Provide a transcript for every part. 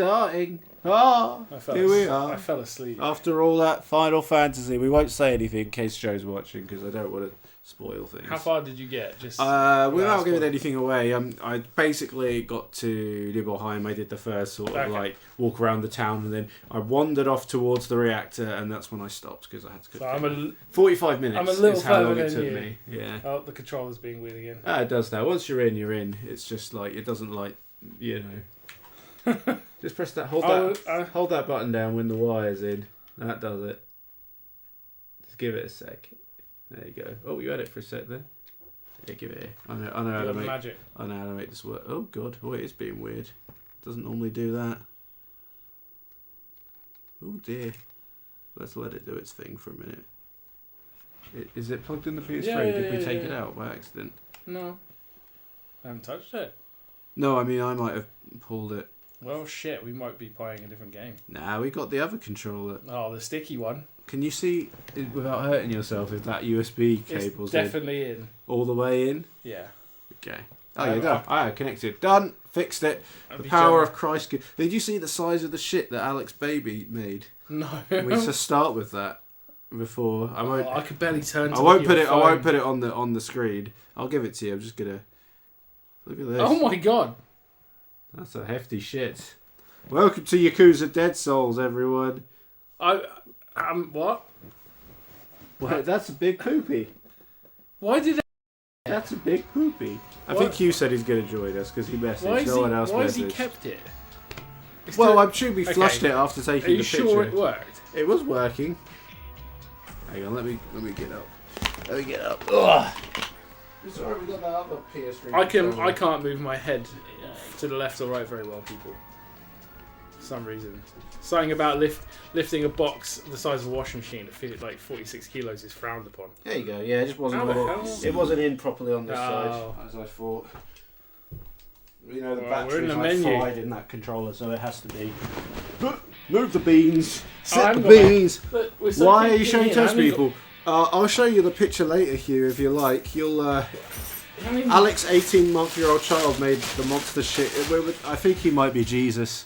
starting. Ah, here we are. I fell asleep. After all that Final Fantasy, we won't say anything in case Joe's watching because I don't want to spoil things. How far did you get? Just without giving anything away, I basically got to Nibelheim. I did the first sort of like walk around the town, and then I wandered off towards the reactor, and that's when I stopped because I had to. So 45 minutes. I'm a little is how long further it took than you. me. Yeah. Oh, the controller's being weird again. It does that. Once you're in, you're in. It's just like it doesn't like Just press that. Hold that button down when the wire's in. That does it. Just give it a sec. There you go. Oh, you had it for a sec there. Yeah, give it here. I know how to make magic. I know how to make this work. Oh god, oh it is being weird. Doesn't normally do that. Oh dear. Let's let it do its thing for a minute. Is it plugged in the PS3? Did we take it out by accident? No. I haven't touched it. No, I mean I might have pulled it. Well, shit, we might be playing a different game. Nah, we got the other controller. Oh, the sticky one. Can you see, without hurting yourself, if that USB cable's definitely in? All the way in? Yeah. Okay. Oh, you're done. Alright, connected. Done. Fixed it. The power of Christ. Did you see the size of the shit that Alex Baby made? No. We should start with that before. I could barely turn. I won't put it on the screen. I'll give it to you. I'm just gonna look at this. Oh my god. That's a hefty shit. Welcome to Yakuza Dead Souls, everyone. What? Well, that's a big poopy. Why did? That's a big poopy. I think Hugh said he's going to join us because he messaged. Why has he kept it? I'm sure we flushed it after taking the picture. Are you sure it worked? It was working. Hang on, let me get up. Let me get up. Ugh. Sorry, we got that other PS3. I can't move my head to the left or right very well, people. For some reason. Something about lifting a box the size of a washing machine at like 46 kilos is frowned upon. There you go. Yeah, it just wasn't. It wasn't in properly on this side, as I thought. You know, the battery's like fried in that controller, so it has to be. Move the beans. Set the beans. Why are you showing toast people? I'll show you the picture later, Hugh, if you like. You'll. Alex, 18-month-old child, made the monster shit. I think he might be Jesus.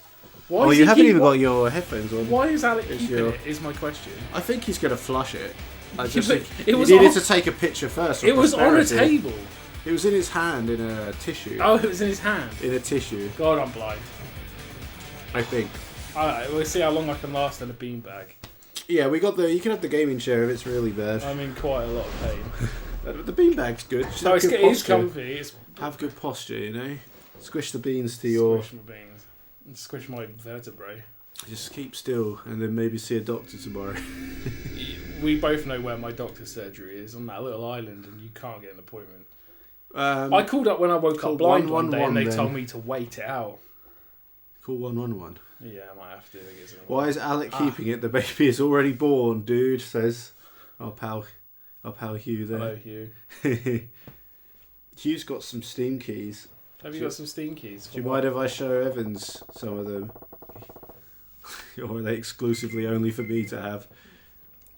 You haven't even got your headphones on. Why is Alex keeping it, is my question. I think he's going to flush it. I just think he needed to take a picture first. It was on a table. It was in his hand in a tissue. Oh, it was in his hand? In a tissue. God, I'm blind. I think. Alright, we'll see how long I can last in a beanbag. Yeah, you can have the gaming chair if it's really bad. I'm in quite a lot of pain. The beanbag's good. No, it's comfy. Have good posture, you know. Squish the beans to your... Squish my beans. And squish my vertebrae. Just keep still and then maybe see a doctor tomorrow. We both know where my doctor's surgery is, on that little island, and you can't get an appointment. I called up when I woke up blind one day and they told me to wait it out. Call 111. Yeah, I might have to. Why is Alec keeping it? The baby is already born, dude, says our pal Hugh there. Hello, Hugh. Hugh's got some Steam keys. Have you got some Steam keys? Do you mind if I show Evans some of them? Or are they exclusively only for me to have?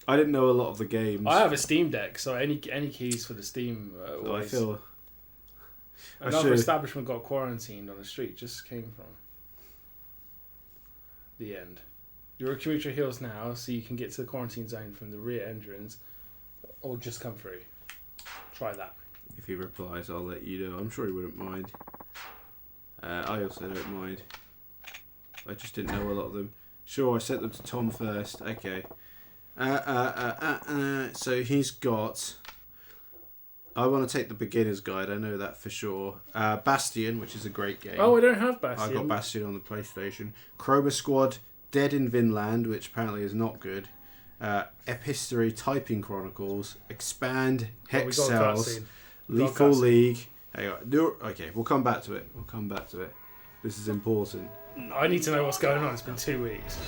I didn't know a lot of the games. I have a Steam Deck, so any keys for the Steam. I feel another establishment got quarantined on the street. Just came from the end. You're at Commuter Hills now, so you can get to the quarantine zone from the rear entrance, or just come through. Try that. If he replies, I'll let you know. I'm sure he wouldn't mind. I also don't mind. I just didn't know a lot of them. Sure, I sent them to Tom first. Okay. So he's got... I want to take the beginner's guide. I know that for sure. Bastion, which is a great game. Oh, I don't have Bastion. I got Bastion on the PlayStation. Chroma Squad, Dead in Vinland, which apparently is not good. Epistory, Typing Chronicles, Expand, Hex Cells, Lethal League. Okay, we'll come back to it. This is important. I need to know what's going on. It's been 2 weeks.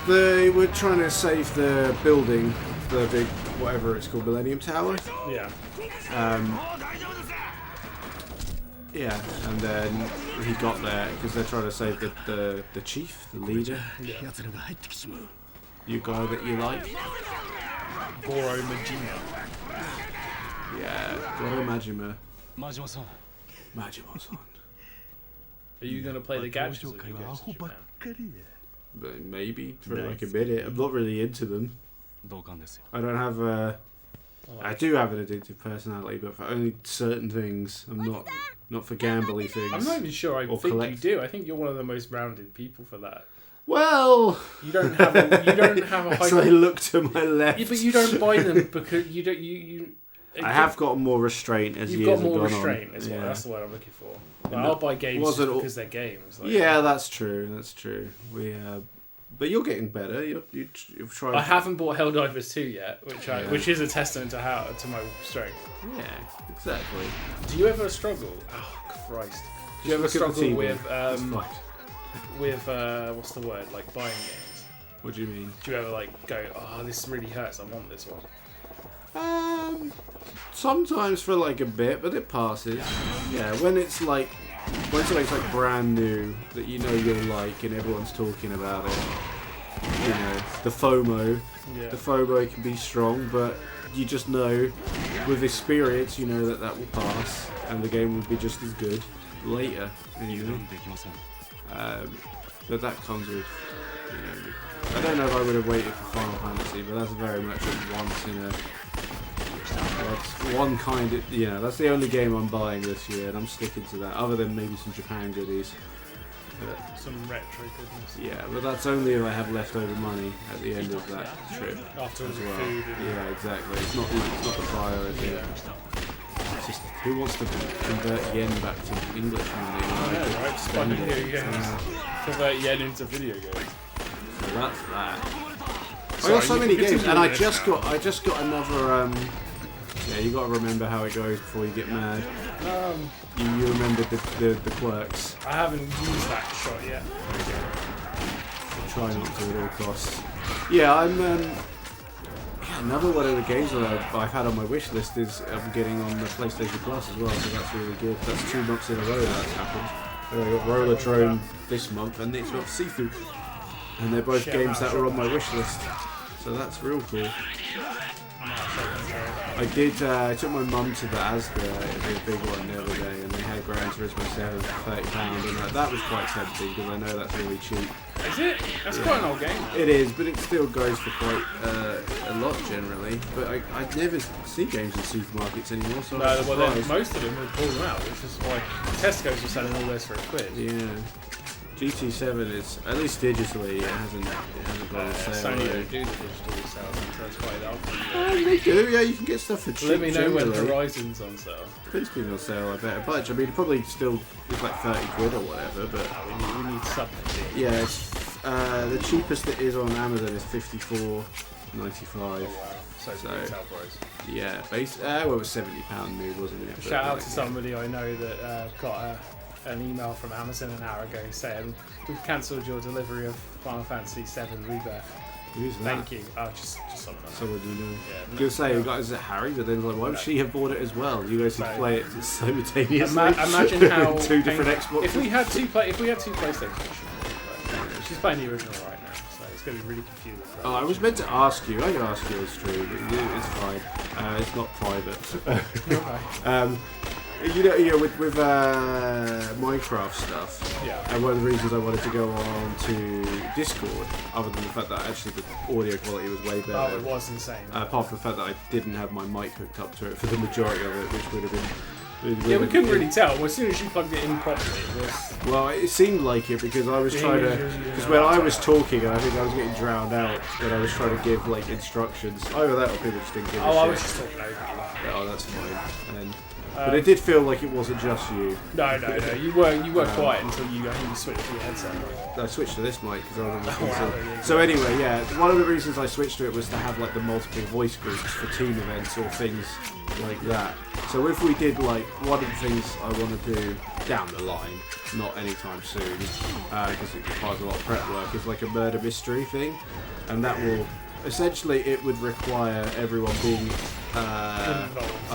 They were trying to save the building, the big, whatever it's called, Millennium Tower. Yeah. Yeah, and then he got there because they're trying to save the chief, the leader. Yeah. You guy that you like. Goro Majima. Yeah, Goro Majima. Majima-san. Majima-san. Are you going to play the gadgets if you go to Japan? But maybe for like a minute. I'm not really into them. I don't have I do have an addictive personality, but for only certain things. I'm not for gambly things. I'm not even sure. I think you do. I think you're one of the most rounded people for that. Well, you don't have a as I look to my left. Yeah, but you don't buy them because you don't. I have got more restraint as years have gone on. You've got more restraint as well. That's the word I'm looking for. Like, I'll buy games just because they're games. Like, yeah, that's true. That's true. But you're getting better. You've tried. I haven't bought Helldivers 2 yet, which is a testament to my strength. Yeah, exactly. Do you ever struggle? Oh Christ! Do you ever struggle with what's the word? Like buying games. What do you mean? Do you ever like go, oh, this really hurts. I want this one. Sometimes for like a bit, but it passes. Yeah, when it's like brand new that you know you'll like and everyone's talking about it. You know, the FOMO. Yeah. The FOMO can be strong, but you just know with experience, you know that will pass and the game will be just as good later. You know? But that comes with, you know, I don't know if I would have waited for Final Fantasy, but that's very much once in a. That's one kind of, you know, that's the only game I'm buying this year, and I'm sticking to that. Other than maybe some Japan goodies. But, some retro goodness. Yeah, but that's only if I have leftover money at the end of that trip. After as well. Food yeah, exactly. It's not the priority. Yeah. It's just who wants to convert yen back to English money? Yeah, right. Spend video games. Convert yen into video games. So that's that. I got so many games, and I just got another. Yeah, you got to remember how it goes before you get mad. You remember the quirks. I haven't used that shot yet. Try not to at all costs. Yeah, I'm. Another one of the games that I've had on my wish list is I'm getting on the PlayStation Plus as well, so that's really good. That's 2 months in a row that's happened. I got Rollertrone this month, and next month Seafood. And they're both games that were on my wish list. So that's real cool. I took my mum to the Asda, the big one the other day, and they had Gran Turismo 7 for £30, and that was quite tempting because I know that's really cheap. Is it? That's quite an old game. It is, but it still goes for quite a lot generally. But I never see games in supermarkets anymore, so most of them have pulled them out, which is why Tesco's were selling all those for £1. Yeah. GT7 is, at least digitally, it hasn't got a sale. Sony don't do the digital sales, so it's quite helpful. They do, yeah, you can get stuff for cheap. Let me know when Horizon's on sale. It's been on sale, I bet a bunch. I mean, it probably still is like 30 quid or whatever, but... we need something. Yeah, it's, the cheapest that is on Amazon is $54.95. Oh wow, so it's retail price. Yeah, well, it was £70 new, wasn't it? Shout out to somebody I know that got an email from Amazon an hour ago saying we've cancelled your delivery of Final Fantasy 7 Rebirth. Who's that? Thank you. Just someone you know. Yeah, I was going to say, is it Harry? But then like, why would she have bought it as well? You guys could play it simultaneously. Imagine how two different Xboxes. If we had two PlayStations, she's playing the original right now, so it's going to be really confusing. Oh, I was meant to ask you. I can ask you. It's true. But it's fine. It's not private. Okay. You know, with Minecraft stuff, yeah. And one of the reasons I wanted to go on to Discord, other than the fact that actually the audio quality was way better. Oh, it was insane. Apart from the fact that I didn't have my mic hooked up to it for the majority of it, which would have been... Yeah, we couldn't really tell. Well, as soon as you plugged it in properly, it was... Well, it seemed like it because I was trying to... Because when I was talking, and I think I was getting drowned out when I was trying to give, like, instructions. Either that or people just didn't give a shit. I was just talking over you. Oh, that's fine. And... But it did feel like it wasn't just you. No. You were quiet until you switched to your headset. I switched to this mic because I was on the console. So anyway, yeah, one of the reasons I switched to it was to have like the multiple voice groups for team events or things like that. So if we did like one of the things I want to do down the line, not anytime soon, because it requires a lot of prep work, is like a murder mystery thing, and that will. Essentially, it would require everyone being a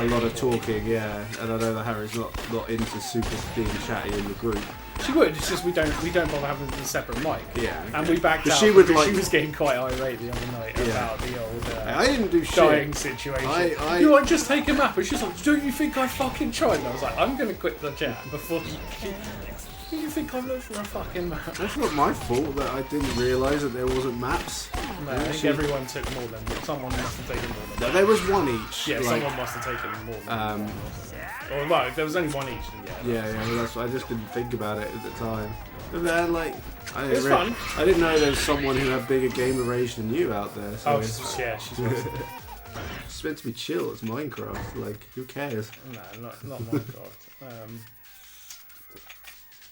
lot of talking, yeah. And I know that Harry's not into super being chatty in the group. She would. It's just we don't bother having a separate mic. Yeah. And we backed out. She was getting quite irate the other night about the old I didn't do dying situation. You want just take him up? And she's like, "Don't you think I fucking tried?" And I was like, "I'm going to quit the chat before you." You think I'm looking for a fucking map? That's not my fault that I didn't realise that there wasn't maps. No, I think everyone took more than one. Someone must have taken more than one. No, there was one each. Yeah, someone must have taken more than one. Or like, if there was only one each, then yeah. Yeah, well, that's I just didn't think about it at the time. And then, like, it was fun. I didn't know there was someone who had bigger gamer rage than you out there. So. Oh, yeah, she's awesome. It's meant to be chill. It's Minecraft. Like, who cares? No, not Minecraft.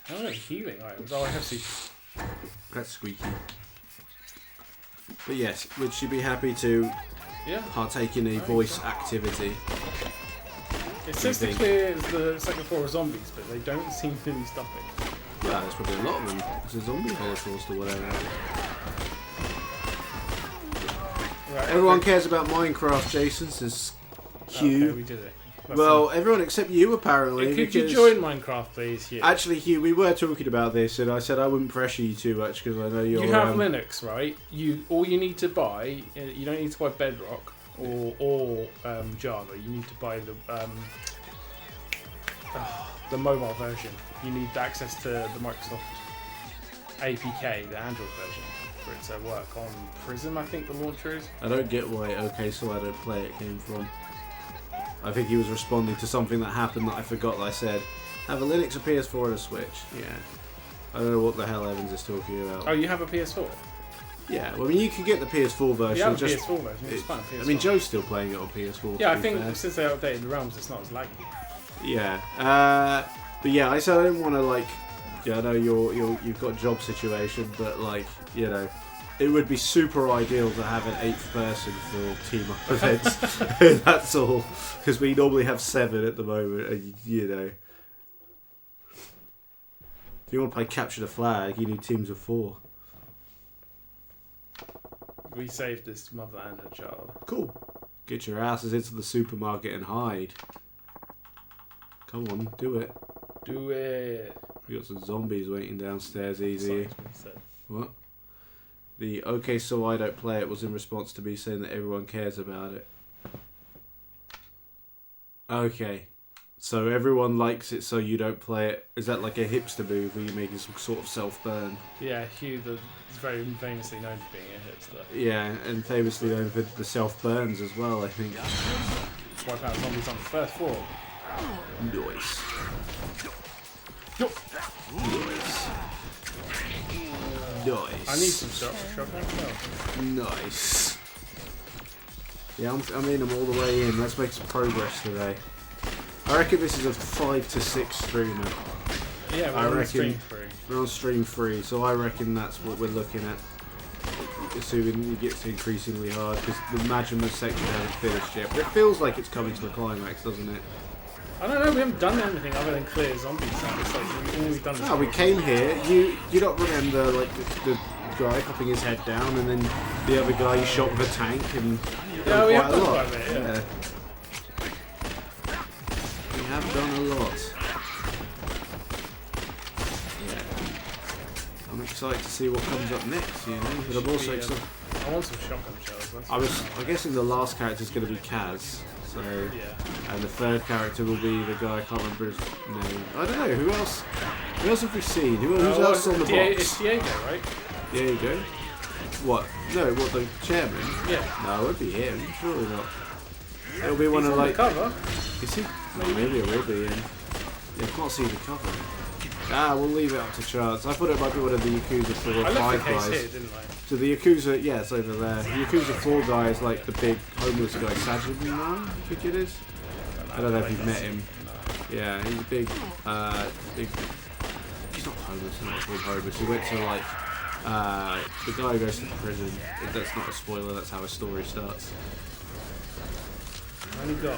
I don't know, healing items. Oh, I have to. That's squeaky. But yes, would she be happy to partake in a voice activity? It says to clear the second floor of zombies, but they don't seem to be stopping. Yeah, there's probably a lot of them. It's a zombie holocaust or whatever. Right, everyone cares about Minecraft, Jason, says Hugh. Okay, we did it. Well, everyone except you, apparently. Could you join Minecraft, please, Hugh? Actually, Hugh, we were talking about this, and I said I wouldn't pressure you too much, because I know you're... You have Linux, right? All you need to buy... You don't need to buy Bedrock or Java. You need to buy the mobile version. You need access to the Microsoft APK, the Android version, for it to work on Prism, I think the launcher is. I don't get why Okay So I Don't Play It came from. I think he was responding to something that happened that I forgot that I said. Have a Linux, a PS4 and a Switch. Yeah. I don't know what the hell Evans is talking about. Oh, you have a PS4? Yeah, well, I mean, you can get the PS4 version. You have a PS4 version, it's fine. PS4. I mean, Joe's still playing it on PS4. Yeah, I think since they updated the realms, it's not as laggy. Yeah. But yeah, I said I didn't want to, like... Yeah, I know you've got a job situation, but, like, you know... It would be super ideal to have an 8th person for team up events. That's all. Because we normally have 7 at the moment, and you know. If you want to play Capture the Flag, you need teams of 4. We saved this mother and her child. Cool. Get your asses into the supermarket and hide. Come on, do it. Do it. We got some zombies waiting downstairs easy. What? The Okay So I Don't Play It was in response to me saying that everyone cares about it. Okay. So everyone likes it so you don't play it. Is that like a hipster move where you're making some sort of self-burn? Yeah, Hugh is very famously known for being a hipster. Yeah, and famously known for the self-burns as well, I think. Wipe out zombies on the first floor. Nice. Nice. Nice. I need some shotgun. Nice. Yeah, I'm in them all the way in. Let's make some progress today. I reckon this is a 5 to 6 streamer. Yeah, we're on stream 3. We're on stream 3, so I reckon that's what we're looking at. Assuming it gets increasingly hard, because the Majima section hasn't finished yet. But it feels like it's coming to a climax, doesn't it? I don't know, we haven't done anything other than clear zombies. It's like all we've done is... No, we came here, you don't remember like the guy popping his head down and then the other guy you shot with a tank and... Yeah, we have done quite a bit, yeah. We have done a lot. Yeah. I'm excited to see what comes up next, you know, but I'm also excited... I want some shotgun shells. I'm guessing the last character is going to be Kaz. So, yeah. And the third character will be the guy, I can't remember his name. I don't know, who else? Who else have we seen? Who's else on the box? It's Diego, right? Diego? What? No, what, the chairman? Yeah. No, it won't be him, surely not. It'll be one of like... the cover. Is he? Maybe it will be him. Yeah, I can't see the cover. We'll leave it up to chance. I thought it might be one of the Yakuza 4 or 5 guys. I left the case here, didn't I? So the Yakuza, yeah, it's over there. The Yakuza 4 guy is like the big homeless guy, Sajin, I think it is. I don't know if you've met him. No. Yeah, he's a big, he's not homeless, he's not called homeless. He went to like, the guy who goes to prison. That's not a spoiler, that's how his story starts.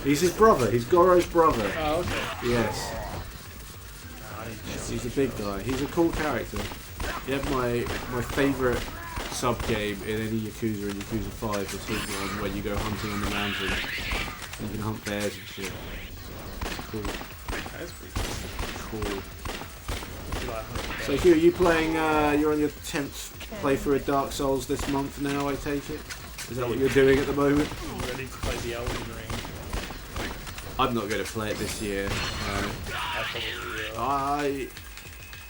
He's his brother, he's Goro's brother. Oh, okay. Yes. He's a big guy. He's a cool character. You have my favourite sub-game in any Yakuza and Yakuza 5, the big one, where you go hunting on the mountain. And you can hunt bears and shit. It's cool. That's pretty cool. So Hugh, are you playing, you're on your 10th playthrough of Dark Souls this month now, I take it? Is that what you're doing at the moment? I'm ready to play the Elden Ring. I'm not going to play it this year. I probably will.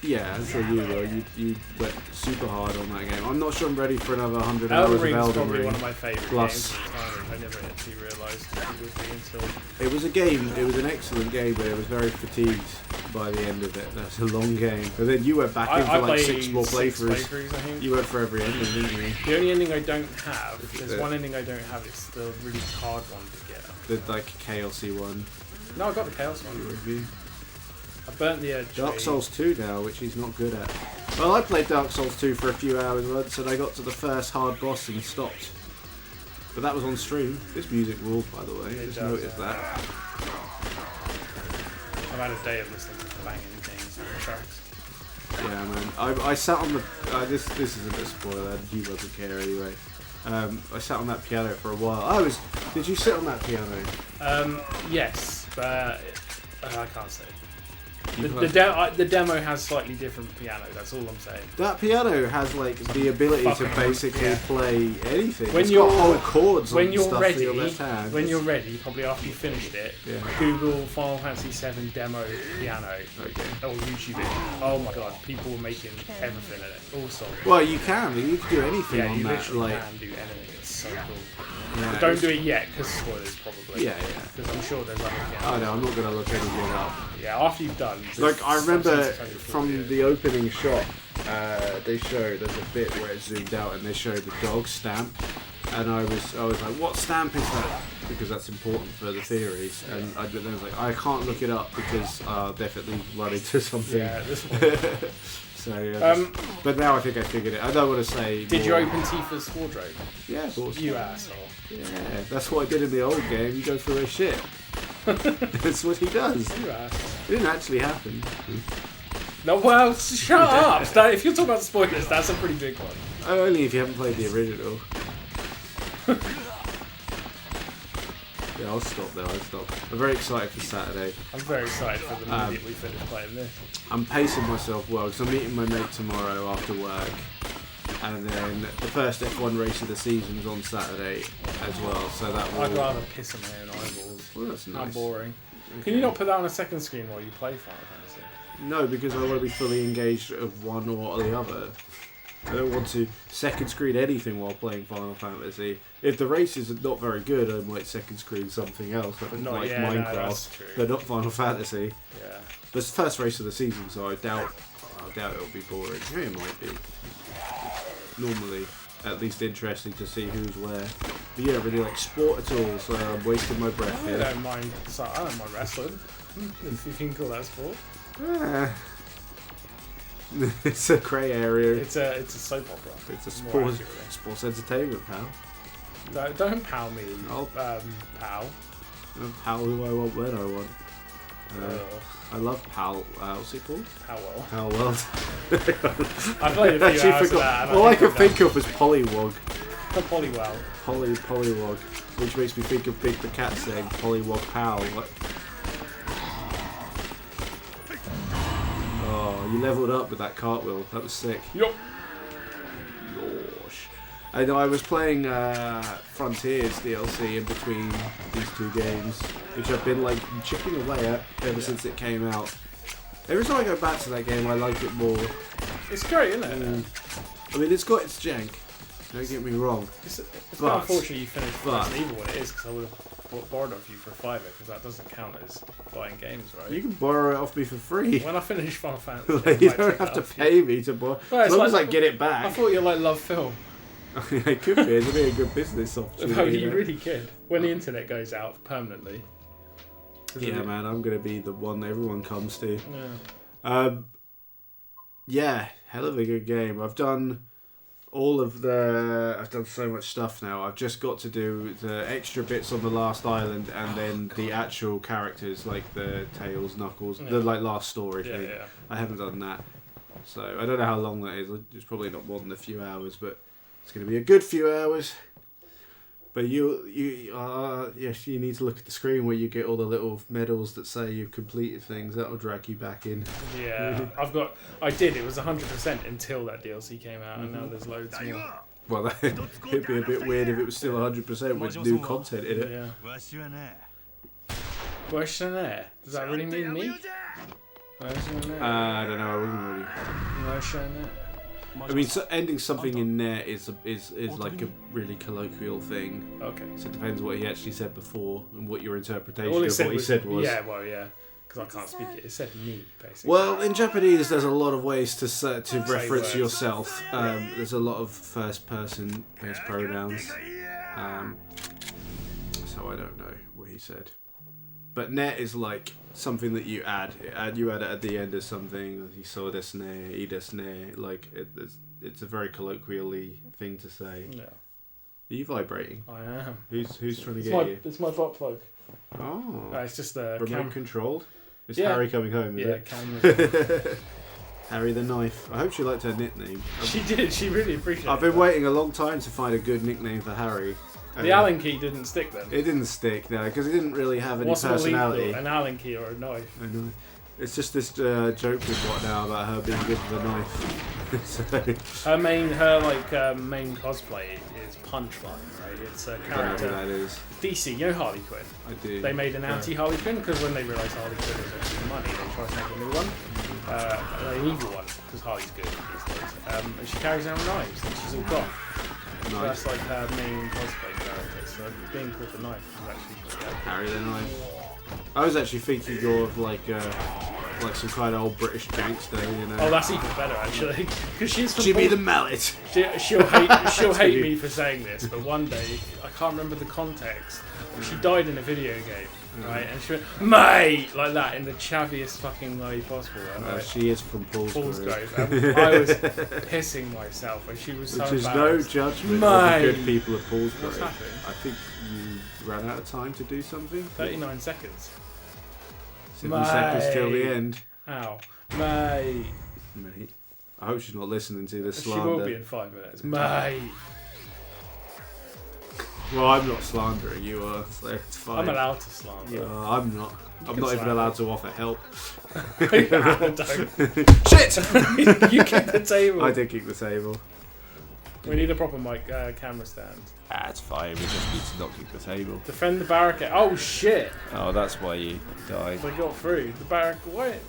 Yeah, I'm sure you will. You went super hard on that game. I'm not sure I'm ready for another 100 hours of Elden Ring. Elden Ring is probably one of my favourite games of the time. I never actually realised it would be until... It was a game, it was an excellent game, but I was very fatigued by the end of it. That's a long game. But then you went back in for like 6 more playthroughs. I think. You went for every ending, didn't you? The only ending I don't have, there's one ending I don't have, it's the really hard one to get. The like chaosy one. No, I got the chaos one. I burnt the edge. Dark Souls 2 now, which he's not good at. Well, I played Dark Souls 2 for a few hours once, and I got to the first hard boss and stopped. But that was on stream. This music rules, by the way. Just noticed that. I've had a day of listening to banging games and tracks. Yeah, man. I sat on the... this is a bit spoiler. You doesn't care anyway. I sat on that piano for a while. Did you sit on that piano? Yes, but I can't say. The demo has slightly different piano. That's all I'm saying. That piano has like the ability to basically play anything. When it's you're got whole chords when and you're stuff ready, for your left hand. When you're ready, probably after you finished it, Google Final Fantasy VII demo piano or YouTube it. Oh my god, people were making everything in it. All songs. Well, you can do anything on you that. Literally like, can do anything. It's so cool. Yeah, don't do it yet, because spoilers probably. Yeah. Because I'm sure there's other pianos. Oh no, I'm not going to look anything up. Yeah, after you've done. Like, I remember from the opening shot, there's a bit where it zoomed out and they showed the dog stamp. And I was like, what stamp is that? Because that's important for the theories. And I was like, I can't look it up because I'll definitely run into something. Yeah, this one. So, but now I think I figured it. I don't want to say. Did you open Tifa's wardrobe? Yeah, of course. You asshole. Yeah, that's what I did in the old game. You go through his shit. That's what he does. You asshole. It didn't actually happen. No, well, shut up. If you're talking about spoilers, that's a pretty big one. Only if you haven't played the original. Yeah, I'll stop there. I'm very excited for Saturday. I'm very excited for the minute we finish playing this. I'm pacing myself well because I'm meeting my mate tomorrow after work. And then the first F1 race of the season's on Saturday as well, so that will... I'd rather piss on my own eyeballs. Well, that's nice. How boring. Okay. Can you not put that on a second screen while you play Final Fantasy? No, because I want to be fully engaged of one or the other. I don't want to second screen anything while playing Final Fantasy. If the race is not very good, I might second screen something else, like Minecraft, but not Final Fantasy. Yeah. It's the first race of the season, so I doubt it'll be boring. Maybe it might be. Normally, at least interesting to see who's where. But you don't really like sport at all, so I'm wasting my breath here. I don't mind wrestling, if you can call that sport. It's a grey area. It's a soap opera. It's a sports entertainment, pal. Don't pal me. I'll pal. Pal who I want when I want. I love Pal. What's it called? Palworld. Palworld. I played a few hours of that. All I can think of is Pollywog. Pollywog. Pollywog. Which makes me think of Big the Cat saying Pollywog Pal. Oh, you leveled up with that cartwheel. That was sick. Yup. Yosh. I know I was playing Frontiers DLC in between these two games, which I've been like chipping away at ever since it came out. Every time I go back to that game, I like it more. It's great, isn't it? I mean, it's got its jank. Don't get me wrong. It's unfortunate you finished Resident Evil when it is, because I would have borrowed it off you for a £5, because that doesn't count as buying games, right? You can borrow it off me for free. When I finish Final Fantasy, you don't have to pay me to borrow. As long as I get it back. I thought you like Love Film. It could be. It'd be a good business opportunity. No, you really could. When the internet goes out permanently. Yeah, man, I'm gonna be the one that everyone comes to. Yeah. Yeah, hell of a good game. I've done so much stuff now. I've just got to do the extra bits on the last island and then the actual characters, like the Tails, Knuckles, the last story thing. Yeah. I haven't done that. So I don't know how long that is. It's probably not more than a few hours, but it's going to be a good few hours. But yes, you need to look at the screen where you get all the little medals that say you've completed things. That'll drag you back in. Yeah, I did. It was 100% until that DLC came out, and now there's loads more. Well, it'd be a bit weird if it was still 100% with new content in it. Yeah. Questionnaire. Does that really mean me? I don't know. I wouldn't really. I mean, so ending something in net is like a really colloquial thing. Okay. So it depends what he actually said before and what your interpretation of what he said was. Yeah, well, yeah. Because I can't speak it. It said ni, basically. Well, in Japanese, there's a lot of ways to reference yourself. There's a lot of first-person pronouns. So I don't know what he said. But net is like something that you add. You add it at the end of something. You saw desu ne, I desu ne. Like it's a very colloquially thing to say. Yeah. Are you vibrating? I am. Who's trying to get you? It's my butt plug. Oh. It's just the remote controlled. Is Harry coming home? Is it? Camera. Harry the Knife. I hope she liked her nickname. She did. She really appreciated it. I've been waiting a long time to find a good nickname for Harry. The Allen key didn't stick then. It didn't stick, no, because it didn't really have any personality. An Allen key or a knife? I know. It's just this joke we've got now about her being good with a knife. So. Her main cosplay is Punchline, right? It's a character. That is. DC, you know Harley Quinn? I do. They made an anti-Harley Quinn because when they realised Harley Quinn was making the money, they tried to make a new one, an evil one, because Harley's good these days. And she carries around knives, and she's all gone. Nice. So that's like her main cosplay character. So being called the Knife is actually pretty good. Harry the Knife. I was actually thinking of like some kind of old British gangster, you know. Oh, that's even better actually, because she's from Jimmy the Mallet. She'll hate me for saying this, but one day I can't remember the context. She died in a video game, right? And she went, "Mate," like that in the chavviest fucking way possible. Right? She is from Paulsgrove. And I was pissing myself, and she was so Which is no embarrassed. judgment of the good people of Paulsgrove. What's happened? I think you ran out of time to do something. 39 seconds. 7 seconds till the end. Ow. Mate. I hope she's not listening to this She slander. will be in 5 minutes. Mate. Well, I'm not slandering you, so it's fine. I'm allowed to slander. Yeah, I'm not. I'm not even allowed to offer help. Shit! You kicked the table. I did kick the table. We need a proper mic camera stand. It's fine. We just need to not kick the table. Defend the barricade. Oh shit! Oh, that's why you died. They got through the barricade.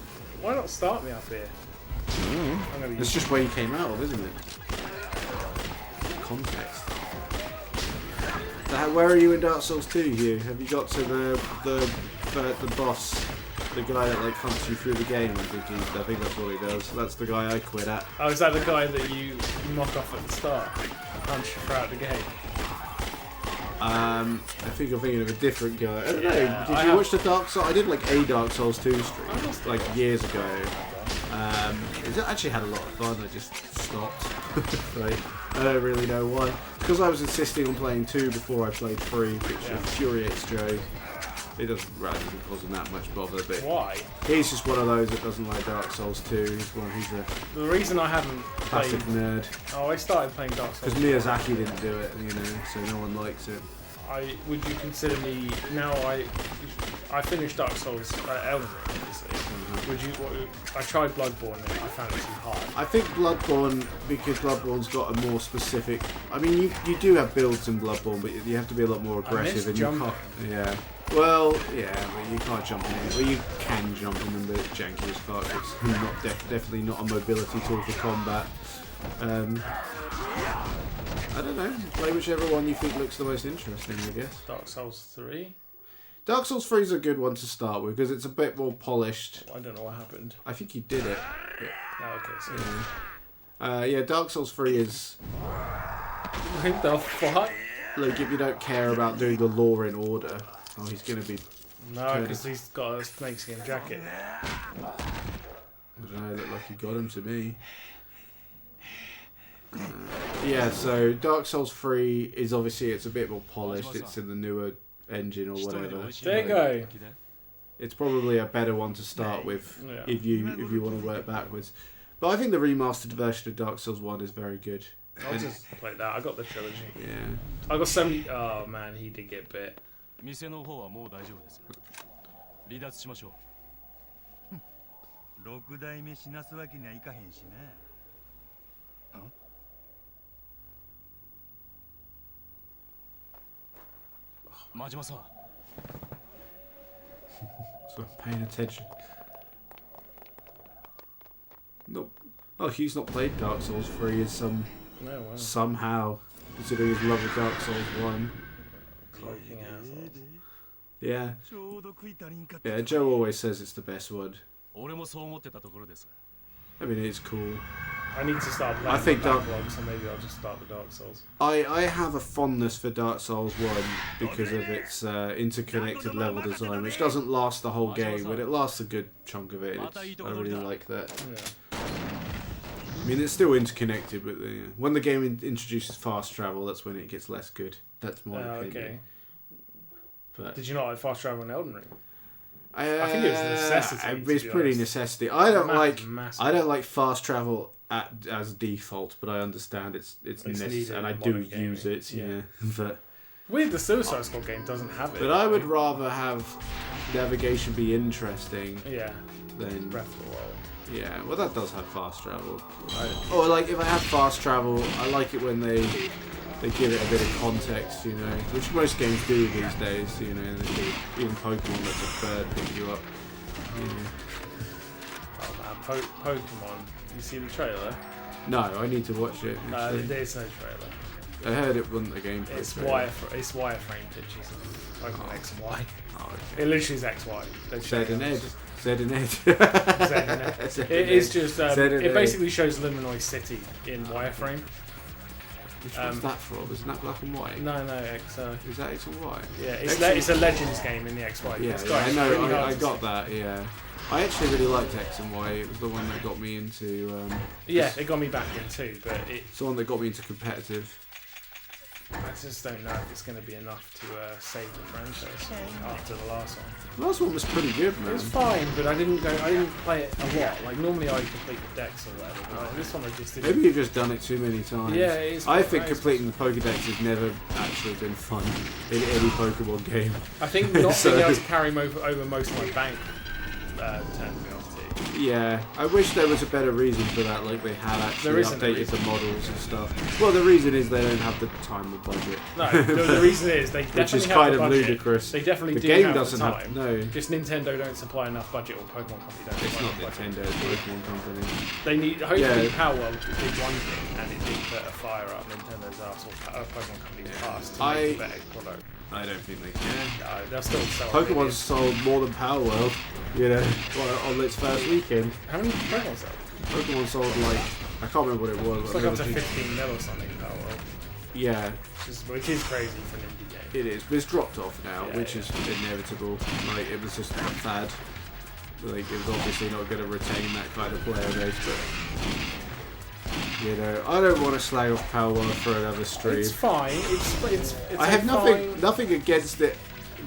Why not start me up here? It's just where you came out of, isn't it? Context. So where are you in Dark Souls 2, Hugh? Have you got to the boss, the guy that like hunts you through the game? I think that's what he does. That's the guy I quit at. Oh, is that the guy that you knock off at the start? Punch throughout the game. I think you're thinking of a different guy. I don't know. Did you watch the Dark Souls? I did like a Dark Souls 2 stream like years ago. It actually had a lot of fun. I just stopped. Right. I don't really know why. Because I was insisting on playing 2 before I played 3, which infuriates Joe. It wasn't that much bother, but why? He's just one of those that doesn't like Dark Souls 2. He's a the reason I haven't classic nerd. Oh, I started playing Dark Souls because Miyazaki didn't do it, you know, so no one likes it. Would you consider me now? I finished Dark Souls Elden Ring, obviously. I tried Bloodborne and I found it too hard. I think Bloodborne, because Bloodborne's got a more specific. I mean, you do have builds in Bloodborne, but you have to be a lot more aggressive. And jumping. You can't. Yeah. Well, yeah, but you can't jump in it. Well, you can jump in them, but it's janky as fuck. It's definitely not a mobility tool for combat. I don't know. Play whichever one you think looks the most interesting, I guess. Dark Souls 3? Dark Souls 3 is a good one to start with because it's a bit more polished. I don't know what happened. I think you did it. Oh, okay, so... Yeah, Dark Souls 3 is... What the fuck? Like, if you don't care about doing the lore in order... Oh, he's going to be... No, because he's got a snakeskin jacket. I don't know, it looked like he got him to me. Yeah, so Dark Souls 3 is obviously, it's a bit more polished, it's in the newer engine or whatever. There you go. It's probably a better one to start with if you want to work backwards. But I think the remastered version of Dark Souls 1 is very good. I'll just play that. I got the trilogy. Yeah. I got 70... Oh man, he did get bit. 店の方はもう大丈夫です。離脱しましょう。6代目死なすわけにはいかへんしね。真島さん。So paying attention. Nope. Oh, Hugh's not played Dark Souls 3 as somehow, considering his love of Dark Souls 1. Cloaking assholes. Yeah. Yeah, Joe always says it's the best one. I mean, it's cool. I need to start playing backlogs, so maybe I'll just start with Dark Souls. I have a fondness for Dark Souls 1 because of its interconnected level design, which doesn't last the whole game, but it lasts a good chunk of it. I really like that. Yeah. I mean, it's still interconnected, but when the game introduces fast travel, that's when it gets less good. That's my opinion. Okay. But did you not like fast travel in Elden Ring? I think it was a necessity. It's pretty necessity. I don't like fast travel as default, but I understand it's necessary, and I do use it. Yeah, but weird. The Suicide Squad game doesn't have it. But I would rather have navigation be interesting. Yeah. Than Breath of the Wild. Yeah, well, that does have fast travel. Or like if I have fast travel, I like it when they give it a bit of context, you know, which most games do these days, you know. They do, even Pokemon lets a bird pick you up. You know. Oh man, Pokemon. You see the trailer? No, I need to watch it. There's no trailer. I heard it wasn't a game. It's wireframe pictures of Pokemon X and Y. Oh, okay. It literally is X, Y. Z and Ed. Z and Ed. It is just. It basically shows Luminois City in wireframe. Which one's that from? Isn't that black and white? No, X. Is that X and Y? Yeah, it's a Legends game in the XY. Yeah, I know. I got that. Yeah. I actually really liked X and Y. It was the one that got me into. It got me back in too, but it's the one that got me into competitive. I just don't know if it's going to be enough to save the franchise after the last one. The last one was pretty good, man. It was fine, but I didn't play it a lot. Like normally I complete the decks or whatever, but like, this one I just didn't. Maybe you've just done it too many times. Yeah, it is. I think completing the Pokédex has never actually been fun in any Pokemon game. I think not being able to carry over most of my bank turned me off too. Yeah, I wish there was a better reason for that, like they had actually updated the models and stuff. Well, the reason is they don't have the time or budget. No, the reason is they definitely which is have kind the of budget. Ludicrous. They definitely the do game have doesn't the time. Have, no. Just Nintendo don't supply enough budget, or Pokemon Company don't. It's not Nintendo, it's Pokemon Company. They need. Hopefully, Power World did one thing, and it did put a fire up Nintendo's ass or Pokemon Company's ass to make a better product. I don't think they can. No, they'll still sell. Pokemon sold more than Power World, you know, on its first weekend. How many Pokemon sold? Pokemon sold like, I can't remember what it was. It's like up to 15 mil or something, Power World. Yeah. Which is crazy for an indie game. It is, but it's dropped off now, which is inevitable. Like, it was just a fad. Like, it was obviously not going to retain that kind of player base, but... You know, I don't want to slag off Power World for another stream. It's fine. It's I have nothing against it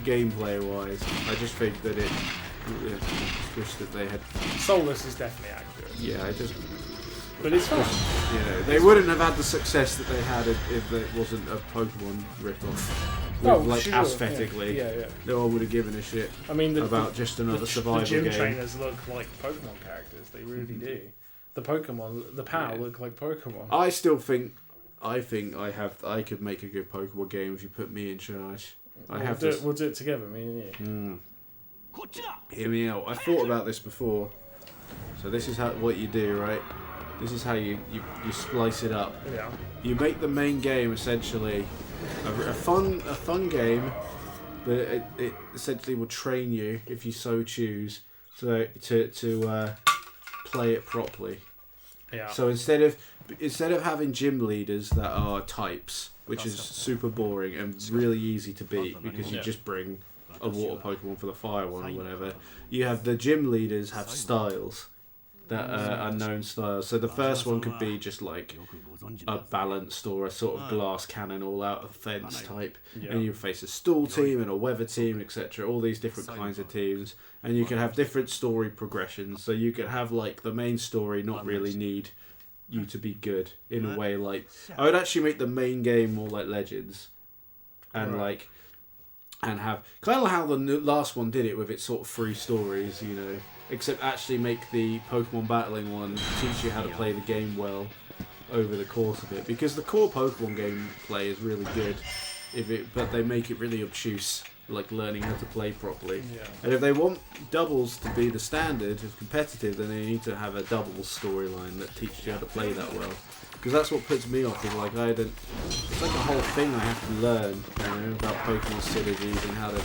gameplay wise. I just think that it just wish that they had. Soulless is definitely accurate. Yeah, I just. But it's fine. You know, they wouldn't have had the success that they had if it wasn't a Pokemon ripoff. Aesthetically, yeah. No one would have given a shit. I mean, about just another survival game. The gym trainers look like Pokemon characters. They really do. The POW look like Pokemon. I still think, I could make a good Pokemon game if you put me in charge. We'll do it together, me and you. Hear me out. I thought about this before. So this is what you do, right? This is how you splice it up. Yeah. You make the main game essentially a fun game, but it essentially will train you if you so choose to play it properly. Yeah. So instead of having gym leaders that are types, which is super boring and really easy to beat because you just bring a water Pokemon for the fire one or whatever, you have the gym leaders have styles that are unknown styles. So the first one could be just like a balanced or a sort of glass cannon all out of fence type, and you face a stool team and a weather team, etc. All these different kinds of teams, and you can have different story progressions. So you could have like the main story not really need you to be good in a way. Like I would actually make the main game more like Legends, and and have kind of how the last one did it with its sort of 3 stories, you know. Except actually make the Pokemon battling one teach you how to play the game well over the course of it, because the core Pokemon gameplay is really good, but they make it really obtuse like learning how to play properly. Yeah. And if they want doubles to be the standard of competitive, then they need to have a doubles storyline that teaches you how to play that well. Because that's what puts me off. Is like it's like a whole thing I have to learn, about Pokemon synergies and how to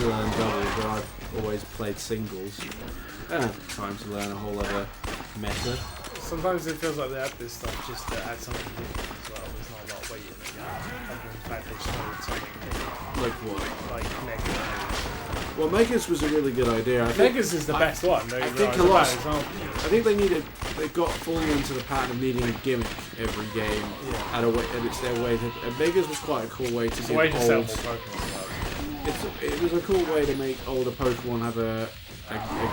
learn doubles. Where I've always played singles. I don't have time to learn a whole other meta. Sometimes it feels like they add this stuff just to add something different as well. There's not a lot of weight in it. Other than the fact they showed something different. Like what? Like Megas. Well, Megas was a really good idea. Megas is the best one. I think they got fallen into the pattern of needing a gimmick every game, and it's their way to. And Megas was quite a cool way to sell more Pokemon. It was a cool way to make older Pokemon have a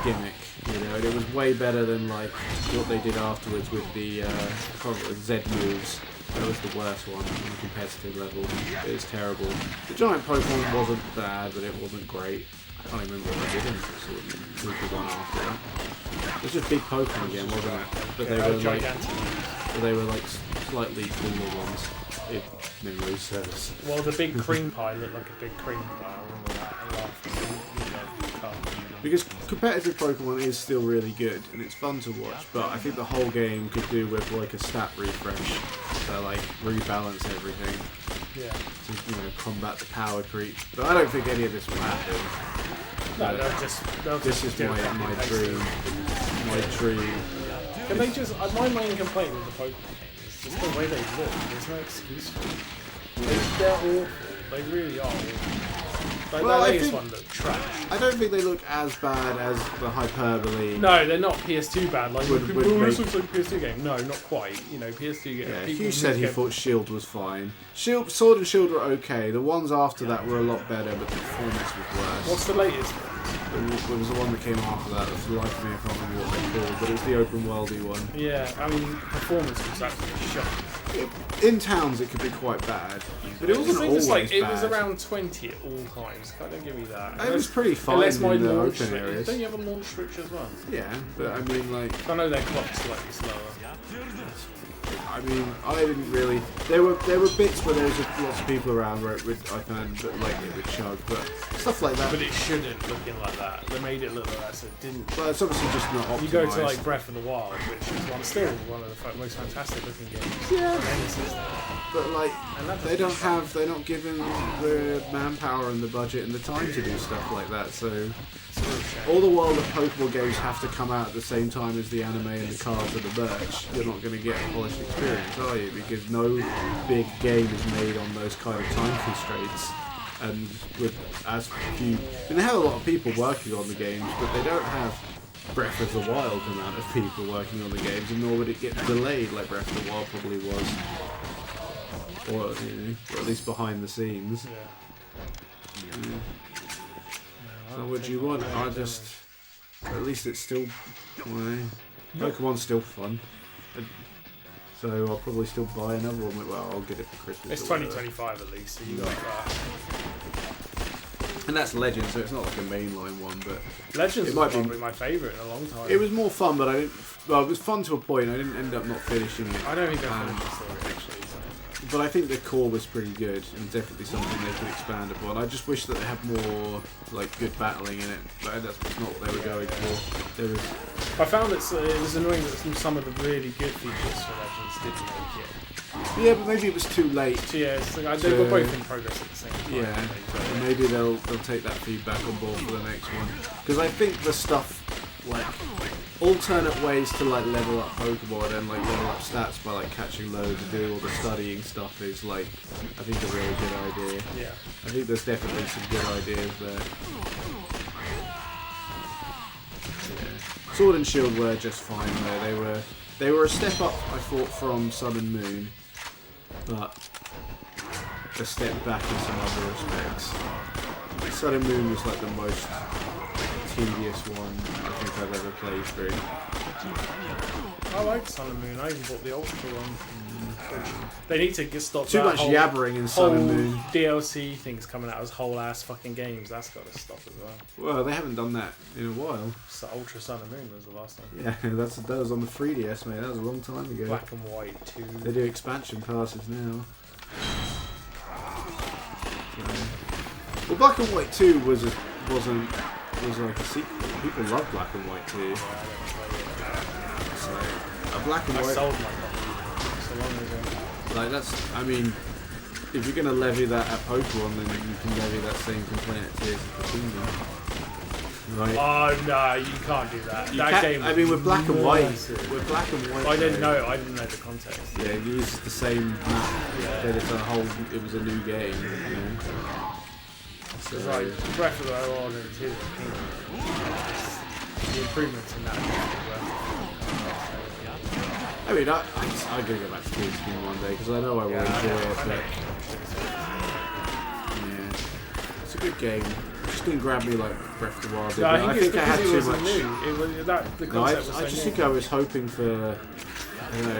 gimmick, and it was way better than like what they did afterwards with the Z moves. That was the worst one on a competitive level. It was terrible. The giant Pokemon wasn't bad, but it wasn't great. I can't remember what I did in the one after that. It was just big Pokemon again, wasn't it? But they were like slightly cooler ones. If memory serves. Well, the big cream pie looked like a big cream pie. I remember that. Because competitive Pokemon is still really good and it's fun to watch, but I think the whole game could do with like a stat refresh to like rebalance everything. Yeah. To combat the power creep. But I don't think any of this will happen. No, this is my dream. My dream. Can they just? My main complaint with the Pokemon game is just the way they look. There's no excuse for it. They're awful. They really are awful. Like Well, the I latest think- one looked trash. I don't think they look as bad as the hyperbole. No, they're not PS2 bad. Like, Would this make- looks like a PS2 game. No, not quite. PS2 game. Yeah, people Hugh said he get- thought Shield was fine. Sword and Shield were okay. The ones after that were a lot better, but the performance was worse. What's the latest? It was the one that came after that. That's the life of me. I can't remember what they called, but it was the open worldy one. Yeah, I mean, performance was actually shocking. In towns, it could be quite bad, but it wasn't It always was bad. it was around 20 at all times. Don't give me that. It was pretty fine Unless my in the launch open switch. areas. Don't you have a launch switch as well? Yeah, but I mean, like, I know their clock's slightly slower. I didn't really. There were bits where there was lots of people around where I found that like it would chug, but stuff like that. But it shouldn't looking like that. They made it look like that, so it didn't. But it's obviously just not optimised. You go to like Breath of the Wild, which is still one of the most fantastic looking games. Yeah. on any system. But like, And that they're doesn't not given the manpower and the budget and the time to do stuff like that. So It's a real shame. all the while the Pokeball games have to come out at the same time as the anime and the cards and the merch, you're not going to get a polished experience, are you? Because no big game is made on those kind of time constraints. And with as few, they have a lot of people working on the games, but they don't have Breath of the Wild amount of people working on the games, and nor would it get delayed like Breath of the Wild probably was. Or, or at least behind the scenes. Yeah. So what do you want? At least it's still, Pokemon's still fun. So I'll probably still buy another one. Well, I'll get it for Christmas. It's or whatever. 2025 at least, so you got that. And that's Legend, so it's not like a mainline one, but Legends It was might be- probably my favourite in a long time. it was more fun. But I didn't. Well, it was fun to a point. I didn't end up not finishing it. I don't think I finished the story actually. So. But I think the core was pretty good, and definitely something they could expand upon. I just wish that they had more like good battling in it. But that's not what they were going for. There was. I found it was annoying that some of the really good features for Legends didn't make it. Yeah, but maybe it was too late. So yeah, they were both in progress at the same time. Yeah, and maybe they'll take that feedback on board for the next one. Because I think the stuff like alternate ways to like level up Pokemon and like level up stats by like catching loads and doing all the studying stuff is like I think a really good idea. Yeah. I think there's definitely some good ideas there. Yeah. Sword and Shield were just fine though. They were a step up I thought from Sun and Moon, but a step back in some other respects. Sun and Moon was like the most tedious one I think I've ever played through. I like Sun and Moon. I even bought the Ultra one. They need to stop Too that much whole, yabbering in Sun and whole Moon. DLC things coming out as whole ass fucking games. That's got to stop as well. Well, they haven't done that in a while. So Ultra Sun and Moon was the last one. Yeah, that was on the 3DS, mate. That was a long time ago. Black and White 2. They do expansion passes now. So, Well, Black and White 2 was like a sequel. People love Black and White 2. So, a Black and White. I sold my copy so long ago. Like that's, I mean, if you're gonna levy that at Pokemon, then you can levy that same complaint at Tears of the Kingdom. Right. Oh no, you can't do that. That game. I mean, with Black and White, I didn't know the context. Yeah, it uses the same map, but it was a new game. You know? So, it's like Breath of the Wild and Tears of the Kingdom. The improvements in that are I mean, I'm gonna go back to Tears of the Kingdom one day because I know I will enjoy it. But yeah, it's a good game. It just didn't grab me like Breath of the Wild did. Yeah, I think I had too much. New. The concept was I just think I was hoping for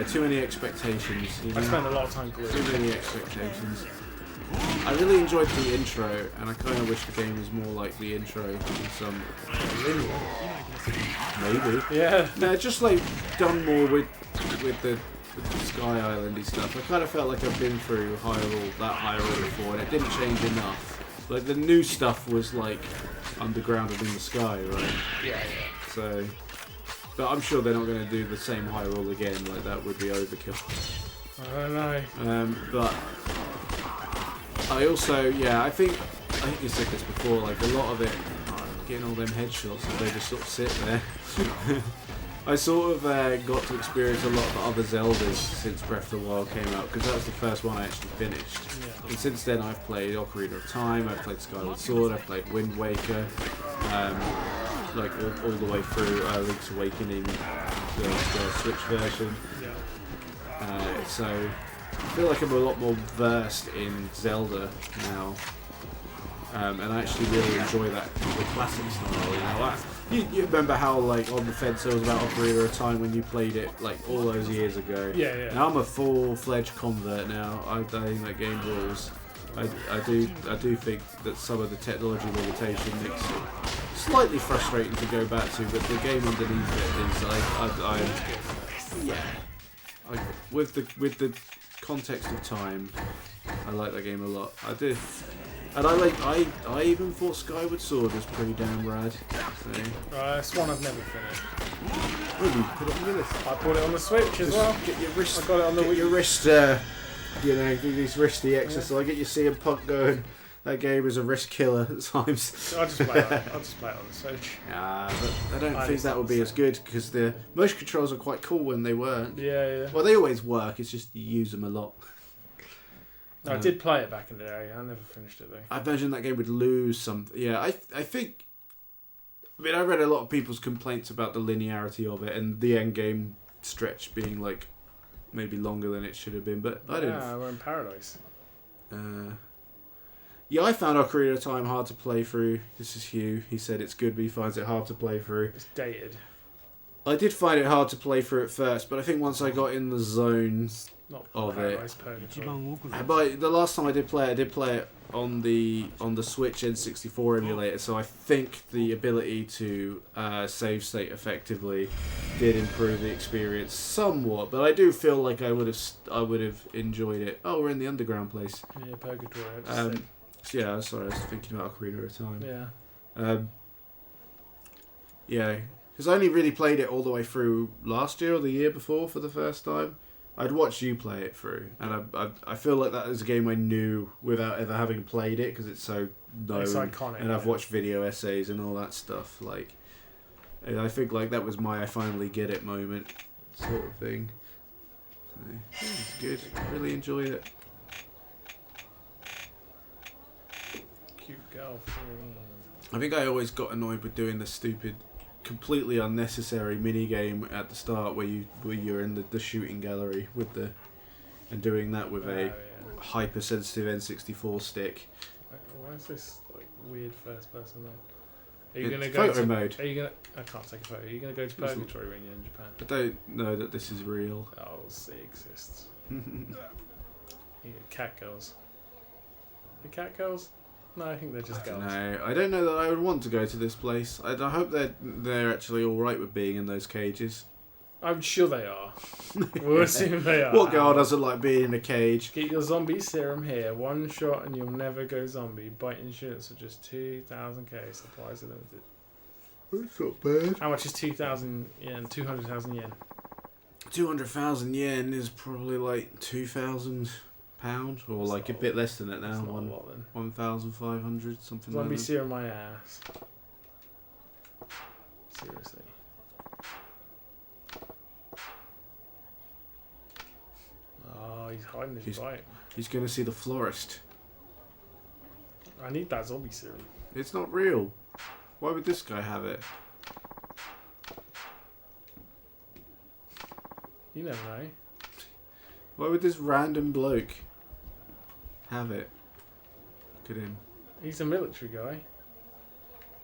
too many expectations. You know? I spent a lot of time glued. Too many expectations. I really enjoyed the intro, and I kind of wish the game was more like the intro in some. Maybe. Yeah. No, just like done more with the Sky Islandy stuff. I kind of felt like I've been through Hyrule before, and it didn't change enough. Like the new stuff was like underground and in the sky, right? Yeah. So, but I'm sure they're not going to do the same Hyrule again. Like that would be overkill. I don't know. But I also, I think you said this before. Like a lot of it, getting all them headshots, and they just sort of sit there. I sort of got to experience a lot of other Zeldas since Breath of the Wild came out, because that was the first one I actually finished. Yeah. And since then I've played Ocarina of Time, I've played Skyward Sword, I've played Wind Waker, like all the way through Link's Awakening, the Switch version. Yeah. So I feel like I'm a lot more versed in Zelda now. And I actually really enjoy the classic style. You remember how like on the fence there was about Ocarina of Time when you played it like all those years ago. Yeah. Now I'm a full-fledged convert now. I think that game rules. I do think that some of the technology limitation makes it slightly frustrating to go back to, but the game underneath it is with the context of time, I like that game a lot. I do. And I even thought Skyward Sword was pretty damn rad. So. It's one I've never finished. Oh, you put it on your list. I bought it on the Switch as well. Get your wrist. I got it on the Wii. Your wrist. Do this wristy exercise. Get your CM Punk going. That game is a wrist killer at times. I'll just play it on the Switch. But I don't think that would be as good because the motion controls are quite cool when they weren't. Yeah. Well, they always work. It's just you use them a lot. I did play it back in the day. I never finished it though. I imagine that game would lose something. Yeah, I think. I mean, I read a lot of people's complaints about the linearity of it and the end game stretch being like maybe longer than it should have been. But I didn't. Yeah, we're in paradise. I found Ocarina of Time hard to play through. This is Hugh. He said it's good, but he finds it hard to play through. It's dated. I did find it hard to play through at first, but I think once I got in the zone of it. But the last time I did play it on the Switch N64 emulator, so I think the ability to save state effectively did improve the experience somewhat. But I do feel like I would have enjoyed it. Oh, we're in the underground place. Yeah, Purgatory. Yeah, sorry, I was thinking about Ocarina of Time. Yeah. Because I only really played it all the way through last year or the year before for the first time. I'd watched you play it through, and I feel like that is a game I knew without ever having played it because it's so known. It's iconic. And I've watched video essays and all that stuff. Like, and I think like that was my I finally get it moment sort of thing. So, yeah, it's good. Really enjoyed it. Cute girl. I think I always got annoyed with doing the stupid, completely unnecessary mini game at the start where you're in the shooting gallery and doing that with a hypersensitive N64 stick. Why is this like weird first person mode? Are you gonna go to photo mode? Are you gonna? I can't take a photo. Are you gonna go to Purgatory when you're in Japan? I don't know that this is real. Oh, it exists. You get cat girls. The cat girls? No, I think they're just girls. No, I don't know that I would want to go to this place. I hope they're actually all right with being in those cages. I'm sure they are. We'll assume they are. What girl doesn't like being in a cage? Get your zombie serum here. One shot and you'll never go zombie. Bite insurance for just 2,000k. Supplies are limited. That's not bad. How much is 2,000 yen? 200,000 yen. 200,000 yen is probably like £2,000, or like a bit less than it now. 1,500, something like that. Zombie serum my ass. Seriously. Oh, he's hiding his bite. He's going to see the florist. I need that zombie serum. It's not real. Why would this guy have it? You never know. Why would this random bloke have it? Look at him. He's a military guy.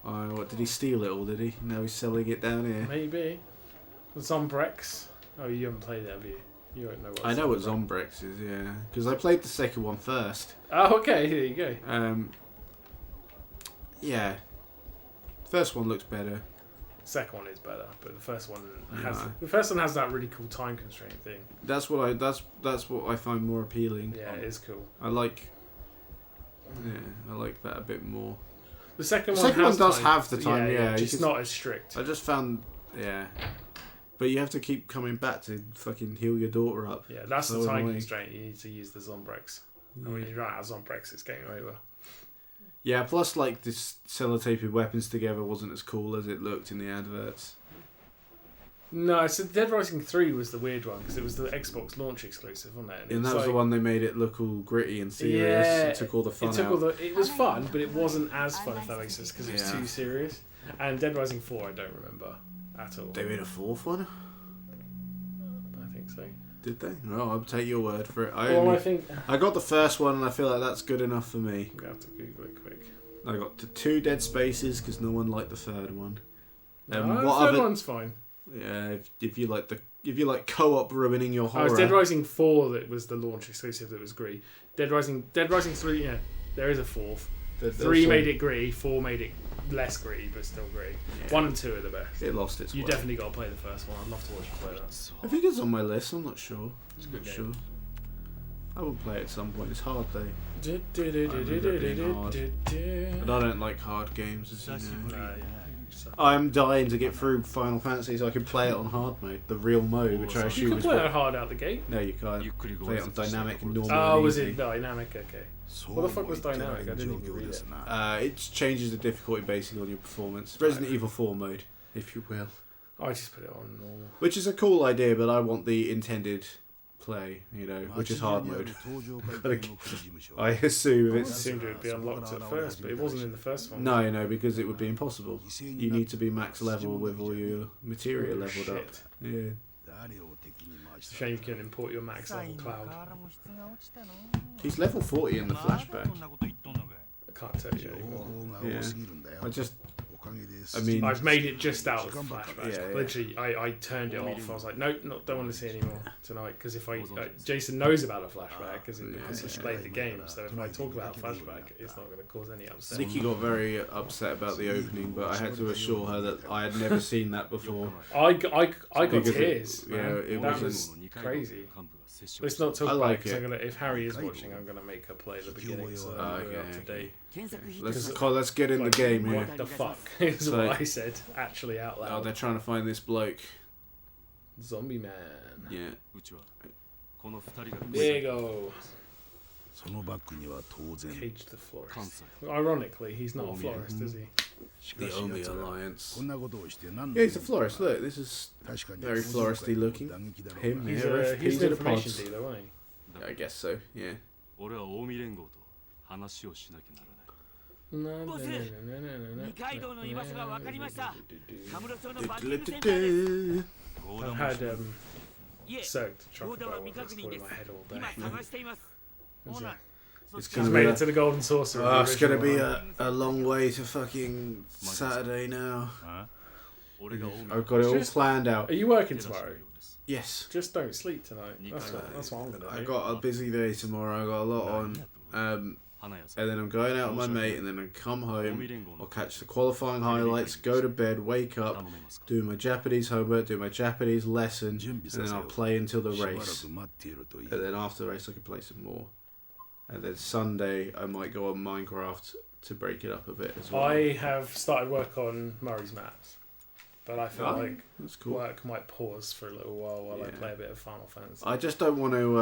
Oh, what, did he steal it all, did he? Now he's selling it down here. Maybe. Zombrex. Oh, you haven't played that, have you? You don't know what I know what Zombrex is, yeah. Because I played the second one first. Oh, okay. Here you go. Yeah. First one looks better. Second one is better, but the first one has that really cool time constraint thing. That's what I find more appealing. Yeah, it is cool. I like that a bit more. The second one does have the time, yeah. It's not as strict. I just found, but you have to keep coming back to fucking heal your daughter up. Yeah, that's so the time constraint. You need to use the Zombrex. And when you run out of Zombrex, it's game over. Yeah, plus like this sellotaped weapons together wasn't as cool as it looked in the adverts. No, so Dead Rising 3 was the weird one because it was the Xbox launch exclusive, wasn't it? And that was the one they made it look all gritty and serious. Yeah, it took all the fun out. It was fun, but it wasn't as fun, if that makes sense, because it was too serious. And Dead Rising 4, I don't remember at all. They made a fourth one? I think so. Did they? Well, I'll take your word for it. I got the first one and I feel like that's good enough for me. I'm going to have to Google it quick. I got to 2 Dead Spaces because no one liked the third one. The third one's fine. Yeah, if you like co-op ruining your horror. Oh, it's Dead Rising 4 that was the launch exclusive that was gritty. Dead Rising 3, yeah, there is a fourth. 3 made it gritty, 4 made it less gritty, but still gritty. Yeah. 1 and 2 are the best. It lost its way. You definitely got to play the first one. I'd love to watch you play that. I think it's on my list. I'm not sure. It's a good game. Sure. I will play it at some point. It's hard though. But I don't like hard games, as you know. I'm dying to get through Final Fantasy so I can play it on hard mode, the real mode, which I assume is... You can play it hard out the gate. No, you can't. Play it on dynamic and normal. Oh, was it dynamic? Okay. What the fuck was dynamic? I didn't even read it. It changes the difficulty basically on your performance. Resident Evil 4 mode, if you will. I just put it on normal. Which is a cool idea, but I want the intended play, which is hard mode. I assume it would be unlocked at first, but it wasn't in the first one. No, because it would be impossible. You need to be max level with all your material leveled up. Yeah. It's a shame you can import your max level Cloud. He's level 40 in the flashback. I can't tell you anymore. Yeah. I've made it just out of flashbacks. Yeah. Literally, I turned it off. I was like, nope, don't want to see anymore tonight. Because if Jason knows about a flashback because he's played the game. So if I talk about a flashback, it's not going to cause any upset. Nikki got very upset about the opening, but I had to assure her that I had never seen that before. I got tears. It was crazy. Let's not talk about it because if Harry is watching, I'm going to make her play the beginning so we're up to date. Let's get in the game here. What the fuck is what I said actually out loud. Oh, they're trying to find this bloke. Zombie man. Yeah. Diego. Cage the florist. Ironically, he's not a florist, is he? The only alliance. Yeah, he's a florist. Look, this is very floristy looking. Him, he's an information dealer, isn't he? I guess so. Yeah. I've had soaked chocolate bar that's in my head all day. It's gonna made it to the Golden Saucer. Oh, it's gonna be a long way to fucking Saturday now. I've got it all planned out. Are you working tomorrow? Yes. Just don't sleep tonight. That's what I'm gonna do. I got a busy day tomorrow. I got a lot on. and then I'm going out with my mate, and then I come home, I'll catch the qualifying highlights, go to bed, wake up, do my Japanese homework, do my Japanese lesson, and then I'll play until the race. And then after the race I can play some more. And then Sunday I might go on Minecraft to break it up a bit as well. I have started work on Murray's maps, but I feel like that's cool. Work might pause for a little while I play a bit of Final Fantasy. I just don't want to.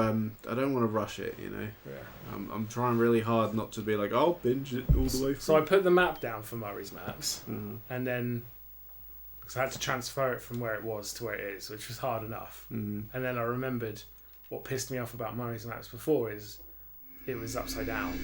I don't want to rush it, you know. Yeah. I'm trying really hard not to be like, I'll binge it all the way through. So I put the map down for Murray's maps, and then because I had to transfer it from where it was to where it is, which was hard enough. And then I remembered what pissed me off about Murray's maps before is it was upside down.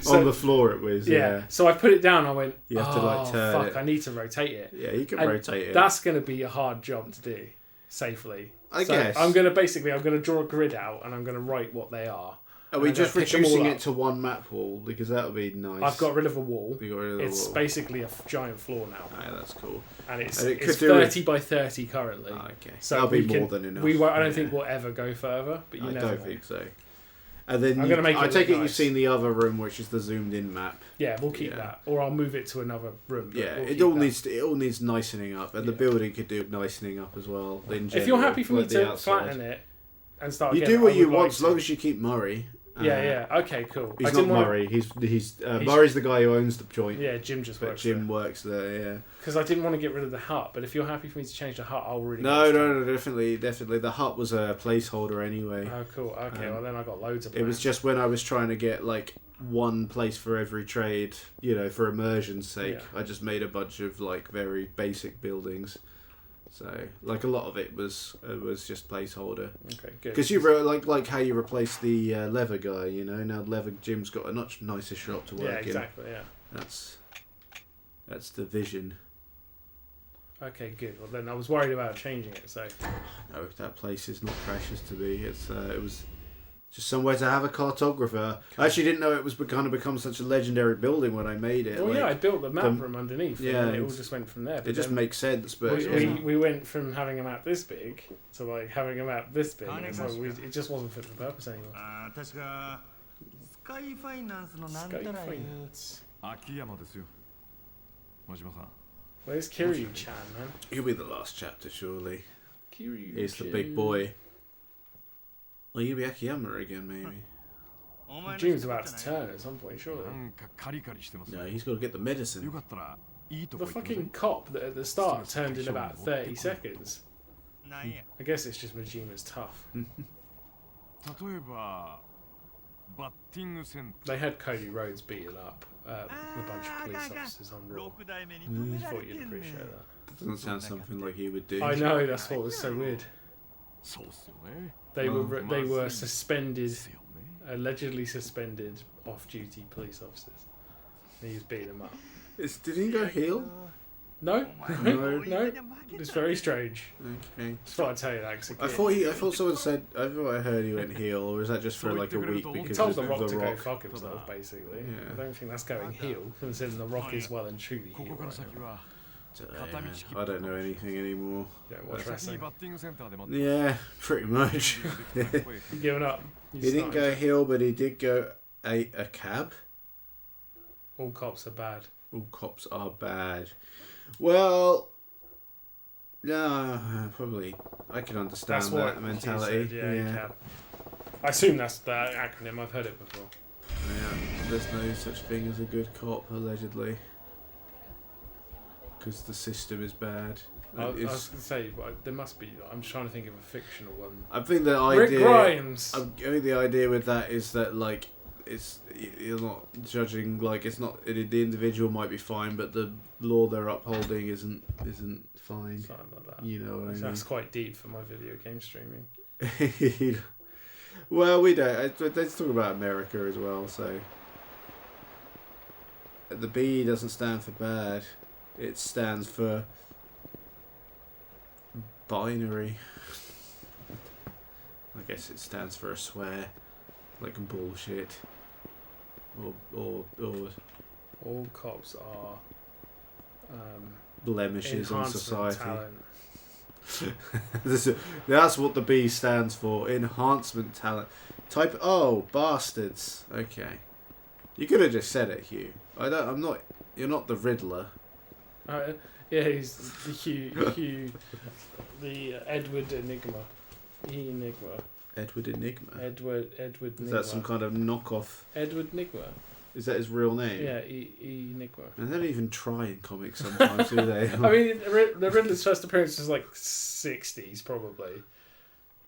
On the floor it was, yeah. So I put it down, I went, you have to like turn it. I need to rotate it. Yeah, you can rotate it. That's going to be a hard job to do safely. I guess. I'm going to draw a grid out and I'm going to write what they are. Are we just reducing it to one map wall? Because that would be nice. I've got rid of a wall. You got rid of it's wall. Basically a giant floor now. Yeah, that's cool. And it's 30 by 30 currently. Oh, okay. So that'll be more than enough. I don't think we'll ever go further, but you never know. I don't think so. And then I take it you've seen the other room, which is the zoomed in map. Yeah, we'll keep that, or I'll move it to another room. Yeah, it all needs nicening up, and the building could do nicening up as well. If you're happy for me to flatten it and start, you do what you want as long as you keep Murray. Yeah. Okay, cool. He's not Murray. He's Murray's the guy who owns the joint. Yeah, Jim just works. Jim works there. Yeah. Because I didn't want to get rid of the hut, but if you're happy for me to change the hut, I'll really. No, definitely. The hut was a placeholder anyway. Oh, cool. Okay, well then I got loads of. It was just when I was trying to get like one place for every trade, for immersion's sake. Yeah. I just made a bunch of like very basic buildings. So, like a lot of it was just placeholder. Okay, good. Because you like how you replaced the leather guy, now leather Jim's got a much nicer shop to work in. Yeah, exactly. Yeah. That's the vision. Okay, good. Well, then I was worried about changing it. So. No, that place is not precious to me. It was just somewhere to have a cartographer. I actually didn't know it was going to become such a legendary building when I made it. Well, I built the map from underneath. Yeah, and it all just went from there. It just makes sense, but we went from having a map this big to like having a map this big. It just wasn't fit for purpose anymore. Sky Finance. Where's Kiryu-chan, man? He'll be the last chapter, surely. Kiryu-chan. He's the big boy. Well, you'll be Akiyama again, maybe. Jim's about to turn at some point, surely. No, he's got to get the medicine. The fucking cop that at the start turned in about 30 seconds. I guess it's just Majima's tough. They had Cody Rhodes beaten up with a bunch of police officers on Raw. I thought you'd appreciate that. That doesn't sound something like he would do. I know, that's what was so weird. They were suspended, allegedly suspended off-duty police officers. And he was beating them up. Did he go heel? No. No. It's very strange. Okay. Just thought I'd tell you that. I thought someone said. I heard he went heel, or is that just for like a week because he told The of Rock The to Rock? go fuck himself, basically. Yeah. I don't think that's going heel, considering The Rock is well and truly heel right now. I don't know anything anymore. Yeah, watch wrestling. Yeah, pretty much. You've given up. He didn't go heel, but he did go a cab. All cops are bad. All cops are bad. Well, no, probably. I can understand that mentality. Said, cab. I assume that's the acronym. I've heard it before. Yeah, there's no such thing as a good cop, allegedly. Because the system is bad. I was going to say, there must be. I'm trying to think of a fictional one. I think the idea. Rick Grimes. I think the idea with that is that like you're not judging. Like it's not. The individual might be fine, but the law they're upholding isn't fine. Something like that. You know what I mean? That's quite deep for my video game streaming. Well, we don't. Let's talk about America as well. So the B doesn't stand for bad. It stands for binary. I guess it stands for a swear, like bullshit, or all cops are blemishes on society. Talent. That's what the B stands for. Enhancement talent. Bastards. Okay. You could have just said it, Hugh. I'm not. You're not the Riddler. Yeah, he's the Hugh, the Edward Enigma. Enigma. Edward Enigma. Edward Enigma. Is that some kind of knockoff? Edward Enigma. Is that his real name? Yeah, Enigma. And they don't even try in comics sometimes, do they? I mean, the Riddler's first appearance was like 60s, probably.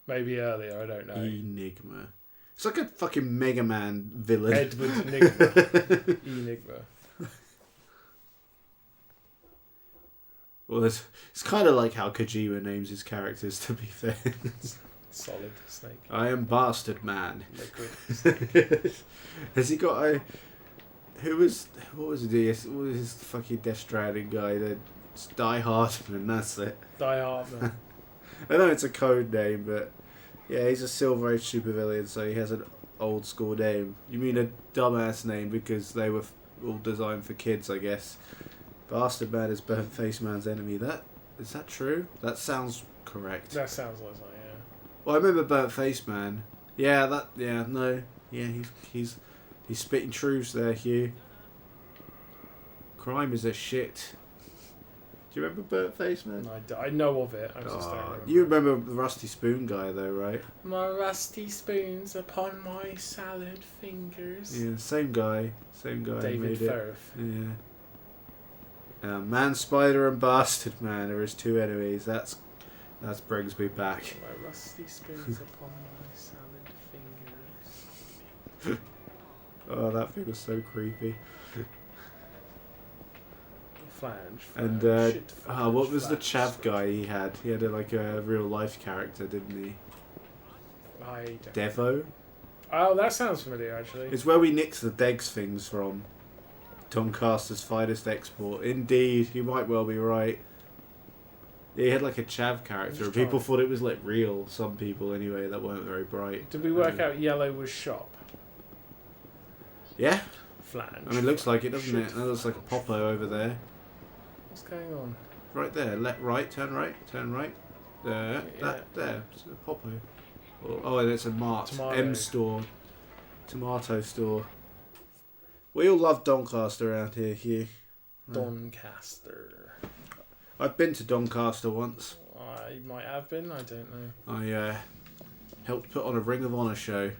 Maybe earlier, I don't know. Enigma. It's like a fucking Mega Man villain. Edward Enigma. Enigma. Well, it's kind of like how Kojima names his characters, to be fair. Solid Snake. I am Bastard Man. Liquid. Has he got a... what was his fucking Death Stranding guy? It's Die Hardman, that's it. Die Hardman. I know it's a code name, but yeah, he's a Silver Age supervillain, so he has an old school name. You mean a dumbass name because they were all designed for kids, I guess. Bastard Man is Burnt Face Man's enemy. Is that true? That sounds correct. That sounds like something, yeah. Well, I remember Burnt Face Man. He's spitting truths there, Hugh. Crime is a shit. Do you remember Burnt Face Man? I know of it. I just don't remember. You remember the Rusty Spoon guy, though, right? My rusty spoons upon my salad fingers. Yeah, same guy. David made Firth. it. Yeah. Man Spider and Bastard Man are his two enemies. That brings me back. My rusty spoons upon my salad fingers. Oh, that thing was so creepy. Flange. And what was the chav guy he had? He had a real life character, didn't he? I don't Devo? Oh, that sounds familiar, actually. It's where we nicked the Degs things from. Doncaster's finest export. Indeed, you might well be right. Yeah, he had like a chav character, and people thought it was like real. Some people, anyway, that weren't very bright. Did we work out yellow was shop? Yeah. Flange. I mean, it looks like it, doesn't it? That looks like a Popo over there. What's going on? Right there. Right, turn right. There. Yeah. There. It's a Popo. Oh, and it's a Mart. Tomato. M store. Tomato store. We all love Doncaster around here, Hugh. Doncaster. I've been to Doncaster once. I might have been, I don't know. I helped put on a Ring of Honor show.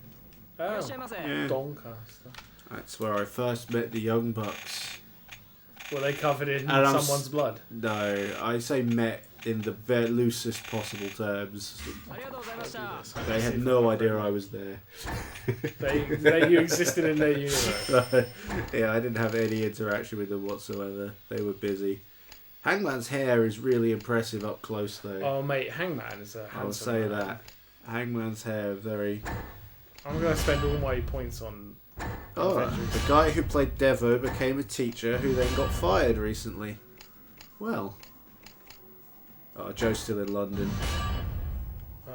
Oh, Yeah. Doncaster. That's where I first met the Young Bucks. Were they covered in And someone's blood? No, I say met in the very loosest possible terms. They had no idea I was there. You existed in their universe. Yeah, I didn't have any interaction with them whatsoever. They were busy. Hangman's hair is really impressive up close, though. Oh, mate, Hangman is a handsome I'll say man. that. Hangman's hair, very... I'm going to spend all my points on... Oh, the guy who played Devo became a teacher who then got fired recently. Well. Oh, Joe's still in London.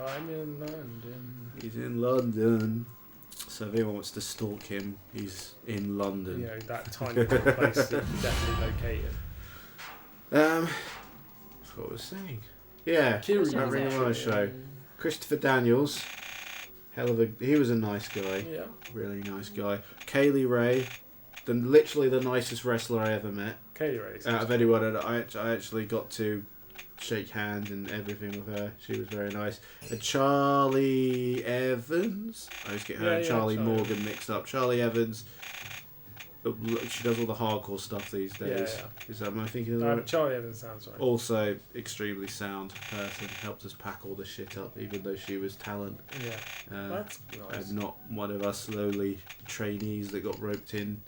I'm in London. He's in London. So if anyone wants to stalk him, he's in London. You know, that tiny place that he's definitely located. That's what I was saying. Yeah, Kieran Ring of Honor show. Christopher Daniels. He was a nice guy. Yeah. Really nice guy. Kaylee Ray, literally the nicest wrestler I ever met. Kaylee Ray. Out of anyone, and I actually got to shake hands and everything with her. She was very nice. And Charlie Evans. I always get her and Charlie Morgan mixed up. Charlie Evans. She does all the hardcore stuff these days. Yeah. Is that my thinking of the right? Charlie Evans sounds right. Also, extremely sound person. Helped us pack all the shit up, even though she was talent. Yeah. That's nice. And not one of us lowly trainees that got roped in.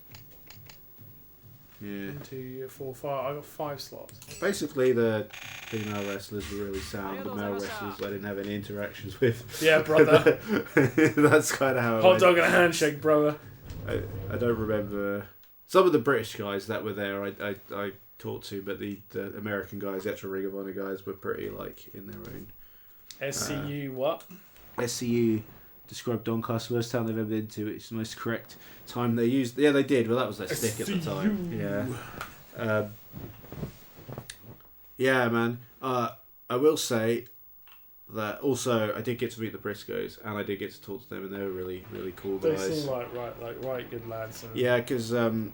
Yeah. 1, 2, 4, 5. I got 5 slots. Basically, the female wrestlers were really sound. The male wrestlers I didn't have any interactions with. Yeah, brother. That's kind of how. Hot dog and a handshake, brother. I don't remember some of the British guys that were there. I talked to, but the American guys, the actual Ring of Honor guys, were pretty like in their own. SCU what? SCU described Doncaster worst town they've ever been to. It's the most correct time they used. Yeah, they did. Well, that was their stick at the time. Yeah. Yeah, man. I will say, that also I did get to meet the Briscoes, and I did get to talk to them, and they were really, really cool guys. They seem like good lads. And yeah, because I've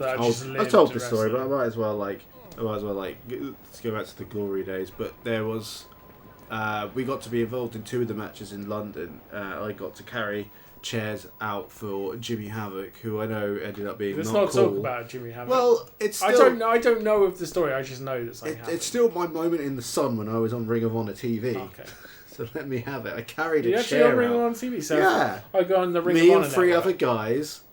I've told this story, but I might as well let's go back to the glory days. But there was we got to be involved in 2 of the matches in London. I got to carry chairs out for Jimmy Havoc, who I know ended up being Let's not not cool. talk about Jimmy Havoc. Well, it's still, I don't know of the story. I just know that something happened. it's still my moment in the sun when I was on Ring of Honor TV. Okay. So let me have it. I carried a You chair actually on Ring of out. Honor TV. So Yeah. I go on the Ring Me of Honor and 3 network. other guys.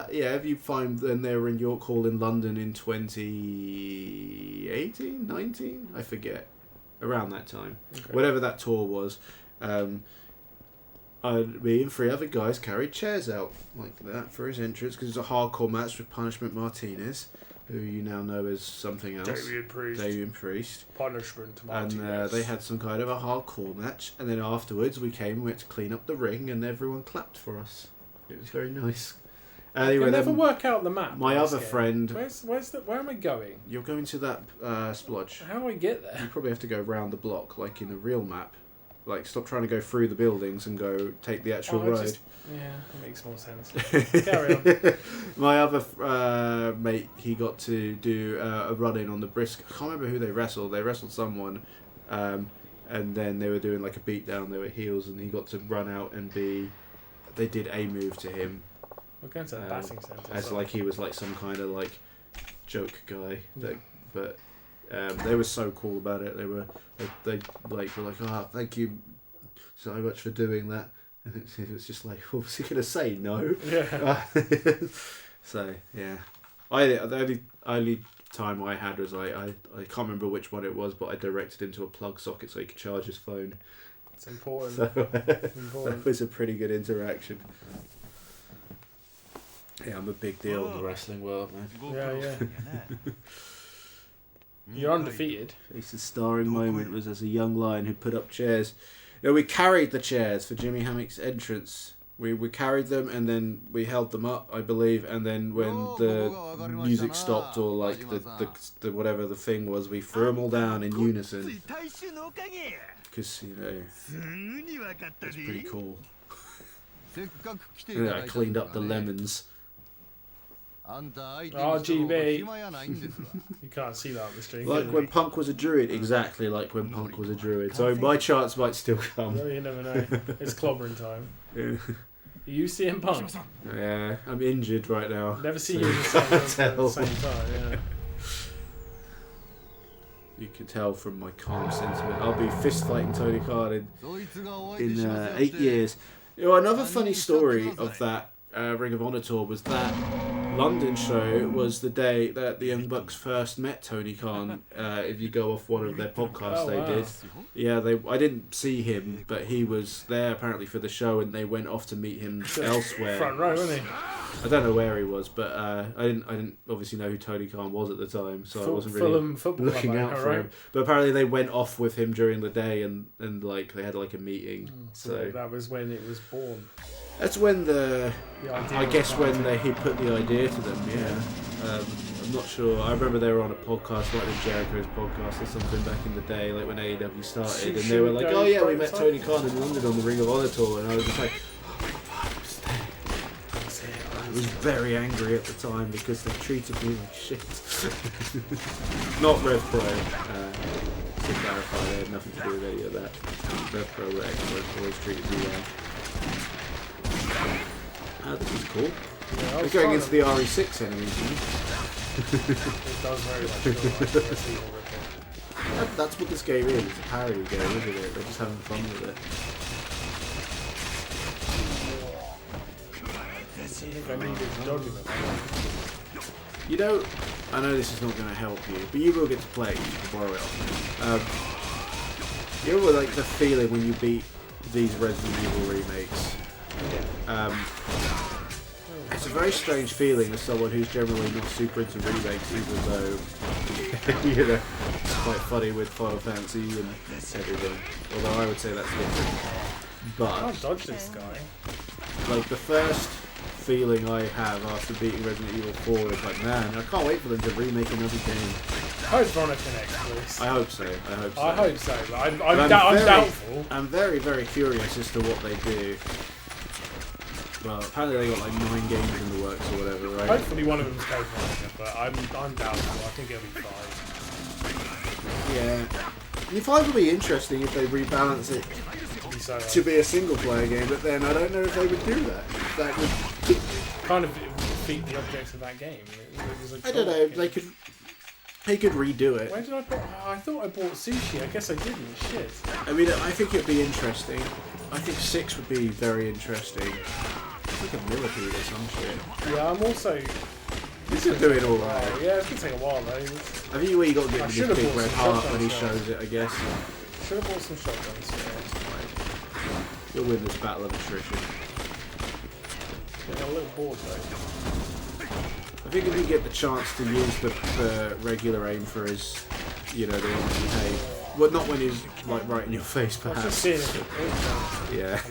If you find them, they were in York Hall in London in 2018, 19, I forget, around that time, whatever that tour was. Me and 3 other guys carried chairs out like that for his entrance because it's a hardcore match with Punishment Martinez, who you now know as something else. Damien Priest. Punishment And Martinez. they had some kind of a hardcore match, and then afterwards we came and we had to clean up the ring, and everyone clapped for us. It was very nice. I can never work out the map. My other friend. Where am I going? You're going to that splodge. How do I get there? You probably have to go round the block, like in a real map. Like, stop trying to go through the buildings and go take the actual road. Yeah, that makes more sense. Carry on. My other mate, he got to do a run-in on the Brisk. I can't remember who they wrestled. They wrestled someone, and then they were doing like a beatdown. They were heels, and he got to run out and be... They did a move to him. We're going to the batting centre. As like he was like some kind of like joke guy. But they were so cool about it. They were like, oh, thank you so much for doing that. And it was just like, what was he gonna say? No. Yeah. So yeah, the only time I had was I can't remember which one it was, but I directed him to a plug socket so he could charge his phone. It's important. So that was a pretty good interaction. Yeah, I'm a big deal in the wrestling world, man. Yeah. You're undefeated. It's a starring moment was as a young lion who put up chairs. You know, we carried the chairs for Jimmy Hammock's entrance. We carried them and then we held them up, I believe, and then when the music stopped or like the whatever the thing was, we threw them all down in unison. Because, you know, it's pretty cool. Yeah, I cleaned up the lemons. RGB. You can't see that on the stream. Like when Punk was a druid, exactly like when Punk was a druid. So my chance might still come. No, you never know. It's clobbering time. Yeah. Are you CM Punk? Yeah, I'm injured right now. Never see you at the same time. Yeah. You can tell from my calm sentiment. I'll be fist fighting Tony Khan in 8 years. You know, another funny story of that Ring of Honor tour was that London show was the day that the Young Bucks first met Tony Khan. If you go off one of their podcasts, did. Yeah, I didn't see him, but he was there apparently for the show, and they went off to meet him elsewhere. Front row, wasn't he? I don't know where he was, but I didn't obviously know who Tony Khan was at the time, so I wasn't really looking out for him. But apparently they went off with him during the day, and like they had like a meeting. So that was when it was born. That's when I guess when he put the idea to them. Yeah, I'm not sure. I remember they were on a podcast, like the Jericho's podcast or something back in the day, like when AEW started, and they were like, "Oh yeah, we met Tony Khan in London on the Ring of Honor tour," and I was just like, "Oh my God, I'm staying." I was very angry at the time because they treated me like shit. Not Rev Pro. To clarify, they had nothing to do with any of that. Rev Pro were excellent, always treated me well. This is cool. Yeah, we're going into the RE6 enemies. It does very much feel like Resident Evil. That's what this game is. It's a parody game, isn't it? They're just having fun with it. You know, I know this is not going to help you, but you will get to play. You can borrow it off. You know, like the feeling when you beat these Resident Evil remakes. It's a very strange feeling as someone who's generally not super into remakes, even though you know it's quite funny with Final Fantasy and everything. Although I would say that's different. But I can't dodge this guy. Like the first feeling I have after beating Resident Evil 4 is like, man, I can't wait for them to remake another game. hope Veronica next, please. I hope so. I hope so, but I'm doubtful. I'm very, very curious as to what they do. Well, apparently they got like 9 games in the works or whatever, right? Hopefully one of them's Code Veronica, but I'm doubtful. I think it'll be 5. Yeah. The 5 will be interesting if they rebalance it to be a single-player game, but then I don't know if they would do that. That would kind of defeat the object of that game. I don't know. They could redo it. Where did I put? Oh, I thought I bought sushi. I guess I didn't. Shit. I mean, I think it'd be interesting. I think 6 would be very interesting. It's like a millipede or some shit. Yeah, I'm also. This is doing all right. Yeah, it's gonna take a while though. I think you got to get this big red heart when he shows it, I guess. Should have bought some shotguns. Yeah. You'll win this battle of attrition. Getting a little bored though. I think if you get the chance to use the regular aim for his, the one that you hate. Well, not when he's like right in your face, perhaps. Just seeing it. Yeah.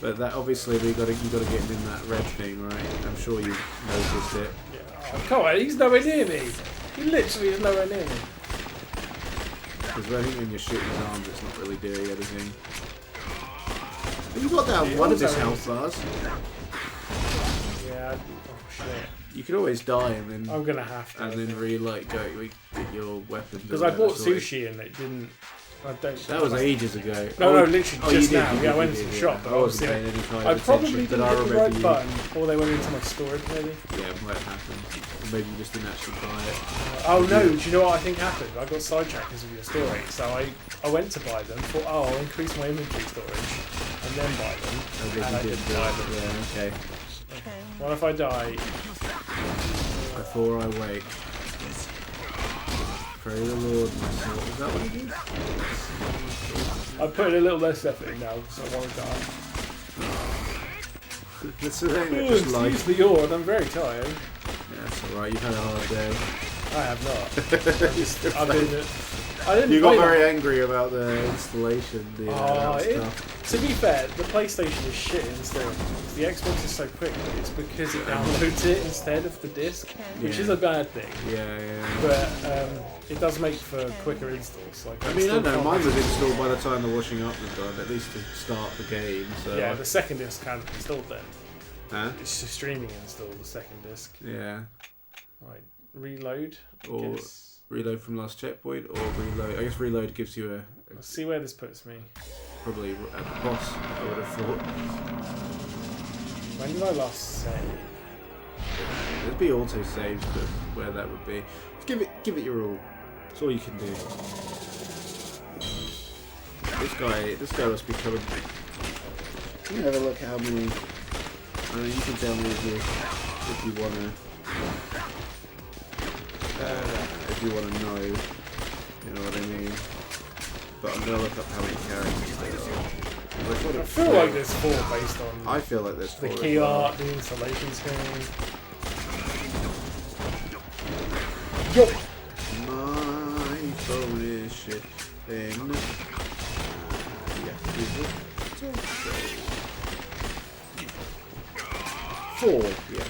But that obviously you got to get him in that red thing, right? I'm sure you noticed it. Yeah. Oh, come on, he's nowhere near me. He literally is nowhere near me. Because I think when you're shooting his arms, it's not really doing anything. You got down one of his health bars. Yeah. Oh shit. You could always die and then. I'm gonna have to. And then get your weapon. Because I bought sushi and it didn't. That was ages ago. No, literally just now. Yeah, I went into the shop. I wasn't paying any kind I of probably attention, didn't hit the right button, or they went into my storage maybe. Yeah, it might happen. Or maybe you just didn't actually buy it. Oh no, do you know what I think happened? I got sidetracked because of your story. So I went to buy them, thought, I'll increase my inventory storage, and then buy them. And I didn't buy them. Yeah, okay. What if I die? Before I wake. Pray the Lord, my soul. Is that what it is? I'm putting a little less effort in now because I want to die. That's the thing that just like... Excuse the yawn, I'm very tired. Yeah, that's alright, you've had a hard day. I have not. You got very angry about the installation. To be fair, the PlayStation is shit installing. The Xbox is so quick, but it's because it downloads it instead of the disc, which is a bad thing. Yeah. But it does make for quicker installs. Like, I don't know, mine was installed by the time the washing up was done, at least to start the game. So yeah, the second disc can't be installed then. Huh? It's just streaming install, the second disc. Yeah. Right, reload. Or reload from last checkpoint, or reload. I guess reload gives you Let's see where this puts me. Probably at the boss, I would have thought. When did I last save? There'd be auto saves, but where that would be. Give it your all. That's all you can do. This guy must be coming. Let me have a look at how many. I mean, you can tell me if you wanna. If you wanna know, you know what I mean. But I'm gonna look up how many characters there are. I feel like there's 4 based on. I feel like there's 4. The key art, the installation screen. Yo! My phone is shit. Yakuza. 4, yes.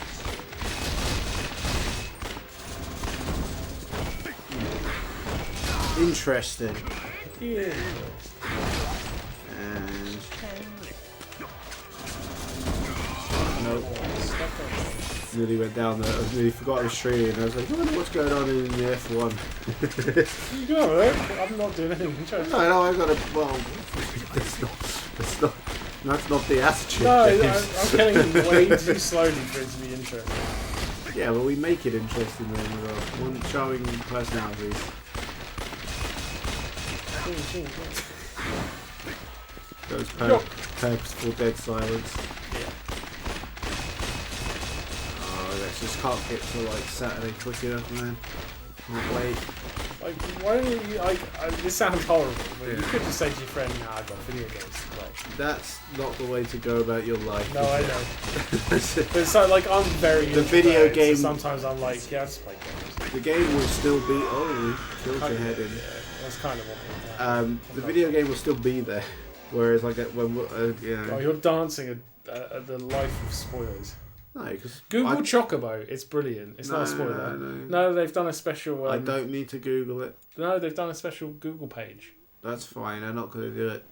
Interesting. Yeah. And nope. Nearly went down there. I nearly forgot I was streaming. And I was like, I wonder what's going on in the F1. You go over there. I'm not doing anything interesting. No, I've got to. Well, that's not the attitude. No, I'm getting way too slowly for it to be interesting. Yeah, well, we make it interesting then with our one showing personalities. Those purposeful dead silence. Yeah. Oh, I just can't get to like Saturday quick enough, man. Can't wait. Like, why don't you, this sounds horrible, but you could just say to your friend, nah, I've got video games to play. That's not the way to go about your life. No, I know. But it's like, I'm very the video game. So sometimes I'm like, yeah, I just play games. The game will still be. Oh, you killed your head in. Yeah, that's kind of what the video game will still be there. Whereas, like, when Oh, you're dancing at the life of spoilers. No, because Google Chocobo. It's brilliant. It's not a spoiler. No, they've done a special. I don't need to Google it. No, they've done a special Google page. That's fine. I'm not going to do it.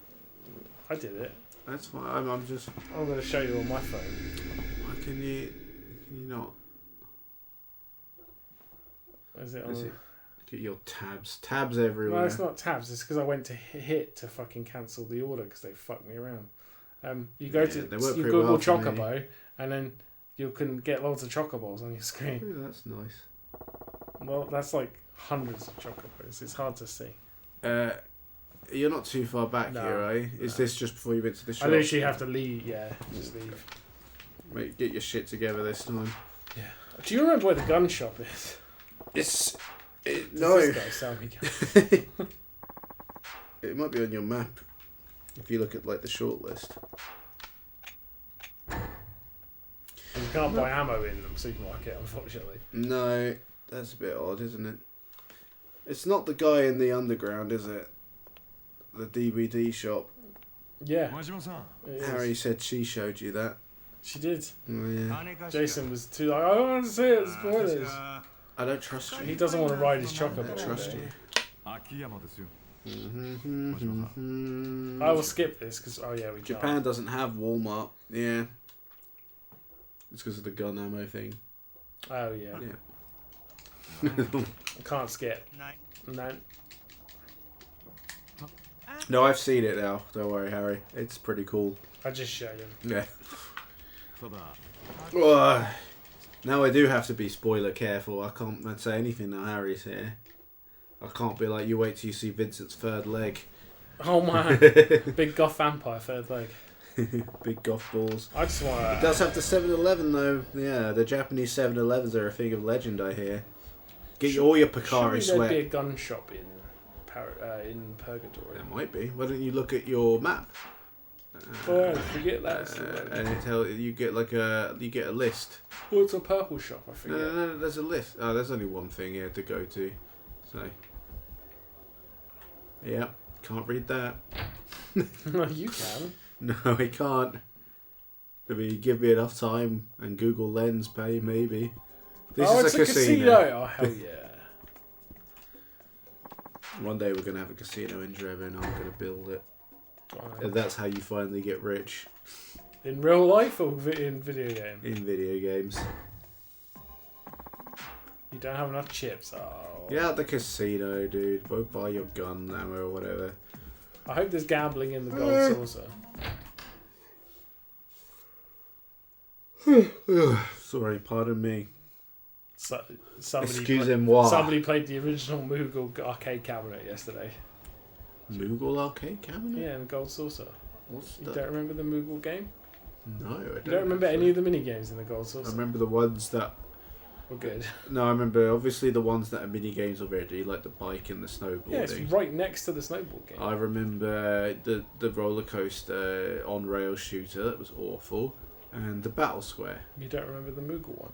I did it. That's fine. I'm just. I'm going to show you on my phone. Why can you not? Is it? Look at your tabs. Tabs everywhere. No, it's not tabs. It's because I went to hit to fucking cancel the order because they fucked me around. You go to you Google Chocobo, and then you can get loads of chocoballs on your screen. Ooh, that's nice. Well, that's like hundreds of chocobos. It's hard to see. You're not too far back here, are you? Is this just before you went to the shop? I literally have to leave. Yeah, just leave. Mate, get your shit together this time. Yeah. Do you remember where the gun shop is? No. This guy sell me guns? It might be on your map if you look at like the short list. You can't buy ammo in the supermarket, unfortunately. No, that's a bit odd, isn't it? It's not the guy in the underground, is it? The DVD shop. Yeah. Harry said she showed you that. She did. Oh, yeah. Jason was too like, I don't want to see it, spoilers. I don't trust you. He doesn't want to ride his chocobo. I don't trust you. I will skip this because we Japan doesn't have Walmart. Yeah. It's because of the gun ammo thing. Oh yeah. Yeah. I can't skip. No. No, I've seen it now. Don't worry, Harry. It's pretty cool. I just showed him. Yeah. Now I do have to be spoiler careful. I can't say anything now Harry's here. I can't be like, you wait till you see Vincent's third leg. Oh man. Big goth vampire third leg. Big goth balls. I just want to... It does have the 7-Eleven though. Yeah, the Japanese 7-Elevens are a thing of legend, I hear. Get all your Picari sweat. There'd be a gun shop in Purgatory. There might be. Why don't you look at your map? Forget that. And it you get like a list. Oh, it's a purple shop. I forget. No, there's a list. Oh, there's only one thing here to go to. So, yeah, can't read that. No, you can. No, I can't. I mean, give me enough time and Google Lens pay maybe. This is a casino. Oh hell yeah! One day we're gonna have a casino in Drebin and I'm gonna build it. And that's how you finally get rich. In real life or in video game? In video games. You don't have enough chips. Oh. Yeah, at the casino, dude. Go buy your gun ammo or whatever. I hope there's gambling in the gold saucer. Sorry, pardon me. Somebody played the original Moogle arcade cabinet yesterday. Moogle arcade cabinet? Yeah, in the gold saucer. What's you that? don't remember the Moogle game? No, I don't. You don't remember any of the mini games in the gold saucer? I remember the ones that were good. No, I remember obviously the ones that are mini games already, like the bike and the snowboarding. Yeah, it's right next to the snowboard game. I remember the roller coaster on rail shooter, that was awful, and the battle square. You don't remember the Moogle one?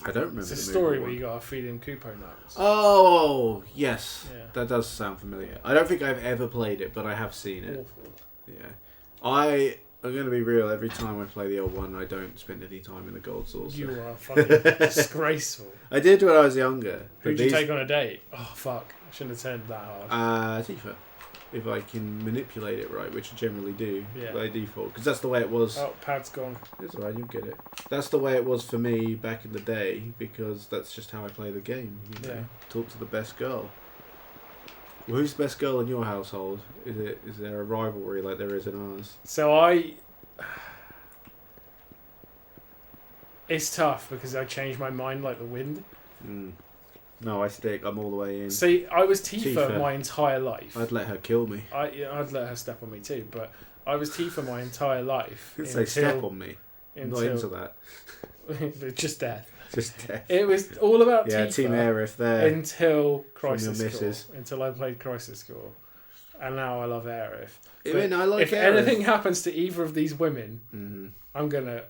I don't remember. It's a story where you got to feed him Koopo nuts. Oh yes, yeah. That does sound familiar. I don't think I've ever played it, but I have seen it. Awful. Yeah, I'm gonna be real. Every time I play the old one, I don't spend any time in the gold saucer. You are fucking disgraceful. I did when I was younger. Who'd you take on a date? Oh fuck! I shouldn't have turned that hard. Tifa. If I can manipulate it right, which I generally do yeah. by default, because that's the way it was. Oh, pad's gone. It's alright, you'll get it. That's the way it was for me back in the day, because that's just how I play the game. You know? Yeah. Talk to the best girl. Well, who's the best girl in your household? Is there a rivalry like there is in ours? So it's tough because I change my mind like the wind. Mm. No, I stick. I'm all the way in. See, I was Tifa my entire life. I'd let her kill me. I'd let her step on me too, but I was Tifa my entire life. You say step on me. I'm not into that. Just death. Just death. It was all about Tifa. Yeah, Team Aerith there. Until Crisis Core. Until I played Crisis Core. And now I love Aerith. I mean, I like if Aerith. anything happens to either of these women, mm-hmm. I'm gonna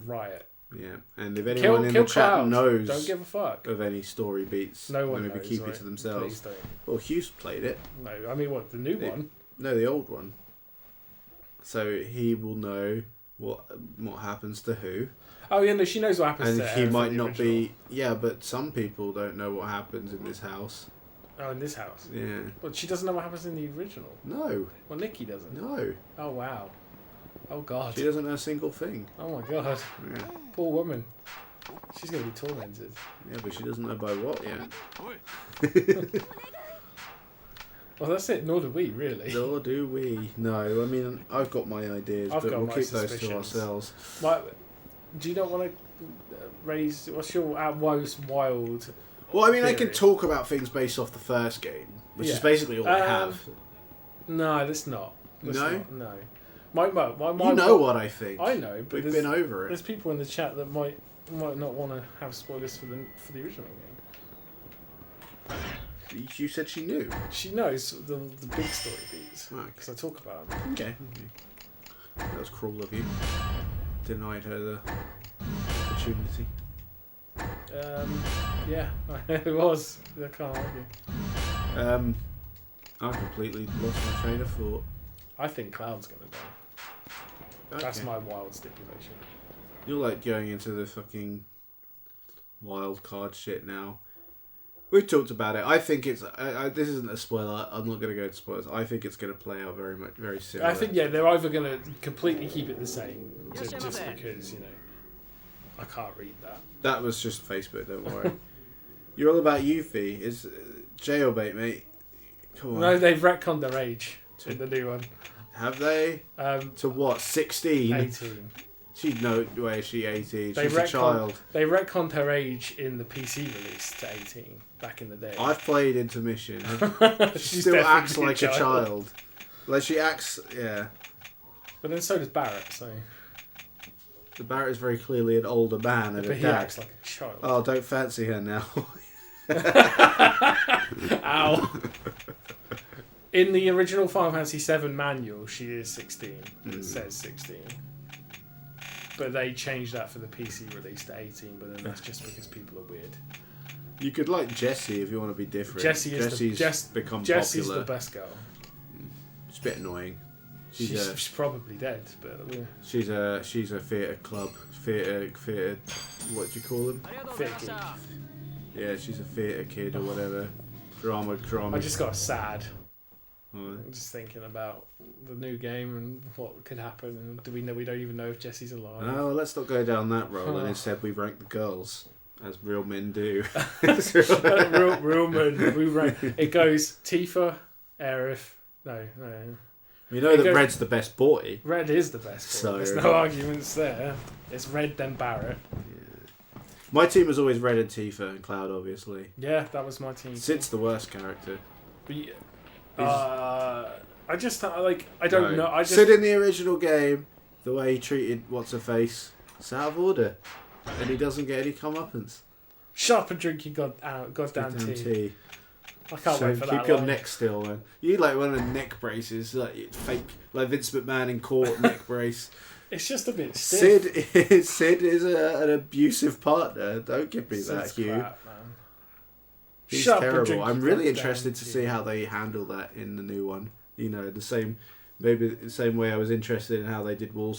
riot. Yeah, and if anyone in the chat knows don't give a fuck of any story beats, no one maybe knows, keep right? it to themselves. Please don't. Well, Hugh's played it. No, I mean what, the new one? No, the old one. So he will know What happens to who? Oh yeah, no, she knows what happens and to he her might from the not original. be. Yeah, but some people don't know what happens in this house. Oh, in this house? Yeah. Well, she doesn't know what happens in the original. No. Well, Nikki doesn't. No. Oh, wow. Oh, God. She doesn't know a single thing. Oh, my God. Yeah. Poor woman. She's going to be tormented. Yeah, but she doesn't know by what yet. Well, that's it. Nor do we, really. Nor do we. No, I mean, I've got my ideas, but we'll keep those to ourselves. Do you not want to raise... What's your most wild... Well, I mean, theory? I can talk about things based off the first game, which is basically all I have. No, that's not. No? No. My, you know what I think. I know, but we've been over it. There's people in the chat that might not want to have spoilers for the original game. You said she knew. She knows the big story beats because I talk about them. Okay. That was cruel of you. Denied her the opportunity. Yeah, it was. I can't argue. I completely lost my train of thought. I think Cloud's gonna die. Okay. That's my wild stipulation. You're like going into the fucking wild card shit now. We've talked about it. I think it's. This isn't a spoiler. I'm not going to go into spoilers. I think it's going to play out very similar. I think they're either going to completely keep it the same, just because I can't read that. That was just Facebook. Don't worry. You're all about Yuffie. It's jailbait, mate. Come on. No, they've retconned their age in the new one. Have they? To what? 16? 18. She's no way. Is she 18? She's a child. They retconned her age in the PC release to 18 back in the day. I've played Intermission. She She's still acts definitely like a child. Like she acts, yeah. But then so does Barrett. So. The Barrett is very clearly an older man and but a he dad. acts like a child. Oh, don't fancy her now. Ow. In the original Final Fantasy VII manual, she is 16. It says 16. But they changed that for the PC release to 18, but then that's just because people are weird. You could like Jessie if you want to be different. Jessie's become Jessie's popular. the best girl. She's a bit annoying. She's probably dead, but she's a theatre club theatre. What do you call them? theatre geek. Yeah, she's a theatre kid or whatever. Drama. I just got sad. Right. I'm just thinking about the new game and what could happen, and we don't even know if Jessie's alive. No, let's not go down that road. And instead, we rank the girls as real men do. real men. We rank. It goes Tifa, Aerith. No. We know that Red's the best boy. Red is the best. So there's no arguments there. It's Red then Barrett. Yeah. My team was always Red and Tifa and Cloud, obviously. Yeah, that was my team. Sid's the worst character. I just I don't know. Sid in the original game, the way he treated what's her face, it's out of order, and he doesn't get any comeuppance. Shut up and drink your goddamn tea. I can't wait for that. Keep your neck still, man. You need like one of the neck braces, like fake, like Vince McMahon in court neck brace. It's just a bit stiff. Sid is an abusive partner. Don't give me that, Hugh. Crap, man. He's terrible. I'm really interested to see how they handle that in the new one. You know, maybe the same way I was interested in how they did Wall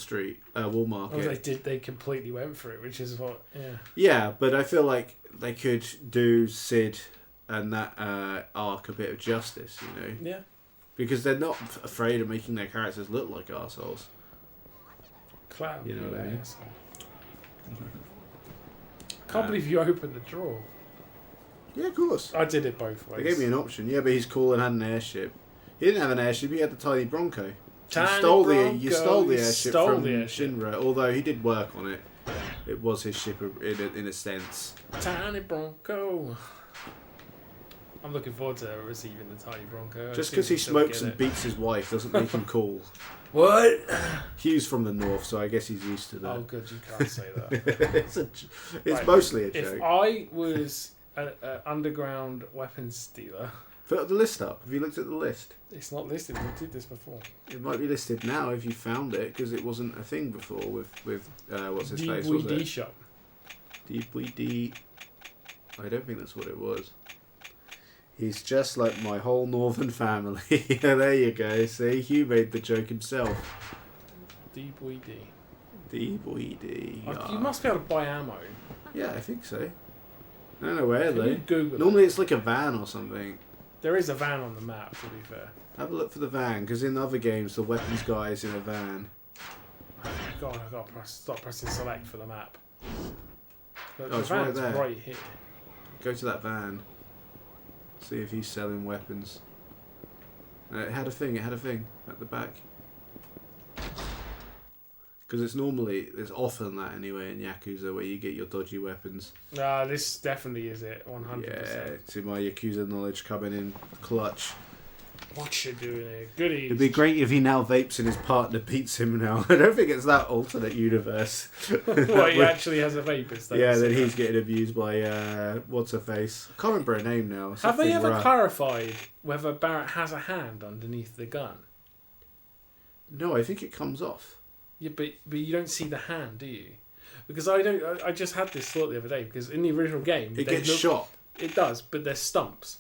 Market. Oh, they completely went for it, which is what. Yeah. Yeah, but I feel like they could do Sid and that arc a bit of justice. You know. Yeah. Because they're not afraid of making their characters look like arseholes. Cloud. You know what I mean? Can't believe you opened the drawer. Yeah, of course. I did it both ways. They gave me an option. Yeah, but he's cool and had an airship. He didn't have an airship. He had the tiny Bronco. You stole the airship from Shinra. Although he did work on it. It was his ship in a sense. Tiny Bronco. I'm looking forward to receiving the tiny Bronco. Just because he smokes and beats his wife doesn't make him cool. What? Hugh's from the north, so I guess he's used to that. Oh, good, you can't say that. it's mostly a joke. If I was an underground weapons dealer... Put the list up. Have you looked at the list? It's not listed. We did this before. It might be listed now if you found it, because it wasn't a thing before with what's his face, was DVD it? shop. DVD... I don't think that's what it was. He's just like my whole northern family. There you go. See, Hugh made the joke himself. DVD. DVD. You must be able to buy ammo. Yeah, I think so. I don't know where Can though. you Google Normally it? it's like a van or something. There is a van on the map, to be fair. Have a look for the van, because in other games the weapons guy is in a van. God, I've got to stop pressing select for the map. Oh, it's right there. Right here. Go to that van. See if he's selling weapons. It had a thing at the back. Because there's often that anyway in Yakuza where you get your dodgy weapons. This definitely is it, 100%. Yeah, see my Yakuza knowledge coming in clutch. What you doing here? Goodies. It'd be great if he now vapes and his partner beats him now. I don't think it's that alternate universe. What, he actually has a vape instead? Yeah, then he's getting abused by, what's-her-face? I can't remember her name now. Have they ever clarified whether Barrett has a hand underneath the gun? No, I think it comes off. Yeah, but you don't see the hand, do you? Because I just had this thought the other day, because in the original game... It gets shot. It does, but there's stumps.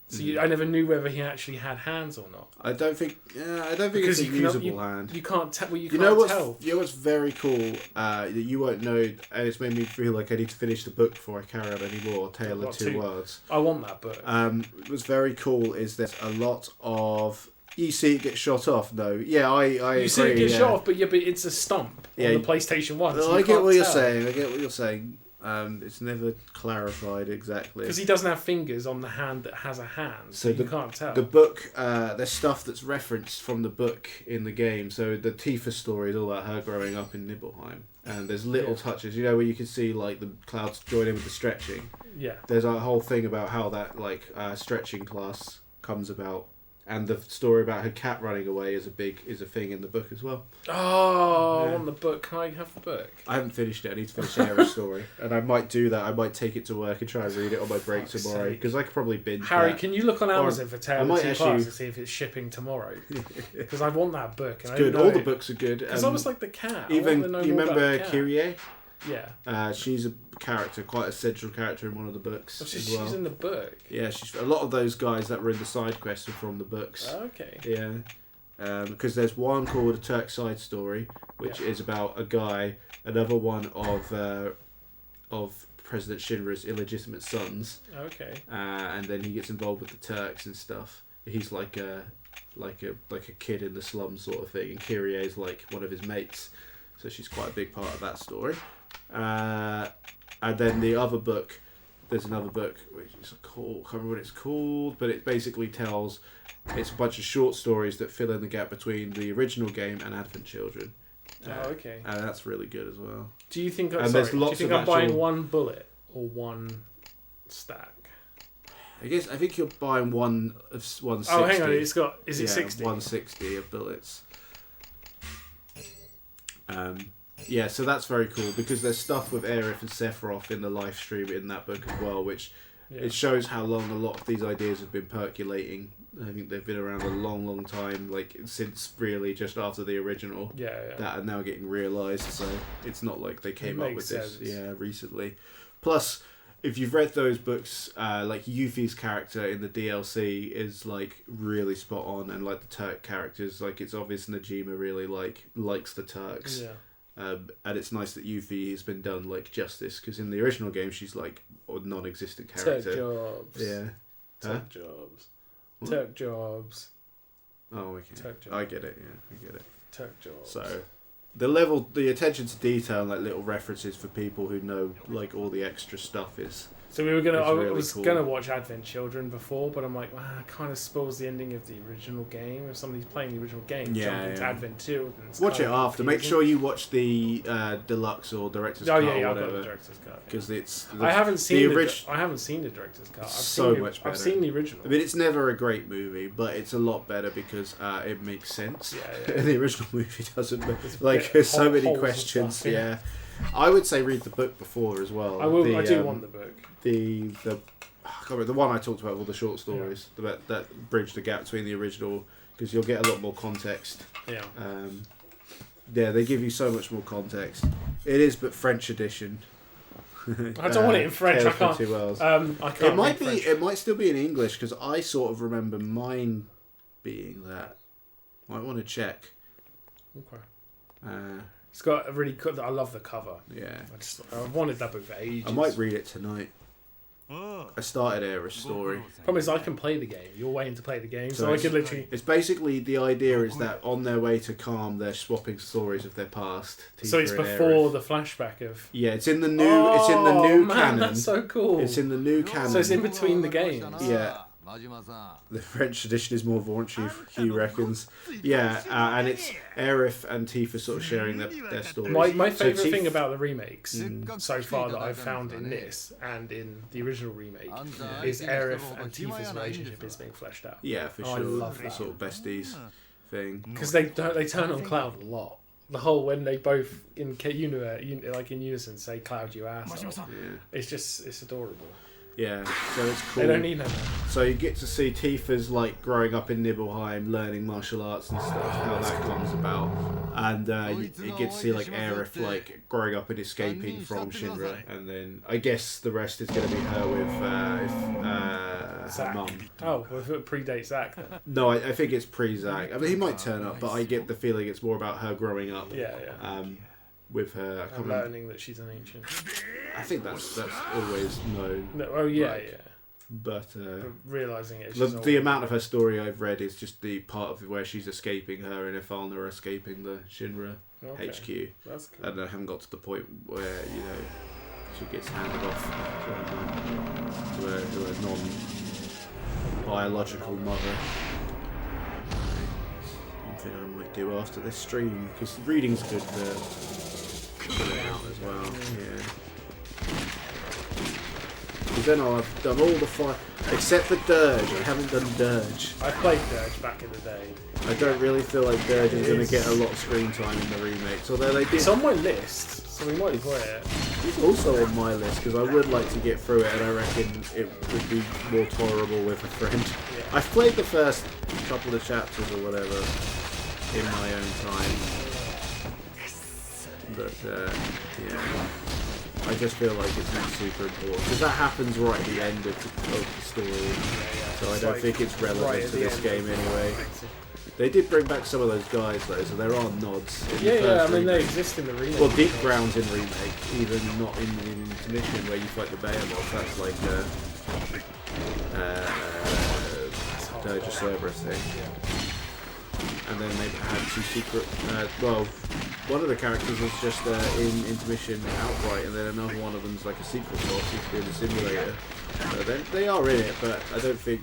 So I never knew whether he actually had hands or not. I don't think it's a usable hand. You can't tell. Well, you can't tell. You know what's very cool that you won't know, and it's made me feel like I need to finish the book before I carry on anymore. Tale of Two Worlds. I want that book. What's very cool is there's a lot of... You see it get shot off. No, yeah, I agree. You see it get shot off, but it's a stump on the PlayStation 1. So I get what you're saying. It's never clarified exactly. Because he doesn't have fingers on the hand that has a hand, so you can't tell. The book, there's stuff that's referenced from the book in the game. So the Tifa story is all about her growing up in Nibelheim. And there's little touches, where you can see like the clouds join in with the stretching. Yeah. There's a whole thing about how that stretching class comes about. And the story about her cat running away is a thing in the book as well. Oh, yeah. I want the book. Can I have the book? I haven't finished it. I need to finish Aerith's story. And I might do that. I might take it to work and try and read it on my break tomorrow. Because I could probably binge Harry, that. can you look on Amazon for Tale of Two Parts to see if it's shipping tomorrow? Because I want that book. And it's good. All the books are good. Because I was like the cat. Even, you remember Kyrie? Yeah. She's a character, quite a central character in one of the books. She's in the book. Yeah, a lot of those guys that were in the side quests are from the books. Okay. Yeah. Because there's one called A Turk Side Story, which is about a guy. Another one of President Shinra's illegitimate sons. Okay. And then he gets involved with the Turks and stuff. He's like a kid in the slums sort of thing, and Kyrie is like one of his mates. So she's quite a big part of that story. And then the other book, there's another book which is called, I can't remember what it's called, but it basically it's a bunch of short stories that fill in the gap between the original game and Advent Children. Okay. And that's really good as well. Do you think? I'm buying one bullet or one stack? I think you're buying one 160. Oh, hang on, is it 60? 160 of bullets. Yeah, so that's very cool because there's stuff with Aerith and Sephiroth in the live stream in that book as well, which it shows how long a lot of these ideas have been percolating. I think they've been around a long, long time, like since really just after the original. That are now getting realised. So it's not like they came up with this recently. Plus, if you've read those books, like Yuffie's character in the DLC is like really spot on, and like the Turk characters, like it's obvious Najima really likes the Turks. Yeah. And it's nice that Yuffie has been done like justice, because in the original game she's like a non-existent character. Turk jobs. Yeah. Turk jobs. What? Turk jobs. Oh, okay. Turk jobs. I get it. Yeah, I get it. Turk jobs. So, the attention to detail, and like little references for people who know like all the extra stuff is. So I was gonna watch Advent Children before, but I'm like, it kind of spoils the ending of the original game. If somebody's playing the original game, jump into Advent Children. Watch it after. Make sure you watch the deluxe or director's cut or whatever. I've got the director's cut. Because I haven't seen the director's cut. Much better. I've seen the original. I mean, it's never a great movie, but it's a lot better because it makes sense. Yeah. The original movie doesn't. There's so many questions. Yeah. I would say read the book before as well. I do want the book. The one I talked about, all the short stories that bridge the gap between the original, because you'll get a lot more context. Yeah. They give you so much more context. It is, but French edition. I don't want it in French. I can't. I can't. It might still be in English, because I sort of remember mine being that. Might want to check. Okay. It's got a really good. I love the cover. Yeah. I've wanted that book for ages. I might read it tonight. I started Aerith's story. Problem is, I can play the game. You're waiting to play the game, so I could literally. It's basically the idea is that on their way to Calm, they're swapping stories of their past. So it's before the flashback of. Yeah, it's in the new. It's in the new canon. That's so cool. It's in the new canon. So it's in between the games. Yeah. The French tradition is more raunchy, he reckons. Yeah, and it's Aerith and Tifa sort of sharing their stories. My favourite thing about the remakes so far that I've found in this and in the original remake is Aerith and Tifa's relationship is being fleshed out. Yeah, for sure. I love that. The sort of besties thing. Because they turn on Cloud a lot. The whole when they both in unison say "Cloud, you asshole." Yeah. It's adorable. Yeah, so it's cool. They don't need that. So you get to see Tifa's like growing up in Nibelheim, learning martial arts and stuff, how that comes about, and you get to see like Aerith like growing up and escaping from Shinra, and then I guess the rest is going to be her with her mum. Oh, well, if it predates Zack then. No, I think it's pre-Zack. I mean, he might turn up, but I get the feeling it's more about her growing up. Yeah. With her learning that she's an ancient. I think that's always known. No, yeah. But realizing it. The amount of her story I've read is just the part of where she's escaping her and Ifalna are escaping the Shinra HQ. That's cool. And I haven't got to the point where she gets handed off to a non-biological mother. Something I might do after this stream because reading's good to put it out as well. Yeah. Because then I'll have done all the fire except for Dirge. I haven't done Dirge. I played Dirge back in the day. I don't really feel like Dirge is going to get a lot of screen time in the remakes, although they did. It's on my list, so we might play it. It's also on my list because I would like to get through it, and I reckon it would be more tolerable with a friend. Yeah. I've played the first couple of chapters or whatever in my own time, but yeah. I just feel like it's not super important because that happens right at the end of the story, so I don't think it's relevant to this game anyway. They did bring back some of those guys though, so there are nods. In the first I mean remake. they exist in the remake. Well, Deep Ground's in remake, even not in Intermission where you fight the Behemoth. That's like Dirge of Cerberus thing. And then they had two secret. One of the characters was just in Intermission outright, and then another one of them's like a secret boss who's doing the simulator. So they are in it, but I don't think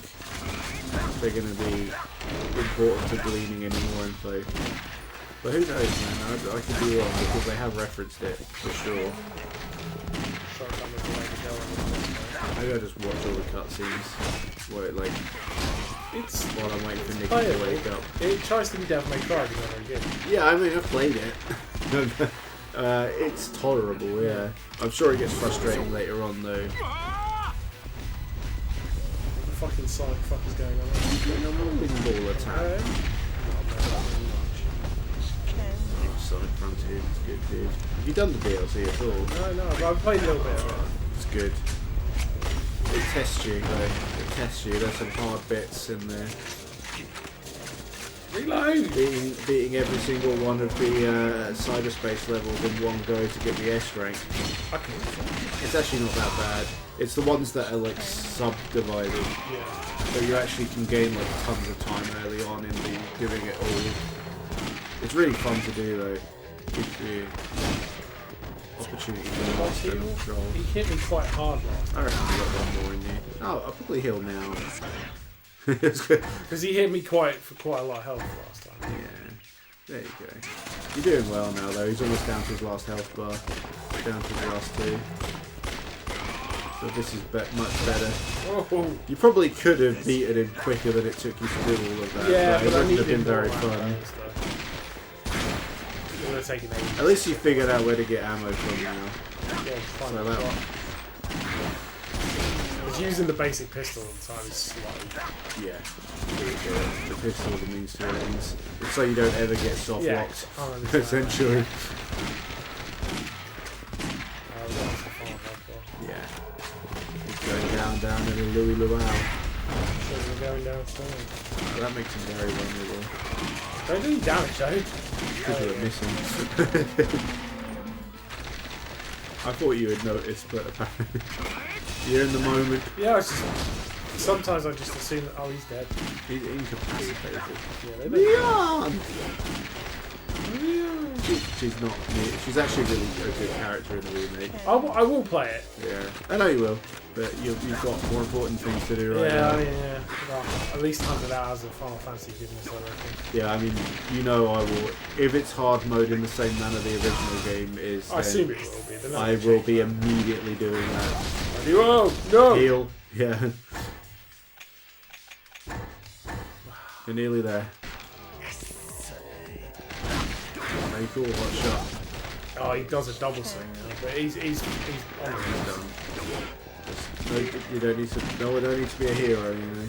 they're going to be important to gleaning any more info. But who knows, man? I could be wrong because they have referenced it for sure. Maybe I just watch all the cutscenes. While I'm waiting for Nikki to wake up. It tries to be Devil May Cry, but not very good. Yeah, I mean, I've played it. It's tolerable, yeah. I'm sure it gets frustrating later on, though. What the fucking Sonic fuck is going on? Big ball attack. Sonic Frontier, it's good, dude. Have you done the DLC at all? No, but I've played a little bit of it. It's good. It tests you, though. It tests you. There's some hard bits in there. Reload! Beating every single one of the cyberspace levels in one go to get the S rank. Okay. It's actually not that bad. It's the ones that are like subdivided. Yeah. So you actually can gain like tons of time early on in doing it all. It's really fun to do though. Gives you opportunity to master control. He hit me quite hard last time. I reckon you got one more in you. Oh, I'll probably heal now. Because he hit me for quite a lot of health last time. Yeah. There you go. You're doing well now though. He's almost down to his last health bar. Down to his last 2. So this is much better. Oh. You probably could have beaten him quicker than it took you to do all of that. Yeah, but it wouldn't have been very fun. At least you figured out where to get ammo from now. Yeah, so that I was using the basic pistol all the time, it's slow. Yeah. The pistol are the means to ends. It's so you don't ever get soft locked. Essentially. Yeah. It's going down in a Louis Luau. So we're going down. That makes him very vulnerable. Don't do any damage, though. Because you were missing. I thought you would notice, but apparently you're in the moment. Yeah, it's just... Sometimes I just assume that, oh, he's dead. He's incapacitated. Yeah, Leon! She's not. She's actually really a good character in the remake. I will play it. Yeah, I know you will, but you've got more important things to do right now. I mean, yeah. Well, at least 100 hours of Final Fantasy goodness, I reckon. Yeah, I mean, you know, I will. If it's hard mode in the same manner the original game is, I assume it will be. I will be immediately doing that. You won't. No. Heal. Yeah. You're nearly there. Very cool, hot shot. Oh, he does a double swing now, but he's on it. No, you don't need to. No one don't need to be a hero, you know.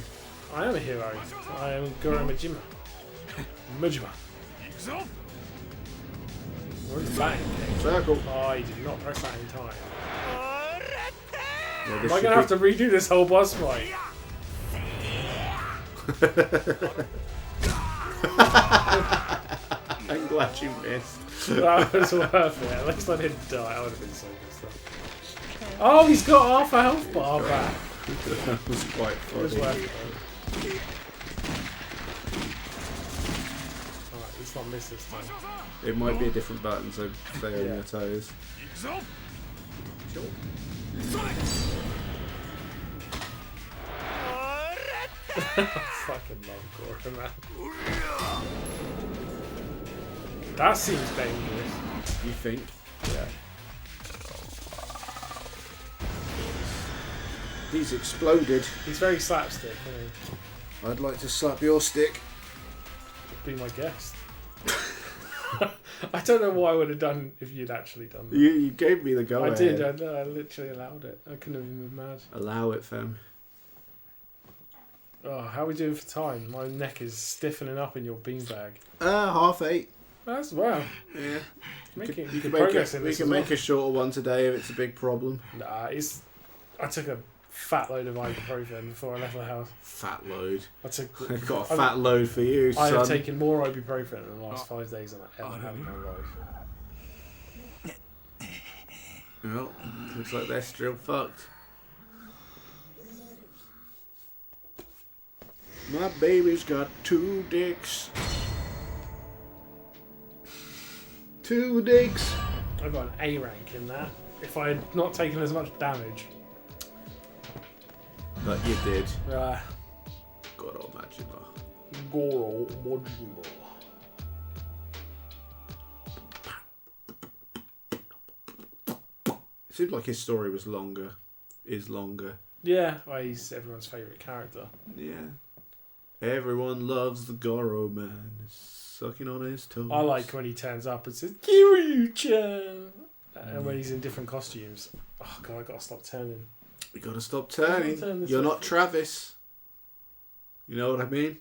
I am a hero. I am Goro Majima. Majima. Where's the bang? Circle. Oh, he did not press that in time. Yeah, Am I gonna have to redo this whole boss fight? I'm glad you missed. That was worth it. At least I didn't die. I would have been so pissed off. Oh, he's got half a health bar back. That was quite funny. It was worth it. Alright, let's not miss this time. It might be a different button, so stay on your toes. Sure. I fucking love Goro, man. That seems dangerous. You think? Yeah. He's exploded. He's very slapstick, isn't he? I'd like to slap your stick. Be my guest. I don't know what I would have done if you'd actually done that. You gave me the go I ahead. did. I literally allowed it. I couldn't have even been mad. Allow it, fam. Oh, how are we doing for time? My neck is stiffening up in your beanbag. 8:30. That's wow. Yeah. Making You can progress make in we this can as make well. a shorter one today if it's a big problem. Nah, it's. I took a fat load of ibuprofen before I left the house. Fat load. I took. I've got a fat load for you, I have son. taken more ibuprofen in the last 5 days than I ever have in my life. Well, looks like they're still fucked. My baby's got 2 dicks. 2 dicks. I got an A rank in that. If I had not taken as much damage. But you did. Uh, Goro Majima. Goro Majima. It seems like his story was longer. Is longer. Yeah, well, he's everyone's favourite character. Yeah. Everyone loves the Goro man. Sucking on his toes. I like when he turns up and says, Kiryu-chan! And when he's in different costumes. Oh god, I gotta stop turning. You gotta stop turning. Turn this You're way. not Travis. You know what I mean?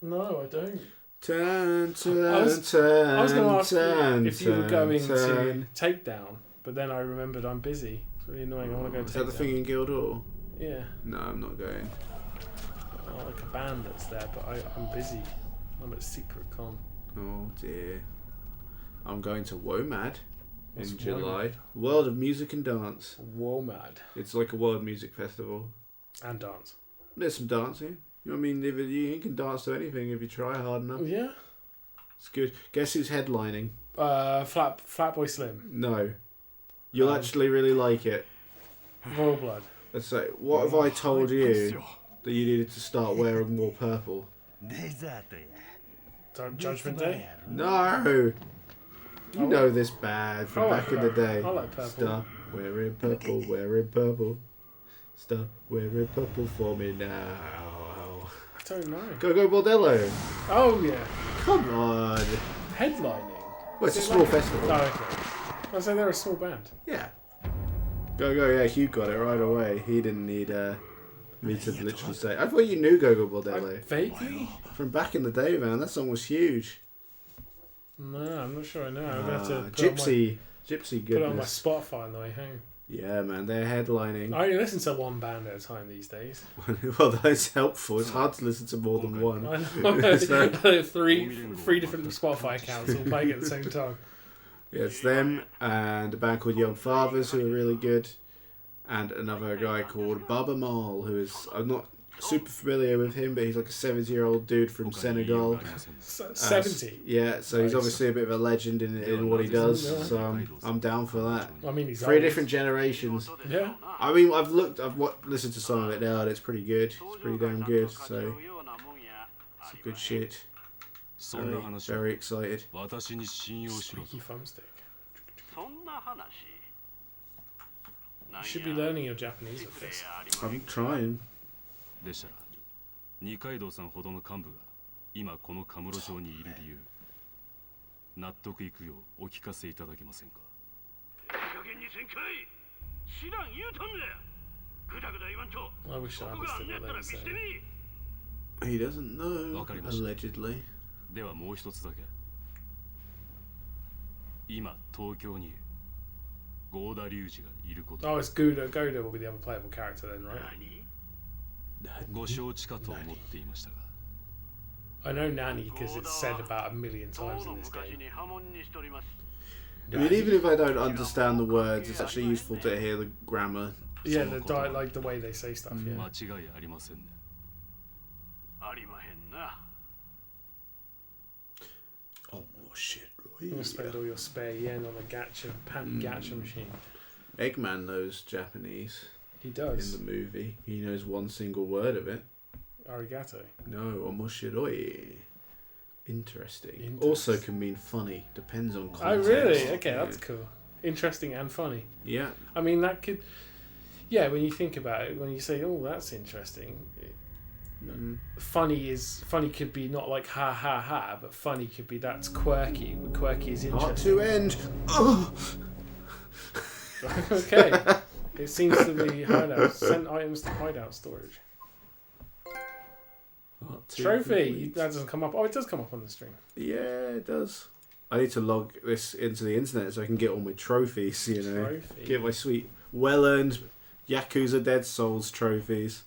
No, I don't. Turn, turn, I was going to ask you if you were going to Takedown, but then I remembered I'm busy. It's really annoying. I want to go Is Takedown. that the thing in Guildhall? Yeah. No, I'm not going. I like a band that's there, but I'm busy. I'm at Secret Con. Oh dear. I'm going to WOMAD What's in July. World of Music and Dance. WOMAD. It's like a world music festival. And dance. There's some dancing. You know what I mean? If you can dance to anything if you try hard enough. Yeah. It's good. Guess who's headlining? Flatboy Slim. No. You'll actually really like it. Royal Blood. Let's say, what have I told you that you needed to start wearing more purple? Judgment Day. No! You know this bad from back in the day. I like purple. Stop wearing purple, wearing purple. Stop wearing purple for me now. I don't know. Go Bordello. Oh yeah. Come on. Headlining. Well, it's a small festival. Oh, okay. I say they're a small band. Yeah. Go, yeah, Hugh got it right away. He didn't need me to literally say. I thought you knew Go Bordello. Vaguely? From back in the day, man. That song was huge. No, I'm not sure I know. I'm going to have to Gypsy, good. put it on my Spotify on the way home. Yeah, man, they're headlining. I only listen to one band at a time these days. Well, that's helpful. It's hard to listen to more than one. I know. three different Spotify accounts all playing at the same time. Yeah, it's them and a band called Young Fathers who are really good, and another guy called Baba Mal, who is, I'm not super familiar with him, but he's like a 70-year-old dude from Senegal. 70? Yeah, so he's obviously a bit of a legend in what he does, so I'm down for that. I mean, he's 3 old. different generations. Yeah. I mean, I've listened to some of it now, and it's pretty good. It's pretty damn good, so it's a good shit. Very excited. Squeaky thumbstick. You should be learning your Japanese with this. I'm trying. でしたら二階堂さんほどの幹部が今このカムロ町にいる理由納得いくようお聞かせいただけませんかいい加減にせんかい知らん言うとんねぐだぐだ言わんと I wish I understood what they were saying. He doesn't know, allegedly. ではもう一つだけ今東京に郷田隆二がいること Oh, it's Gouda. Gouda will be the other playable character then, right? ご承知かと思っていましたが I know Nanny because it's said about 1,000,000 times in this game. I mean, even if I don't understand the words, it's actually useful to hear the grammar. Yeah, like the way they say stuff, yeah. 間違いありませんねありまへんな Oh, shit. You're gonna spend all your spare yen on a gacha machine. Eggman knows Japanese. He does. In the movie. He knows one single word of it. Arigato. No, omoshiroi. Interesting. Also can mean funny. Depends on context. Oh, really? Okay, that's cool. Interesting and funny. Yeah. I mean, that could... Yeah, when you think about it, when you say, oh, that's interesting... Funny could be not like ha ha ha, but funny could be that's quirky. Quirky is interesting. Hard to end. Oh. Okay. It seems to be hideout. Send items to hideout storage. Trophy. That doesn't come up. Oh, it does come up on the stream. Yeah, it does. I need to log this into the internet so I can get all my trophies. You know, get my sweet, well-earned Yakuza Dead Souls trophies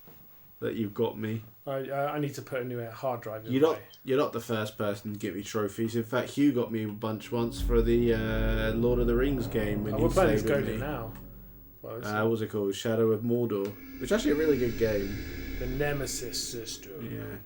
that you've got me. I need to put a new hard drive in. You're not the first person to give me trophies. In fact, Hugh got me a bunch once for the Lord of the Rings game. When we're playing this Golden now. What was it called? Shadow of Mordor, which is actually a really good game. The Nemesis system. Yeah.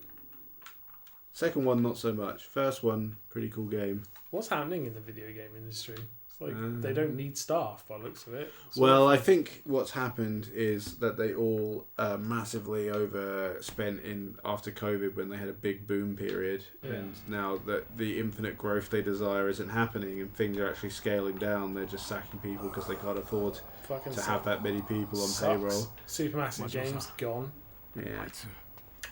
Second one, not so much. First one, pretty cool game. What's happening in the video game industry? It's like they don't need staff by the looks of it. Well, I think what's happened is that they all massively overspent after COVID when they had a big boom period, and now that the infinite growth they desire isn't happening and things are actually scaling down, they're just sacking people because they can't afford to have that many people on payroll. Supermassive Games gone.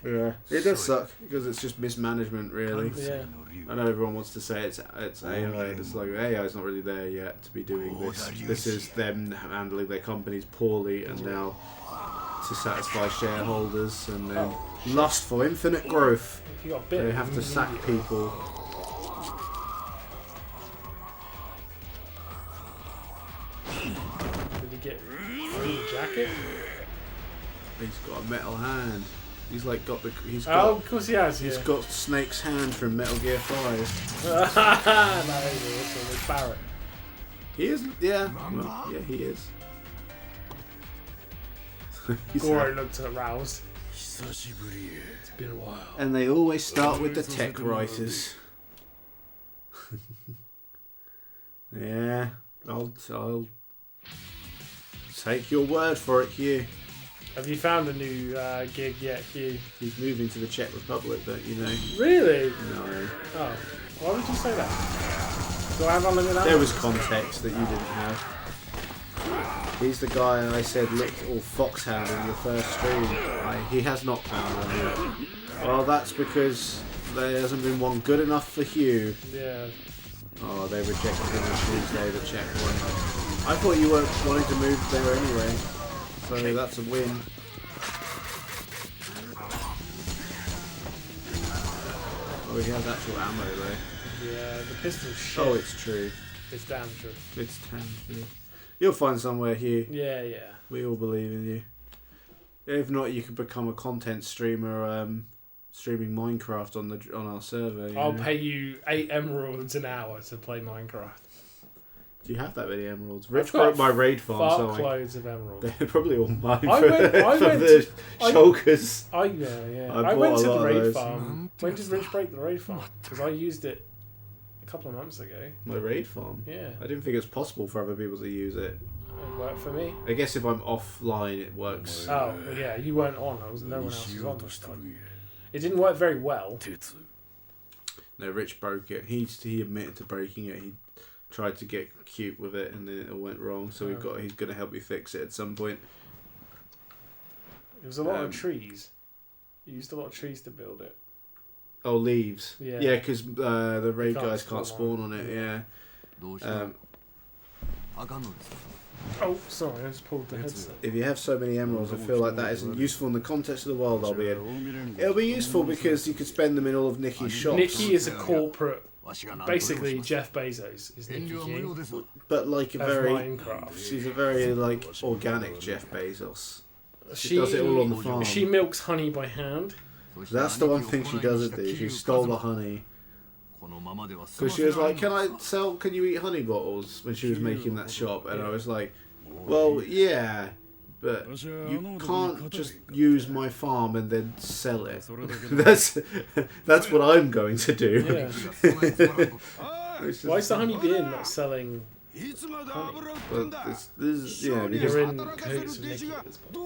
Yeah, it does suck because it's just mismanagement, really. Yeah. I know everyone wants to say it's AI. It's like AI is not really there yet to be doing this. This is them handling their companies poorly, and now to satisfy shareholders and then lust for infinite growth, they have to sack people. Did he get a jacket? He's got a metal hand. He's like got the. Oh, of course he has. He's got Snake's hand from Metal Gear 5. That is awesome. It's Barrett. He is. Yeah. Well, yeah, he is. Goro looked aroused. It's been a while. And they always start with the tech writers. Yeah, I'll take your word for it, Hugh. Have you found a new gig yet, Hugh? He's moving to the Czech Republic, but you know. Really? No. Oh, why would you say that? Do I have unlimited ammo? There was context that you didn't have. He's the guy I said looked all foxhound in your first stream. He has not found one yet. Well, that's because there hasn't been one good enough for Hugh. Yeah. Oh, they rejected him on Tuesday, the Czech one. I thought you weren't wanting to move there anyway. So that's a win. Oh, he has actual ammo though. Yeah, the pistol's shit. Oh, it's true. It's damn true. It's damn true. You'll find somewhere, Hugh. Yeah. We all believe in you. If not, you could become a content streamer, streaming Minecraft on our server. I'll pay you 8 emeralds an hour to play Minecraft. Do you have that many emeralds? Rich broke my raid farm. Fuck loads of emeralds. They're probably all mine I for went the shulkers. I went to the raid those. farm. When did Rich break the raid farm? Because I used it a couple of months ago. My raid farm? Yeah. I didn't think it was possible for other people to use it. It worked for me. I guess if I'm offline, it works. Oh, yeah, you weren't on. No one else was on this time. It didn't work very well. No, Rich broke it. He admitted to breaking it. He tried to get cute with it, and then it all went wrong. So he's going to help me fix it at some point. It was a lot of trees. You used a lot of trees to build it. Oh, leaves. Yeah. Yeah, because the raid guys can't spawn on it. Yeah. Oh, sorry, I just pulled the headset. If you have so many emeralds, I feel like that isn't useful in the context of the world I'll be in. It'll be useful because you could spend them in all of Nikki's shops. Nikki is a corporate. Basically, Jeff Bezos is Nikki King. But like Minecraft. she's a very like organic Jeff Bezos. She does it all on the farm. She milks honey by hand. That's the one thing she doesn't do. She stole the honey. Because she was like, can you eat honey bottles when she was making that shop? And I was like, well, yeah, but you can't just use my farm and then sell it. That's what I'm going to do. Yeah. Why is the honeybee inn not selling honey? Because you're in cahoots with Nikki at this point.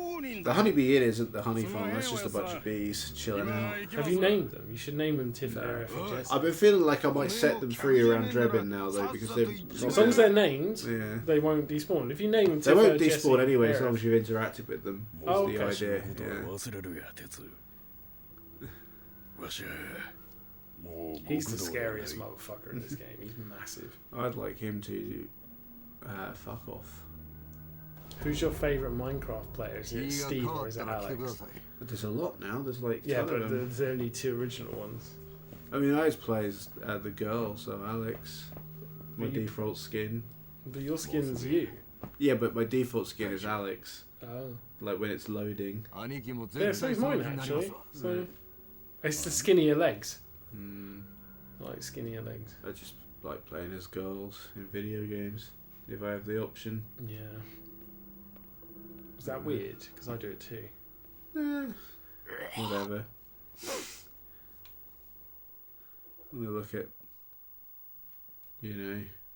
The honeybee inn isn't the honey farm. That's just a bunch of bees chilling out. Have you named them? You should name them Tifa, Aerith, and Jesse. I've been feeling like I might set them free around Drebin now, though, because they're as long as they're named, they won't despawn. If you name them Tifa, they won't Jesse, despawn anyway, as Aerith. long as you've interacted with them. Was the idea. Yeah. He's the scariest motherfucker in this game. He's massive. I'd like him to fuck off. Who's your favourite Minecraft player? Is it Steve or is it Alex? But there's a lot now. There's like but there's only 2 original ones. I mean, I always play as the girl, so Alex. My default skin. But your skin's you. Yeah, but my default skin is Alex. Oh. Like when it's loading. Yeah, so is mine actually. So it's the skinnier legs. I like skinnier legs. I just like playing as girls in video games if I have the option. Yeah. Is that weird? Because I do it too. Whatever. I'm gonna look at,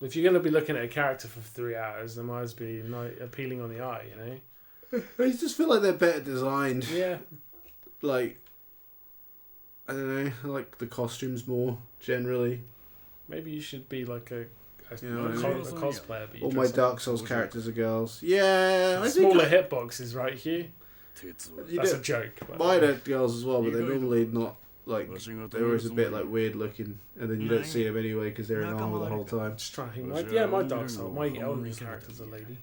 If you're going to be looking at a character for 3 hours, there might be appealing on the eye, I just feel like they're better designed. Yeah. Like, I don't know, I like the costumes more, generally. Maybe you should be like a cosplayer. But all my Dark Souls characters are girls. Yeah, I think smaller hitboxes, right, Hugh? That's a joke. Mine are girls as well, but they're normally not, like, they're always a bit, like, weird looking, and then you don't see them anyway because they're in armor the whole time. Just trying to think. My Dark Souls, my Elden character's a lady.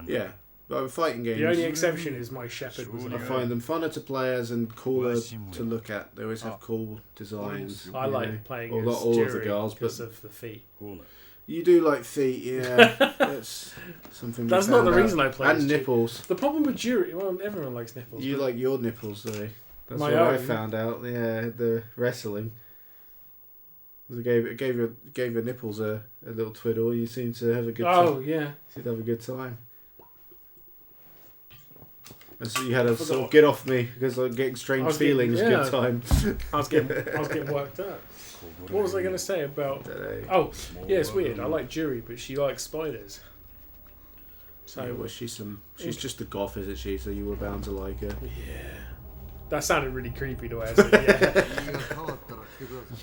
Yeah, but fighting games. The only exception is my Shepherd was I find them funner to play as and cooler to look at. They always have cool designs. I like playing as not all of the girls, because of the feet. You do like feet, yeah. That's something. That's not the reason I play. And nipples. The problem with Jury, well, everyone likes nipples. You like your nipples, though. That's my what own. I found out. Yeah, the wrestling. It gave your nipples a little twiddle. You seem to have a good time. Oh, yeah. You seem to have a good time. And so you had to sort of get off me because I'm getting strange feelings. Good time. I was getting worked up. What was I going to say about? Oh, yeah, it's weird. I like Jury, but she likes spiders. So yeah, well, she's just a goth, isn't she? So you were bound to like her. Yeah. That sounded really creepy the way I said yeah.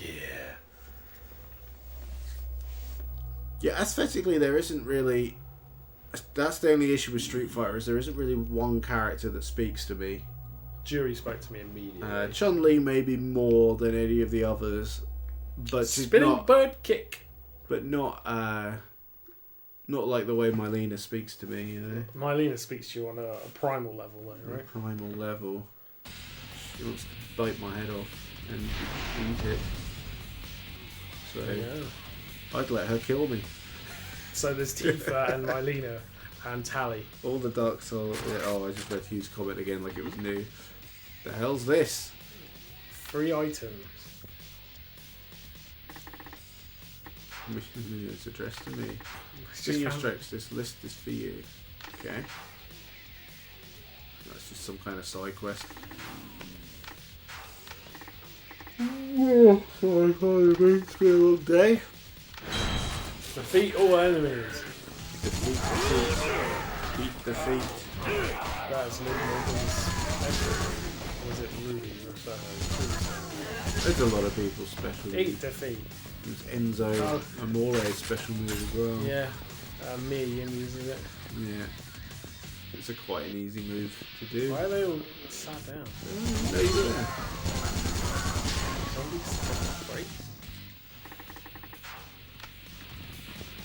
Yeah. Yeah, aesthetically there isn't really. That's the only issue with Street Fighter is there isn't really one character that speaks to me. Jury spoke to me immediately. Chun-Li maybe more than any of the others, but spinning bird kick. But not like the way Mylena speaks to me. Mylena speaks to you on a primal level, though, right? Primal level. She wants to bite my head off and eat it. So. Yeah. I'd let her kill me. So there's Tifa and Mylena and Tally. All the Dark Souls. Yeah, oh, I just read Hugh's comment again like it was new. The hell's this? 3 items. It's addressed to me. It's Senior just Strokes, this list is for you. Okay. That's just some kind of side quest. Oh, sorry, it's been a long day. Defeat all enemies. Defeat defeat. Beat defeat. That's Luke Morgan's special. Or was it Ruby or something? There's a lot of people's special. Eat defeat. It's Enzo Amore's special move as well. Yeah. Mia Yin uses it. Yeah. It's quite an easy move to do. Why are they all sat down? No, you don't. Zombies break.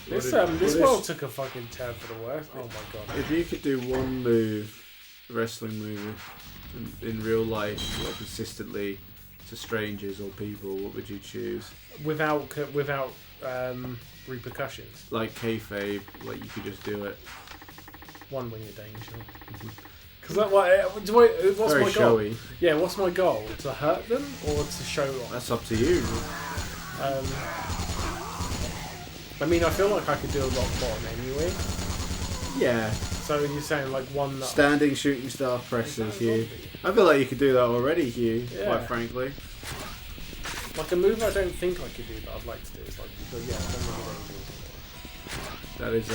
This This world took a fucking turn for the worst. Oh my god. If you could do one move, a wrestling move, in real life, like consistently to strangers or people, what would you choose? Without repercussions. Like kayfabe, like you could just do it. One winged angel. Because what's Very my goal? showy. Yeah, what's my goal? To hurt them or to show off? That's up to you. I mean, I feel like I could do a rock bottom anyway. Yeah. So you're saying like one that Standing shooting star presses, Hugh. I feel like you could do that already, Hugh, Yeah. quite frankly. like a move I don't think I could do that I'd like to do is like one winged angel. That is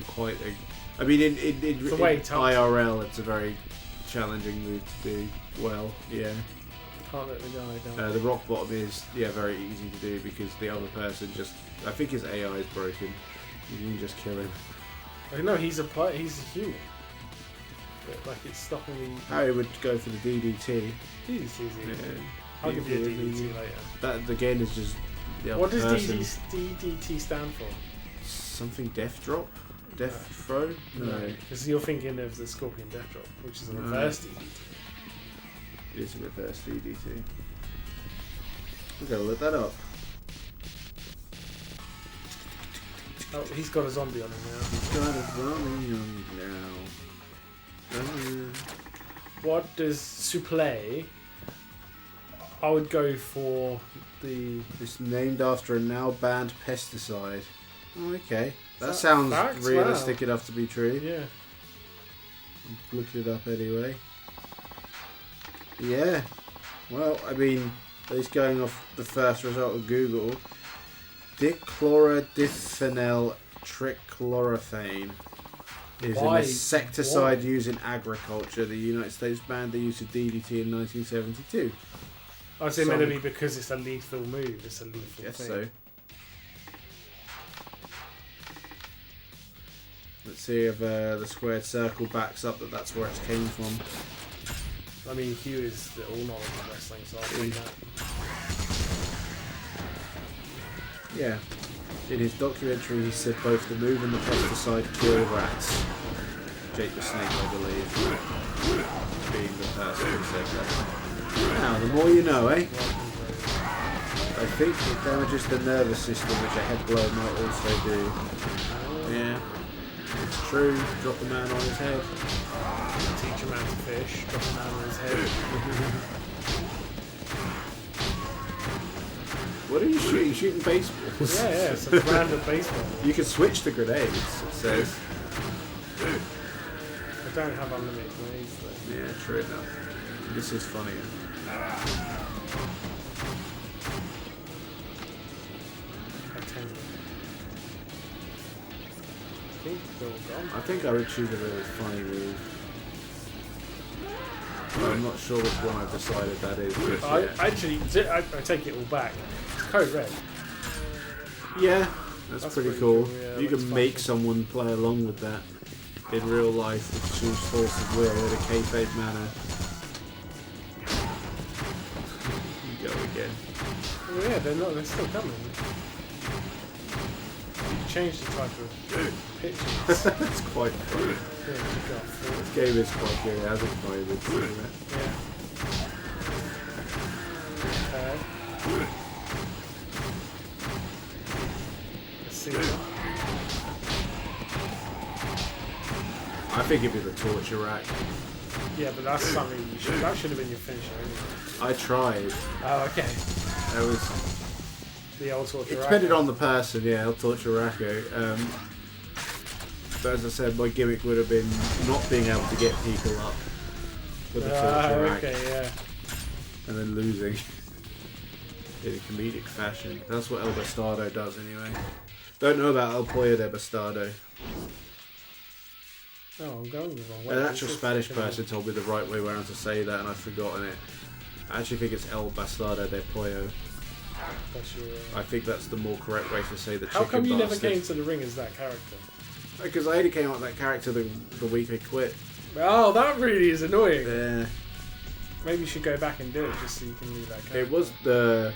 quite a. I mean, in way tough. IRL, it's a very challenging move to do well. Yeah. Can't let the guy down. The rock bottom is very easy to do because the other person just. I think his AI is broken. You can just kill him. No, he's a human. But, like it's stopping me. Harry would go for the DDT. DDT's easy. Yeah. I'll give you a DDT later. That again is just. The other What does person. DDT stand for? Something death drop? Death throw? No. Because you're thinking of the Scorpion Death Drop, which is a reverse DDT. It is a reverse DDT. We're gonna look that up. Oh, he's got a zombie on him now. He's got a zombie on now. What does Supplé? I would go for the. It's named after a now banned pesticide. Oh, okay. That that sounds facts? realistic Wow. enough to be true. Yeah. I'm looking it up anyway. Yeah. Well, I mean, at least going off the first result of Google, dichlorodiphenyl trichlorophane is an insecticide used in agriculture. The United States banned the use of DDT in 1972. I say maybe because it's a lethal move. It's a lethal Guess thing. so. Let's see if the squared circle backs up that that's where it came from. I mean, Hugh is the all knowledge of wrestling, so I'll take that. Yeah. In his documentary, he said both the move and the pesticide kill rats. Jake the Snake, I believe, being the person who said that. Now, the more you know, eh? I think it damages the nervous system, which a head blow might also do. Yeah. It's true. Drop a man on his head. Teach a man to fish, drop a man on his head. What are you shooting? You're shooting baseballs? Yeah, it's a random baseball. You can switch to grenades, it says. I don't have unlimited grenades though. Yeah, true enough. This is funnier. I think I would choose a really funny move. But I'm not sure which one I've decided that is. I take it all back. It's Code Red. Yeah, that's pretty cool. Yeah, You can make someone play along with that in real life with true force of will in a kayfabe manner. You go again. Oh yeah, they're still coming. Change the type of pitches. That's quite funny. This game is quite good. It hasn't played it, isn't it? Yeah. single. I think it'd be the torture rack. Yeah, but that's something that should have been your finisher anyway. I tried. Oh, okay. That was the old torture It rack. depended on the person, yeah, El Torture Racco. But as I said, my gimmick would have been not being able to get people up with the torture rack. Okay, yeah. And then losing in a comedic fashion. That's what El Bastardo does anyway. Don't know about El Pollo de Bastardo. Oh, I'm going the wrong way. An actual Spanish person told me the right way around to say that and I've forgotten it. I actually think it's El Bastardo de Pollo. That's your, I think that's the more correct way to say the chicken How come you bastard. never came to the ring as that character? Because I only came out with that character the week I quit. Oh, that really is annoying. Yeah. Maybe you should go back and do it just so you can leave that character. It was the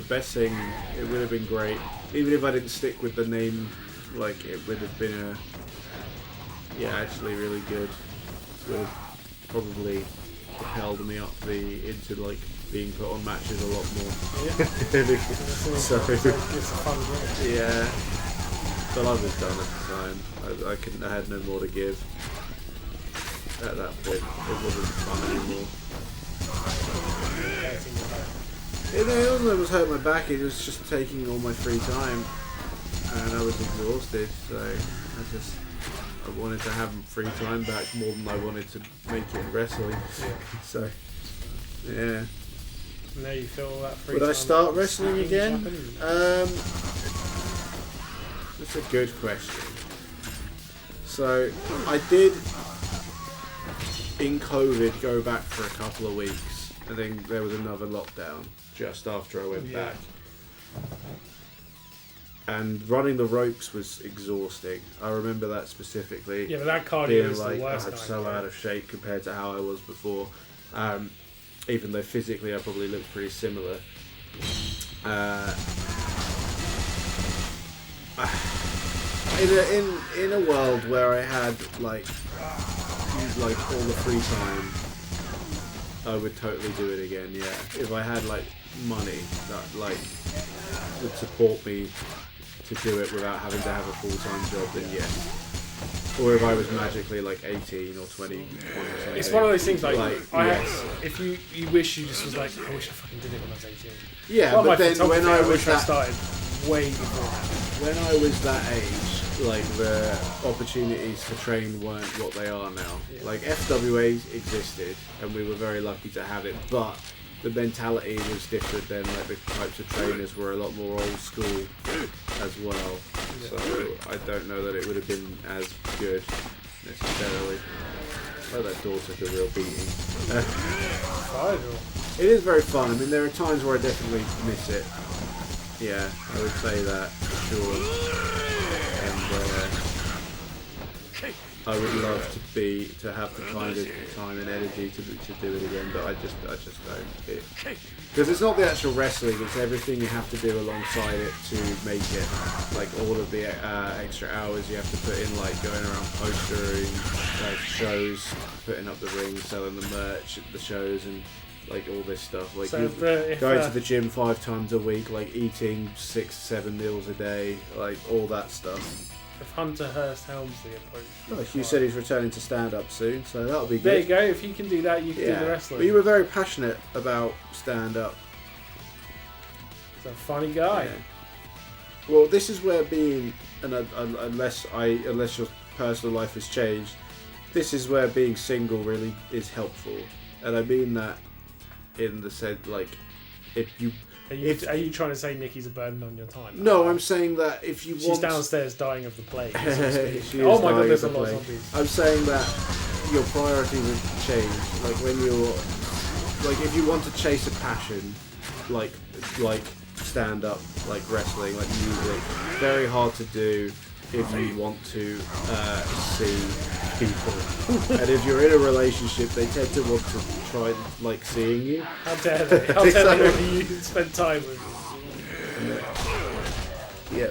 best thing. It would have been great. Even if I didn't stick with the name, like, it would have been a... Yeah, actually really good. Would have probably propelled me up into, like, being put on matches a lot more. Yeah. So, it's a fun game. yeah. But I was done at the time. I had no more to give. At that point, it wasn't fun anymore. It wasn't that it was hurting my back, it was just taking all my free time. And I was exhausted, so I wanted to have free time back more than I wanted to make it in wrestling. Yeah. So, yeah. Now you feel all that free Would time. I start wrestling again? Happening? That's a good question. So, I did, in COVID, go back for a couple of weeks. I think there was another lockdown just after I went back. And running the ropes was exhausting. I remember that specifically. Yeah, but that cardio being is like, the worst. I'm so out of shape compared to how I was before. Even though physically I probably looked pretty similar. In a world where I had like all the free time, I would totally do it again. Yeah, if I had like money that like would support me to do it without having to have a full-time job, then yes. Or if I was magically like 18 or 20 or something. It's one of those things like yes. If you wish you just was like, I wish I fucking did it when I was 18. Yeah, well, but then when I was I started way before that. When I was that age, like the opportunities to train weren't what they are now. Yeah. Like FWA existed, and we were very lucky to have it, but the mentality was different then. Like the types of trainers were a lot more old school as well. Yeah. So I don't know that it would have been as good necessarily. Oh, that door took a real beating. It is very fun. I mean, there are times where I definitely miss it. Yeah, I would say that for sure. And I would love to have the kind of time and energy to do it again, but I just don't. Because it's not the actual wrestling; it's everything you have to do alongside it to make it. Like all of the extra hours you have to put in, like going around postering, shows, putting up the ring, selling the merch at the shows, and like all this stuff. Like so going to the gym 5 times a week, like eating 6-7 meals a day, like all that stuff. If Hunter Hearst Helmsley approached You said he's returning to stand-up soon, so that'll be good. There you go, if he can do that, you can do the wrestling. But you were very passionate about stand-up. He's a funny guy. Yeah. Well, this is where being, unless your personal life has changed, this is where being single really is helpful. And I mean that in the sense, like, if you... Are you trying to say Nikki's a burden on your time? No, I'm saying that if you want... She's downstairs dying of the plague. Oh my god, there's a lot of zombies. I'm saying that your priorities have changed. Like when you're... Like if you want to chase a passion, like stand-up, like wrestling, like music, very hard to do if you want to see people. And if you're in a relationship, they tend to want to try like seeing you. How dare they? How dare they when you spend time with you? Yeah.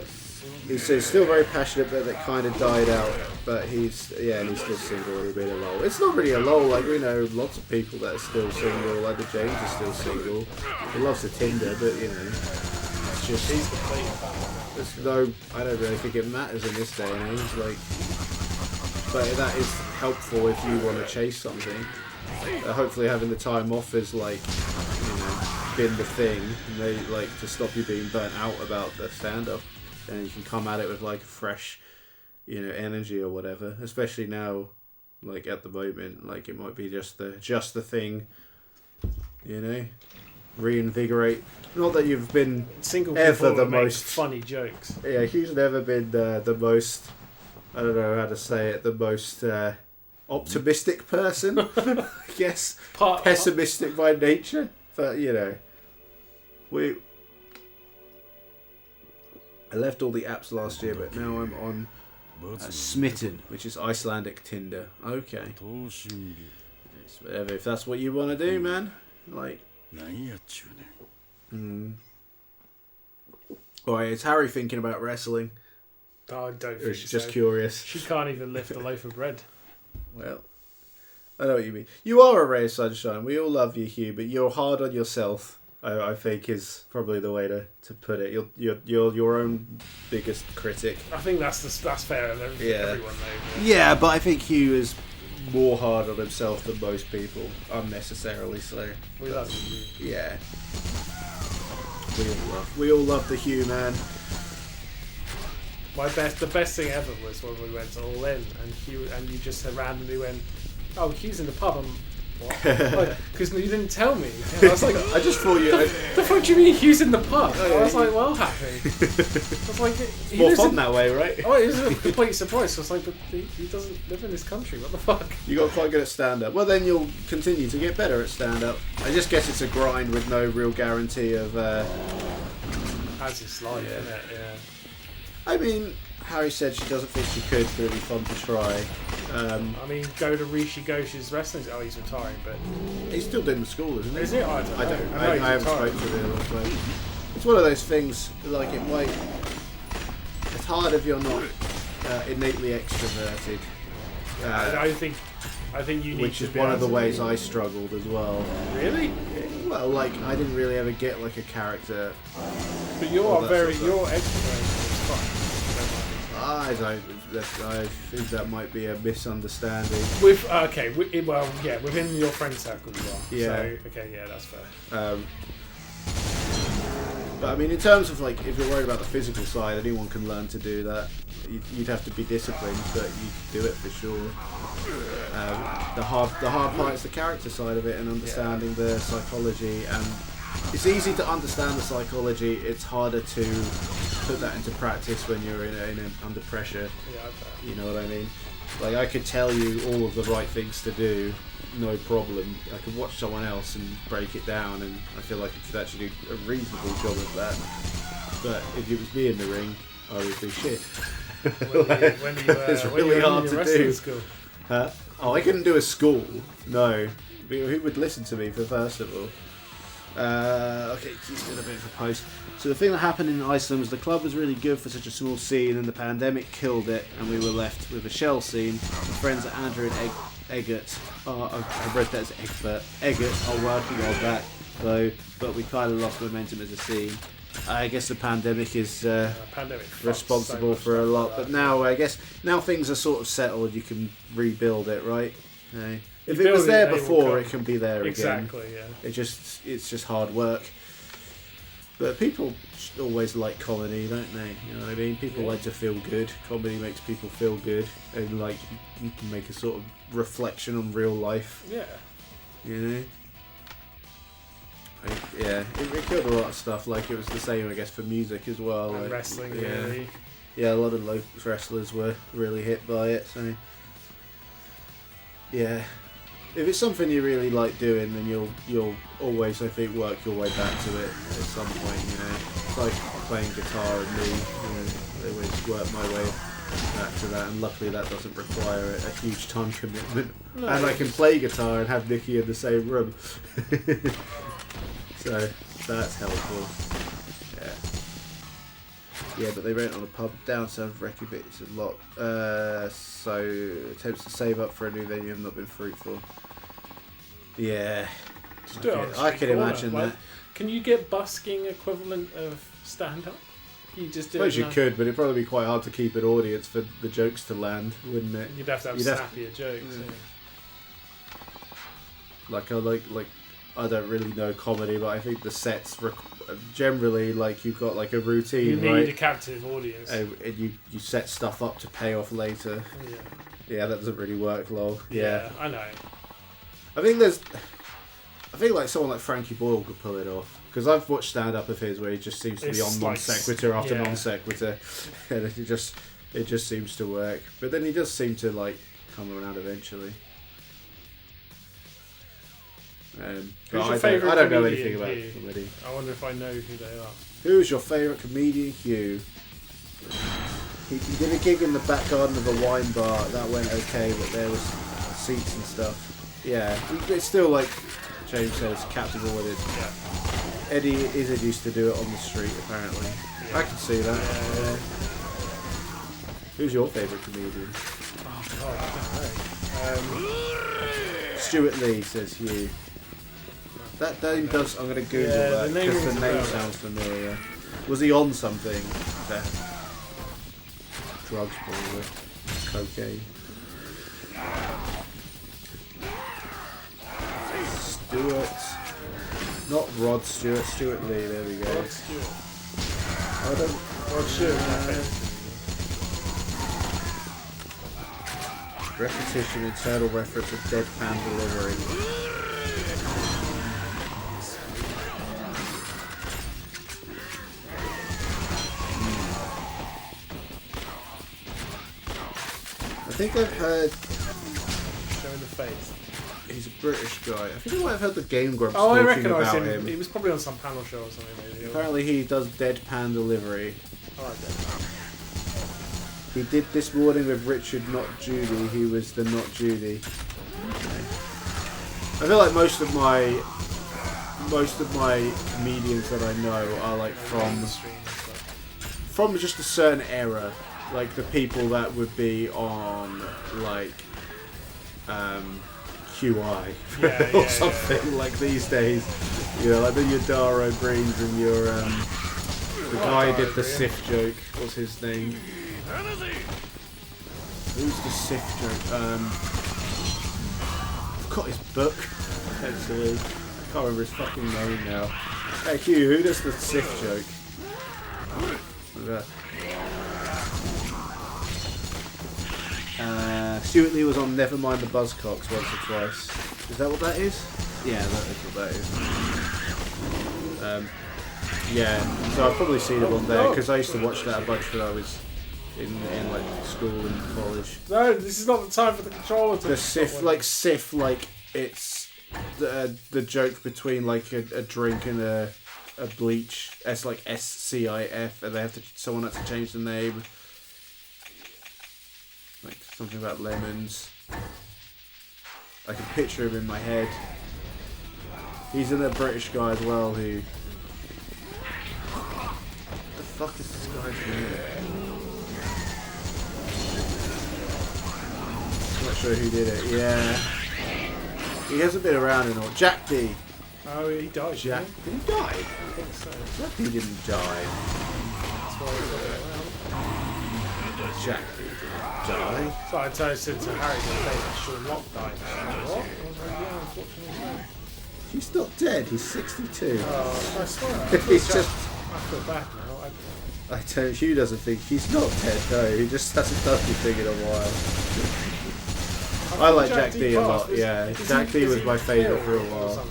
He's still very passionate, but that kind of died out. But he's still single, a little bit of lull. It's not really a lull, like we know lots of people that are still single, like the James is still single. He loves the Tinder, but you know, it's just... He's completely Batman. I don't really think it matters in this day and age. Like, but that is helpful if you want to chase something. Hopefully having the time off is like, been the thing, and they like to stop you being burnt out about the stand-up, and you can come at it with like fresh, energy or whatever. Especially now, like at the moment, like it might be just the thing, reinvigorate. Not that you've been single ever the most funny jokes. Yeah, he's never been the most. I don't know how to say it. The most optimistic person, I guess. Pessimistic by nature, but I left all the apps last year, but now I'm on Smitten, which is Icelandic Tinder. Okay. It's whatever, if that's what you want to do, man. Like. Alright, is Harry thinking about wrestling? Oh, I don't or think is she just so. Curious? She can't even lift a loaf of bread. Well, I know what you mean. You are a ray of sunshine. We all love you, Hugh, but you're hard on yourself. I think is probably the way to put it. You're your own biggest critic. I think that's fair. Everyone knows. Yeah, but I think Hugh is more hard on himself than most people, unnecessarily so. We love you. Yeah. We all love the Hugh, man. The best thing ever was when we went all in, and you just randomly went, "Oh, Hugh's in the pub." I'm, what? Because you didn't tell me. And I was like, I just thought you. The fuck do you mean Hugh's in the pub? I was like, well, happy. I was like, it's more fun that way, right? Oh, it was a complete surprise. So I was like, but he doesn't live in this country. What the fuck? You got quite good at stand-up. Well, then you'll continue to get better at stand-up. I just guess it's a grind with no real guarantee of. As it's life, isn't it? Yeah. I mean, Harry said she doesn't think she could, but it'd be fun to try. I mean, go to Rishi Ghosh's wrestling. Oh, he's retiring, but he's still doing the school, isn't he? Is he? I don't know. I haven't spoken to him. Like, it's one of those things. Like it might. It's hard if you're not innately extroverted. I think you need. Which is one of the ways I struggled as well. Really? Well, like I didn't really ever get like a character. But you're extroverted. I think that might be a misunderstanding. Within your friend circle you are. Yeah. So, okay, yeah, that's fair. But I mean, in terms of like, if you're worried about the physical side, anyone can learn to do that. You'd have to be disciplined, but you can do it for sure. The hard part is the character side of it and understanding the psychology. And it's easy to understand the psychology. It's harder to put that into practice when you're under pressure. Yeah, I bet. You know what I mean? Like I could tell you all of the right things to do, no problem. I could watch someone else and break it down, and I feel like I could actually do a reasonable job of that. But if it was me in the ring, I would do shit. It's really hard to do. School? Huh? Oh, I couldn't do a school. No. Who would listen to me, first of all? Okay, he's doing a bit of a post. So the thing that happened in Iceland was the club was really good for such a small scene, and the pandemic killed it, and we were left with a shell scene. My friends at Andrew and Eggert, I read that as Egbert. Eggert are working on that, though, but we kind of lost momentum as a scene. I guess the pandemic is responsible for a lot, but now I guess things are sort of settled. You can rebuild it, right? If it was there before, it can be there again. Exactly, yeah. It's just hard work. But people always like comedy, don't they? You know what I mean? People like to feel good. Comedy makes people feel good, and like you can make a sort of reflection on real life. Yeah. You know. It killed a lot of stuff. Like it was the same, I guess, for music as well. And like, wrestling, really. Yeah, a lot of local wrestlers were really hit by it. So yeah, if it's something you really like doing, then you'll always, I think, work your way back to it at some point. You know, it's like playing guitar and me. You know, I always work my way back to that, and luckily that doesn't require a huge time commitment. No, and I can play guitar and have Nikki in the same room. So that's helpful. Yeah, but they rent on a pub down south of Reykjavik. It's a lot. So attempts to save up for a new venue have not been fruitful. Yeah, I can imagine that. Can you get busking equivalent of stand-up? You just do I suppose you could, but it'd probably be quite hard to keep an audience for the jokes to land, wouldn't it? You'd have to have snappier jokes. Yeah. Like I don't really know comedy, but I think the sets generally like you've got like a routine. You need right? a captive audience, and you set stuff up to pay off later. Yeah, that doesn't really work, lol. Yeah, I know. I think like someone like Frankie Boyle could pull it off. Because I've watched stand-up of his where he just seems to be on non sequitur after non sequitur, and it just seems to work. But then he does seem to like come around eventually. Who's your favourite I don't know anything about comedy. I wonder if I know who they are. Who's your favourite comedian, Hugh? He did a gig in the back garden of a wine bar. That went okay, but there was seats and stuff. Yeah, it's still like James says, captive with it. Yeah. Eddie Izzard used to do it on the street, apparently. Yeah. I can see that. Yeah. Who's your favourite comedian? Oh God, I don't know. Stuart Lee, says Hugh. That name does. I'm going to Google that because the name sounds familiar. Was he on something? Drugs, probably. Cocaine. Stuart. Not Rod Stewart. Stuart Lee. There we go. Rod Stewart. Rod Stewart. Repetition, internal reference, of deadpan delivery. I think I've heard. Showing the face. He's a British guy. I think I might have heard the Game Grumps talking I recognise about him. He was probably on some panel show or something. Maybe. Apparently, he does deadpan delivery. I like deadpan. He did This Morning with Richard, Not Judy. He was the Not Judy. I feel like most of my comedians that I know are like from just a certain era, like the people that would be on like QI or something like these days. You know, like your Dara Greens and your the guy who did the Sif joke. What's his name? Who's the Sif joke? I've got his book, actually. I can't remember his fucking name now. Hey Hugh, who does the Sif joke? Stuart Lee was on Nevermind the Buzzcocks once or twice. Is that what that is? Yeah, that is what that is. Yeah, so I've probably seen it on there because I used to watch that a bunch when I was in like school and college. No, this is not the time for the controller to. The Sif, like it's the joke between like a drink and a bleach. It's like SCIF, and someone had to change the name. Like something about lemons. I can picture him in my head. He's a British guy as well who. What the fuck is this guy's name? I'm not sure who did it. Yeah. He hasn't been around in all. Jack D. Oh, he died. Jack. Did he die? I think so. Jack D didn't die. That's why he got it around. Jack D didn't die. So I said to Harry the other day that Sean Locke died. What? I was like, yeah, unfortunately so. He's not dead. He's 62. Oh, I swear. He's just. I feel bad now. I tell you, Hugh doesn't think he's not dead. No, he just hasn't done anything in a while. I like Jack D a lot. Yeah, Jack D was my favourite for a while.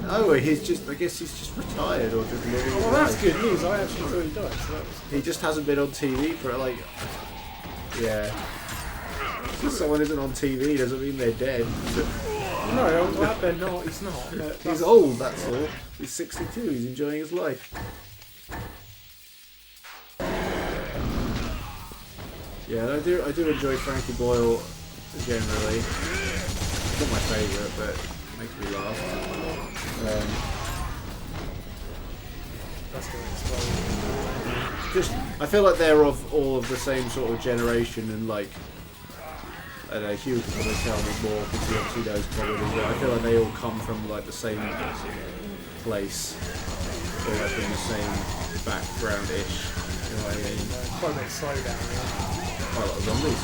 Oh, he's just. I guess he's just retired or just living. Oh, well, that's good news. I actually thought he died. So he just hasn't been on TV for like. Yeah. Just someone isn't on TV doesn't mean they're dead. No, I'm glad they're not. He's not. He's old. That's all. He's 62. He's enjoying his life. Yeah, I do enjoy Frankie Boyle generally. It's not my favourite, but it makes me laugh. That's going to explode. Just, I feel like they're all of the same sort of generation, and like, I don't know, Hugh can probably tell me more because he obviously knows comedy, but I feel like they all come from like the same place. all up in the same background-ish. You know what I mean? Quite a bit slow down here. Quite a lot of zombies.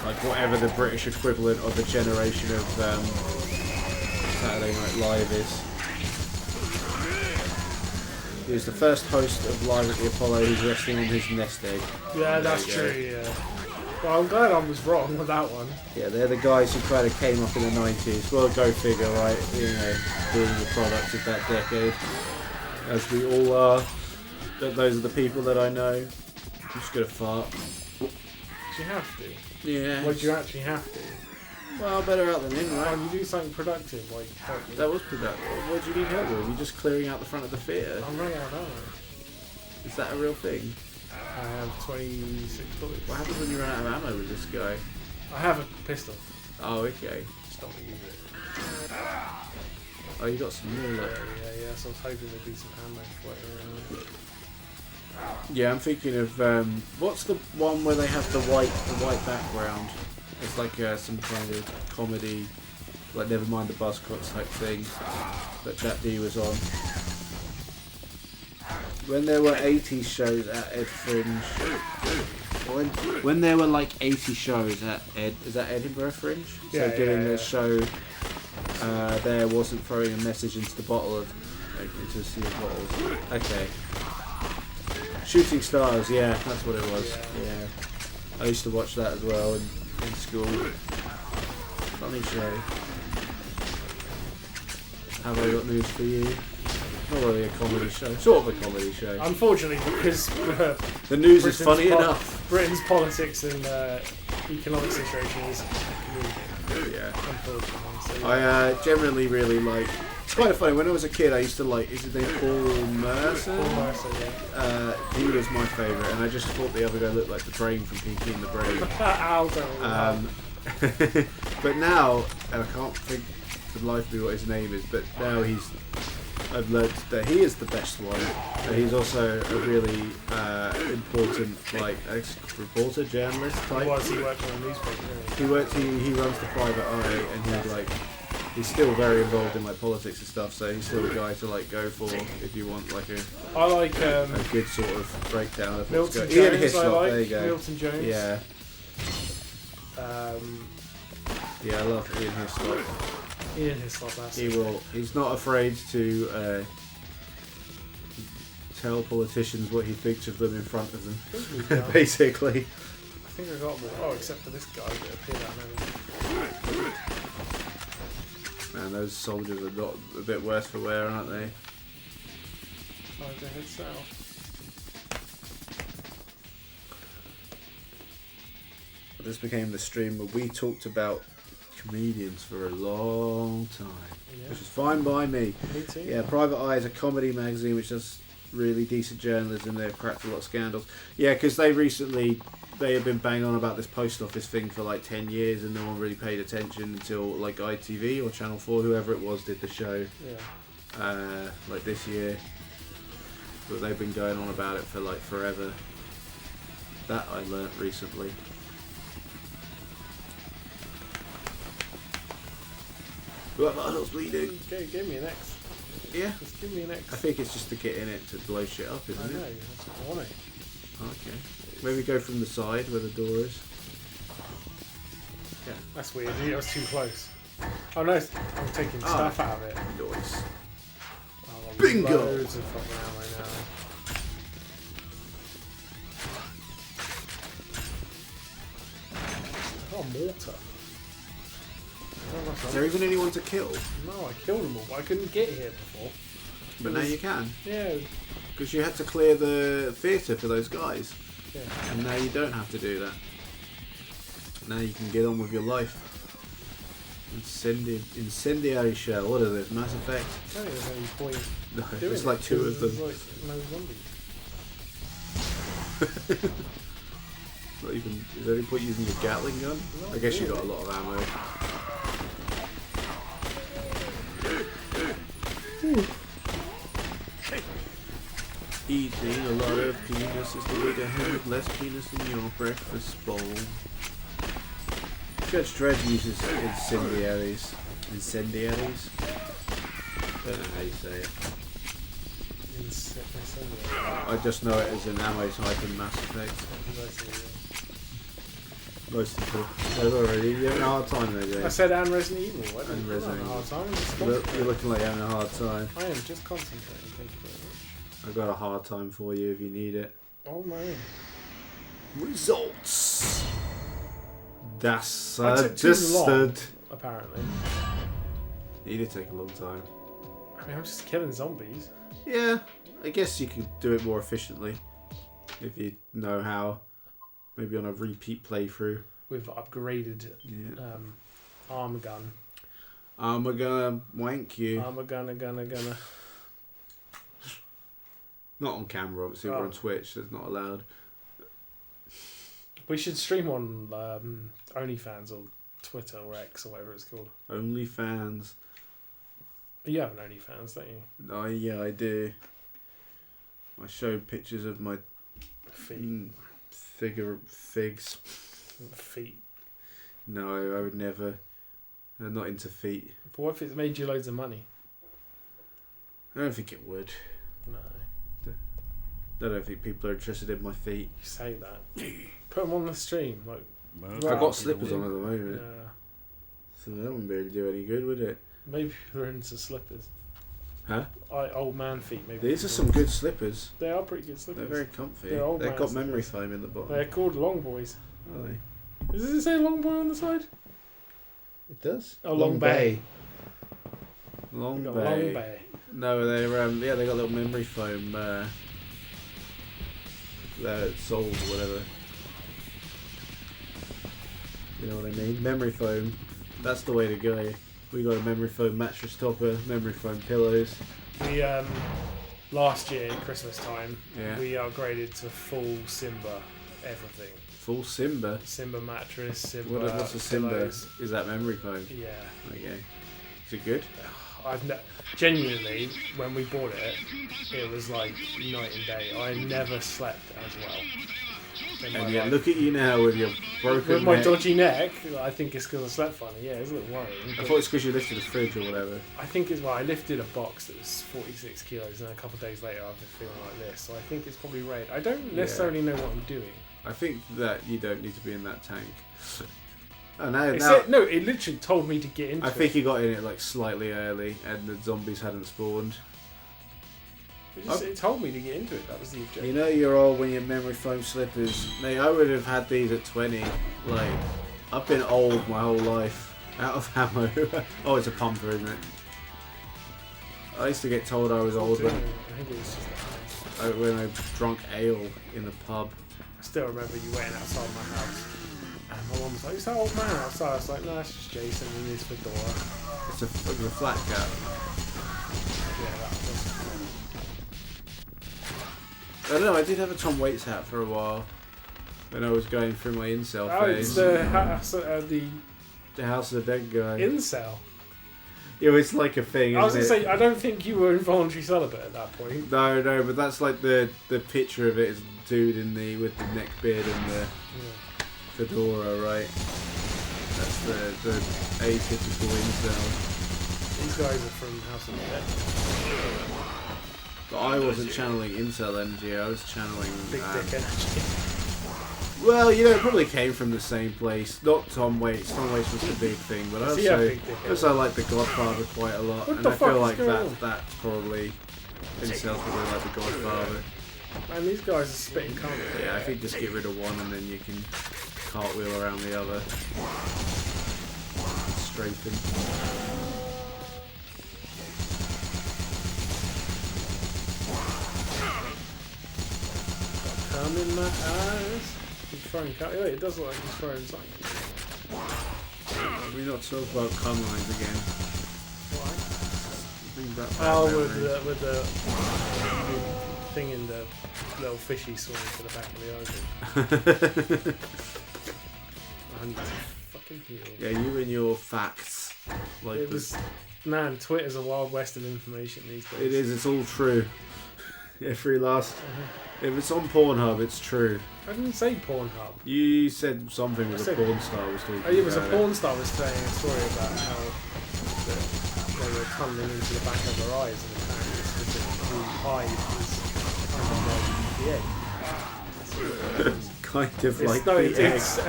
Like whatever the British equivalent of a generation of Saturday Night Live is. He was the first host of Live at the Apollo who's resting on his nest egg. Yeah, that's true, yeah. Well, I'm glad I was wrong with that one. Yeah, they're the guys who kind of came up in the 90s. Well, go figure, right? You know, being the product of that decade. As we all are. Those are the people that I know. I'm just gonna fart. Do you have to? Yeah. Well, do you actually have to? Well, better out than in, right? Well, you do something productive, like help me. That was productive. What do you need help with? You're just clearing out the front of the theatre. I'm running out of ammo. Is that a real thing? I have 26 bullets. What happens when you run out of ammo with this guy? I have a pistol. Oh, okay. Just don't use it. Oh, you got some more left. Yeah, so I was hoping there'd be some ammo floating around. Yeah, I'm thinking of what's the one where they have the white background? It's like some kind of comedy, like Never Mind the Buzzcocks type thing that Jack D was on. When there were 80 shows at Ed Fringe, when there were like 80 shows at is that Edinburgh Fringe? Yeah, so doing a show there wasn't throwing a message into the bottle of into a sea of bottles. Okay. Shooting Stars, yeah, that's what it was. Yeah. I used to watch that as well in school. Funny show. Have I got news for you? Not really a comedy show. Sort of a comedy show. Unfortunately, because the news is funny enough. Britain's politics and economic situation is yeah. Unfortunately. So, I generally really like. It's kind of funny. When I was a kid, I used to like. Is his name Paul Mercer? Paul Mercer, yeah. He was my favourite, and I just thought the other guy looked like the Brain from Pinky and the Brain. But now I can't think for the life of me what his name is. But now I've learned that he is the best one. And he's also a really important reporter, journalist type. He worked on a newspaper. He runs the Private Eye, and he's still very involved in like politics and stuff. So he's still a guy to like go for if you want like a good sort of breakdown of what's going on. Ian Hislop, there you go. Milton Jones. Yeah. Yeah, I love Ian Hislop. Ian Hislop, that's He's not afraid to tell politicians what he thinks of them in front of them. Basically. I think I got more. Oh, except for this guy that appeared out of nowhere. Man, those soldiers are not a bit worse for wear, aren't they? Time to head south. This became the stream where we talked about comedians for a long time, which is fine by me. Me too. Yeah, Private Eye is a comedy magazine which does really decent journalism. They've cracked a lot of scandals. Yeah, because they have been banging on about this post office thing for like 10 years and no one really paid attention until like ITV or Channel 4, whoever it was, did the show like this year. But they've been going on about it for like forever. That I learnt recently. What, my arte's bleeding? Okay, give me an X. Yeah? Just give me an X. I think it's just to get in it to blow shit up, isn't it? I know, that's what I want it. Okay. Maybe go from the side where the door is. Yeah, that's weird. That was too close. Oh no, I'm taking stuff out of it. Nice. Oh, Bingo! Loads of fucking ammo now. Oh, mortar. Is there even anyone to kill? No, I killed them all, but I couldn't get here before. But now you can. Yeah. Because you had to clear the theatre for those guys. Yeah. And now you don't have to do that. Now you can get on with your life. Incendiary shell. What is this? Mass Effect? I don't think there's any point. No, there's like two of them. There's like no zombies. Not even. Is there any point using your Gatling gun? No, I guess you got a lot of ammo. Eating a lot of penis is the way to have less penis in your breakfast bowl. Judge Dredd uses incendiaries Incendiaries. I don't know how you say it. I just know it as an ammo type in Mass Effect. Most people. They're already. You're having a hard time there, Jay. I said and Resident Evil. I And Resident Evil. hard time. You're looking like you're having a hard time. I am just concentrating. Thank you very much. I've got a hard time for you if you need it. Oh man. Results. That's too long, apparently. It did take a long time. I mean, I'm just killing zombies. Yeah, I guess you could do it more efficiently if you know how. Maybe on a repeat playthrough. With upgraded armor gun. I'm gonna wank you. Armor gonna. Not on camera, obviously. We're on Twitch, so it's not allowed. We should stream on OnlyFans or Twitter or X or whatever it's called. OnlyFans. You have an OnlyFans, don't you? Oh yeah, I do. I show pictures of my feet. Figs. Feet. No, I would never. I'm not into feet. But what if it's made you loads of money? I don't think it would. No. I don't think people are interested in my feet. You say that. Put them on the stream. I've got slippers on at the moment. Yeah. So that wouldn't really do any good, would it? Maybe you're into slippers. Huh? Old man feet, maybe. These are some good slippers. They are pretty good slippers. They're very comfy. They've got memory foam in the bottom. They're called long boys. Are they? Does it say long boy on the side? It does. Oh, Long Bay. Long Bay. Long Bay. No, they they got little memory foam soles or whatever. You know what I mean? Memory foam. That's the way to go. We got a memory foam mattress topper, memory foam pillows. We last year Christmas time, yeah. we upgraded to full Simba everything. Full Simba. Simba mattress, Simba. What's a Simba? Pillows. Is that memory foam? Yeah. Okay. Is it good? Genuinely, when we bought it, it was like night and day. I never slept as well. And yeah, look at you now with your broken with my neck. dodgy neck. I think it's because I slept funny. Yeah, it's a little worrying. I thought it's because you lifted a fridge or whatever. I think it's I lifted a box that was 46 kilos, and a couple of days later I've been feeling like this. So I think it's probably raid. I don't necessarily know what I'm doing. I think that you don't need to be in that tank. Oh, No, it literally told me to get into it. I think you got in it like slightly early, and the zombies hadn't spawned. It told me to get into it. That was the objective. You know you're old when you have memory foam slippers. Mate, I would have had these at 20. Like, I've been old my whole life. Out of ammo. Oh, it's a pumper, isn't it? I used to get told I was old when I drunk ale in the pub. I still remember you waiting outside my house. And my mum was like, "Is that old man outside?" I was like, "No, it's just Jason in his fedora." It was a flat cap. Yeah, that was. I don't know, I did have a Tom Waits hat for a while when I was going through my incel phase. It's the House of the Dead guy. Incel? Yeah, it's like a thing, I was going to say, I don't think you were involuntary celibate at that point. No, but that's like the picture of it is dude with the neck beard and the fedora, right? That's the atypical incel. These guys are from House of the Dead. But I wasn't channeling incel energy, I was channeling... Big dick energy. Well, it probably came from the same place. Not Tom Waits. Tom Waits was the big thing, but I also like The Godfather quite a lot. And I feel like that's probably... Incels probably like The Godfather. Man, these guys are spitting cunt. Yeah, I think just get rid of one and then you can cartwheel around the other. Strafing. Come in my eyes. He's throwing cut. It does look like he's throwing something. We not talk about cum lines again. Why? With the thing in the little fishy swimming to the back of the ocean. I need to fucking heal. Yeah, you and your facts. Like man, Twitter's a wild west of information these days. It is. It's all true. Every last. If it's on Pornhub, it's true. I didn't say Pornhub. You said something with a porn star was talking about. It was a porn star was saying a story about how tunneling into the back of her eyes, and apparently it's because the hide is kind of like the egg.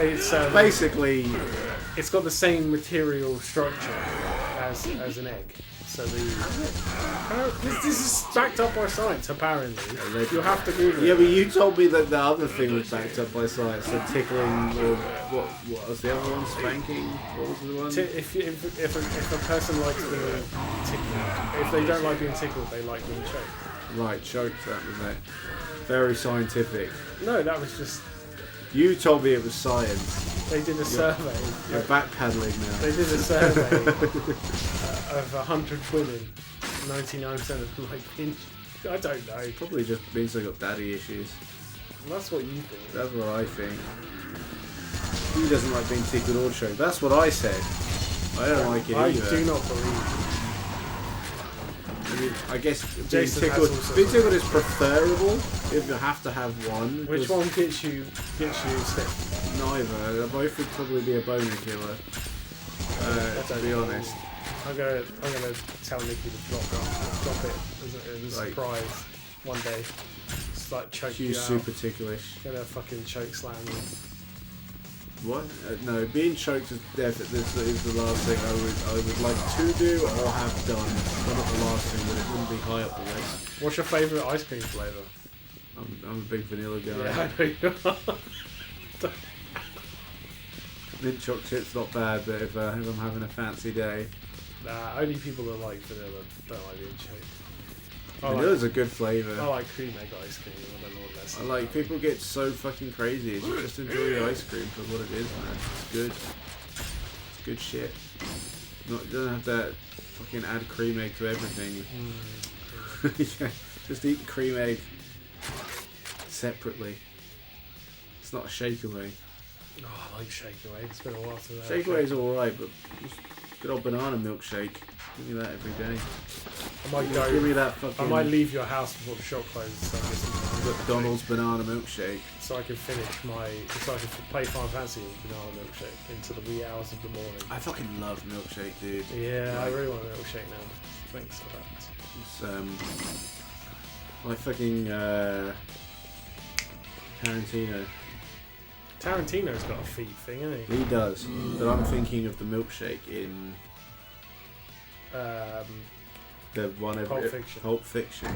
It's basically, it's got the same material structure as an egg. So this is backed up by science, apparently. You'll have to Google it. Yeah, but you told me that the other thing was backed up by science, the tickling, or what was the other one? Spanking? What was the one? If a person likes being tickled, if they don't like being tickled, they like being choked. Right, choked, that was it. Very scientific. No, that was just... You told me it was science. They did a survey. You're backpedaling now. They did a survey of 100 women. 99% of them like pinch. I don't know. Probably just means they got daddy issues. Well, that's what you think. That's what I think. He doesn't like being tickled or choked. That's what I said. I don't like it either. I do not believe. I mean, I guess being tickled is preferable if you have to have one. Which one gets you stiff? Neither. Both would probably be a boner killer. To be honest. I'm gonna tell Nikki to drop it as a surprise one day. Just like choke you out. Super ticklish. Gonna fucking choke slam you. What? No, being choked to death is the last thing I would like to do or have done. Well, not the last thing, but it wouldn't be high up the list. What's your favourite ice cream flavour? I'm a big vanilla guy. Yeah, I know you are. Mint chocolate's not bad, but if I'm having a fancy day. Nah, only people that like vanilla don't like being choked. Vanilla's a good flavour. I like cream egg ice cream. I don't know what that's like. People get so fucking crazy. You just enjoy the ice cream for what it is, man. It's good. It's good shit. You don't have to fucking add cream egg to everything. Yeah, just eat cream egg separately. It's not a shakeaway. Oh, I like shakeaway. It's been a while since Shakeaway's alright, but just good old banana milkshake. Give me that every day. Give me that fucking... I might leave your house before the shop closes. So I get some McDonald's banana milkshake. So I can finish so I can play Final Fantasy with banana milkshake into the wee hours of the morning. I fucking love milkshake, dude. Yeah, I really want a milkshake now. Thanks for that. It's like fucking Tarantino. Tarantino's got a feet thing, hasn't he? He does, but I'm thinking of the milkshake in the one of Pulp Fiction. Pulp Fiction.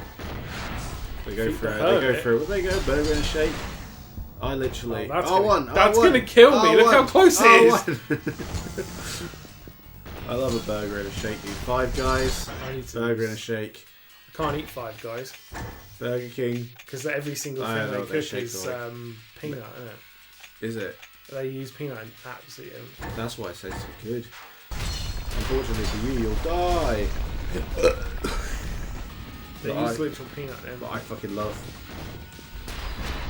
They go for burger and a shake. I literally. That's gonna kill me. Look how close it is. I love a burger and a shake, dude. Five Guys, burger and a shake. I can't eat Five Guys. Burger King. Because every single thing they cook is peanut, isn't it? Is it? They use peanut in absolutely everything. That's why it tastes so good. Unfortunately for you, you'll die. They use literal peanut in. But I fucking love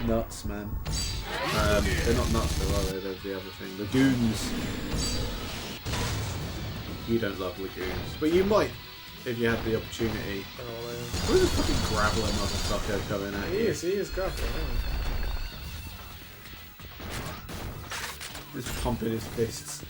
nuts, man. They're not nuts though, are they? They're the other thing. Lagoons. You don't love lagoons. But you might if you have the opportunity. Where's a fucking grappler motherfucker coming at you? He is grappling, isn't he? Just pumping his fists.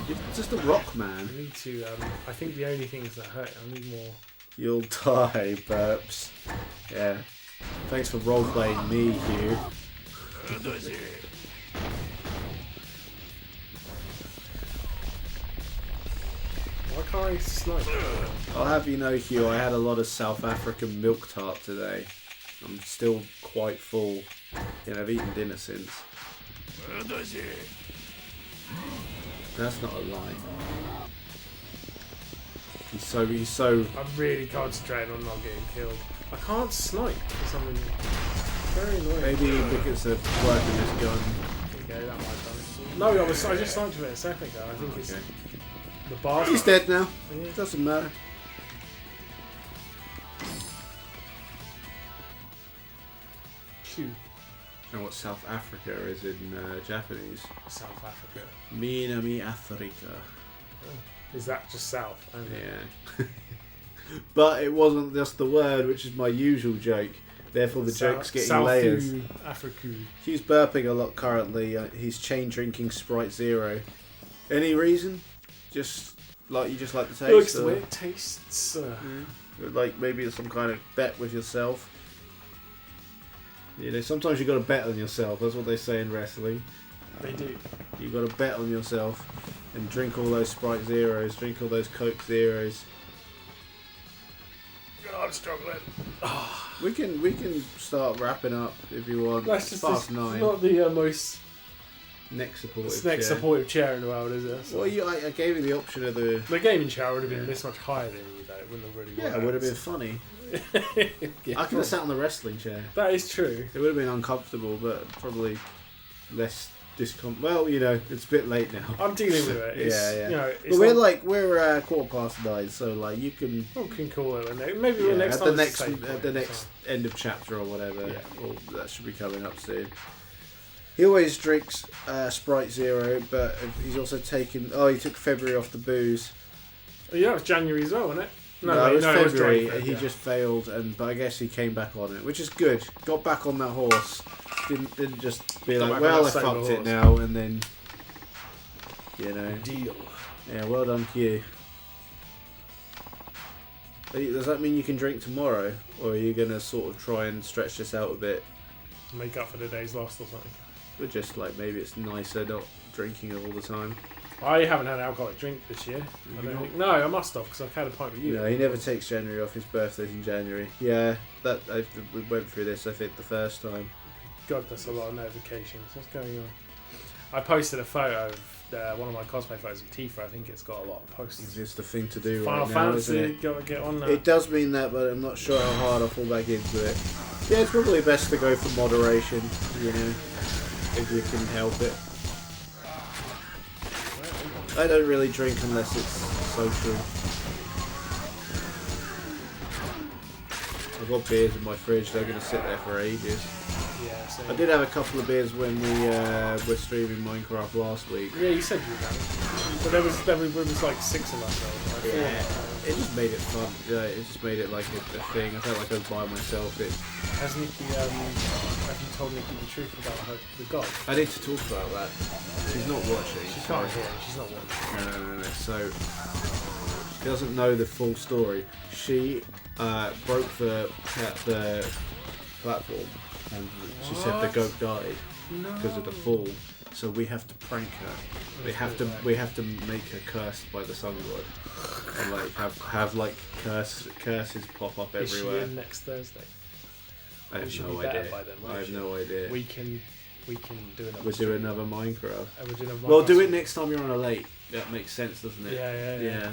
You're just a rock man. I need to, I think the only things that hurt, I need more. You'll die, burps. Yeah. Thanks for roleplaying me, Hugh. Why can't I snipe? I'll have you know, Hugh, I had a lot of South African milk tart today. I'm still quite full. I've eaten dinner since. That's not a lie. He's so... I'm really concentrating on not getting killed. I can't snipe for some reason. Very annoying. Maybe because of working this gun. There you go, that might have done it. No, I just sniped with it a second ago. I think it's the bar. He's dead now. Yeah. It doesn't matter. Q. You know what South Africa is in Japanese? South Africa. Minami Afrika. Oh. Is that just south? Yeah. But it wasn't just the word, which is my usual joke. Therefore, the joke's getting South layers. Africa. He's burping a lot currently. He's chain drinking Sprite Zero. Any reason? Just like you just like the taste? It looks the way it tastes. Like maybe some kind of bet with yourself. You know, sometimes you got to bet on yourself. That's what they say in wrestling. They do. You got to bet on yourself and drink all those Sprite Zeros, drink all those Coke Zeros. God, I'm struggling. We can start wrapping up if you want. That's just past 9. not the most neck supportive. next supportive chair in the world, is it? So. Well, I gave you the option of the gaming chair would have been this much higher than you, though. It wouldn't have really worked. Yeah, it would have been funny. Yeah, I could have sat on the wrestling chair. That is true. It would have been uncomfortable, but probably less Well, you know, it's a bit late now. I'm dealing with it. It's, yeah. You know, but we're 9:15, so like you can. We can call it maybe the next at time. The next end of chapter or whatever. Yeah. Or that should be coming up soon. He always drinks Sprite Zero, but he's also taken. He took February off the booze. Oh, yeah, it was January as well, wasn't it? No, it was February. He just failed, but I guess he came back on it, which is good. Got back on that horse. Didn't just be like, well, I fucked it now, and then, you know. Deal. Yeah, well done to you. Does that mean you can drink tomorrow, or are you gonna sort of try and stretch this out a bit? Make up for the days lost or something. Or just like maybe it's nicer not drinking it all the time. I haven't had an alcoholic drink this year. No, I must have because I've had a pint with you. No, he never takes January off. His birthday's in January. Yeah, we went through this, I think, the first time. God, that's a lot of notifications. What's going on? I posted a photo of one of my cosplay photos of Tifa. I think it's got a lot of posts. It's the thing to do Final right now, Fantasy, isn't it? Got to get on that. It does mean that, but I'm not sure how hard I'll fall back into it. Yeah, it's probably best to go for moderation, you know, if you can help it. I don't really drink unless it's social. I've got beers in my fridge, they're going to sit there for ages. Yeah, so I did have a couple of beers when we were streaming Minecraft last week. Yeah, you said you done. But there was like 6 of us. Like yeah, it just made it fun. Yeah, it just made it like a thing. I felt like I was by myself. Has Nikki, have you told Nikki the truth about the god? I need to talk about that. She's not watching. She can't hear. She's not watching. No. So she doesn't know the full story. She broke the platform, and she said the goat died because of the fall. So we have to prank her. We have to make her cursed by the sun god, and like have like curses pop up everywhere. Is she in next Thursday? I have no idea. I have no idea. We can do another. We'll do another Minecraft. Well, do it next time you're on a late. That makes sense, doesn't it? Yeah.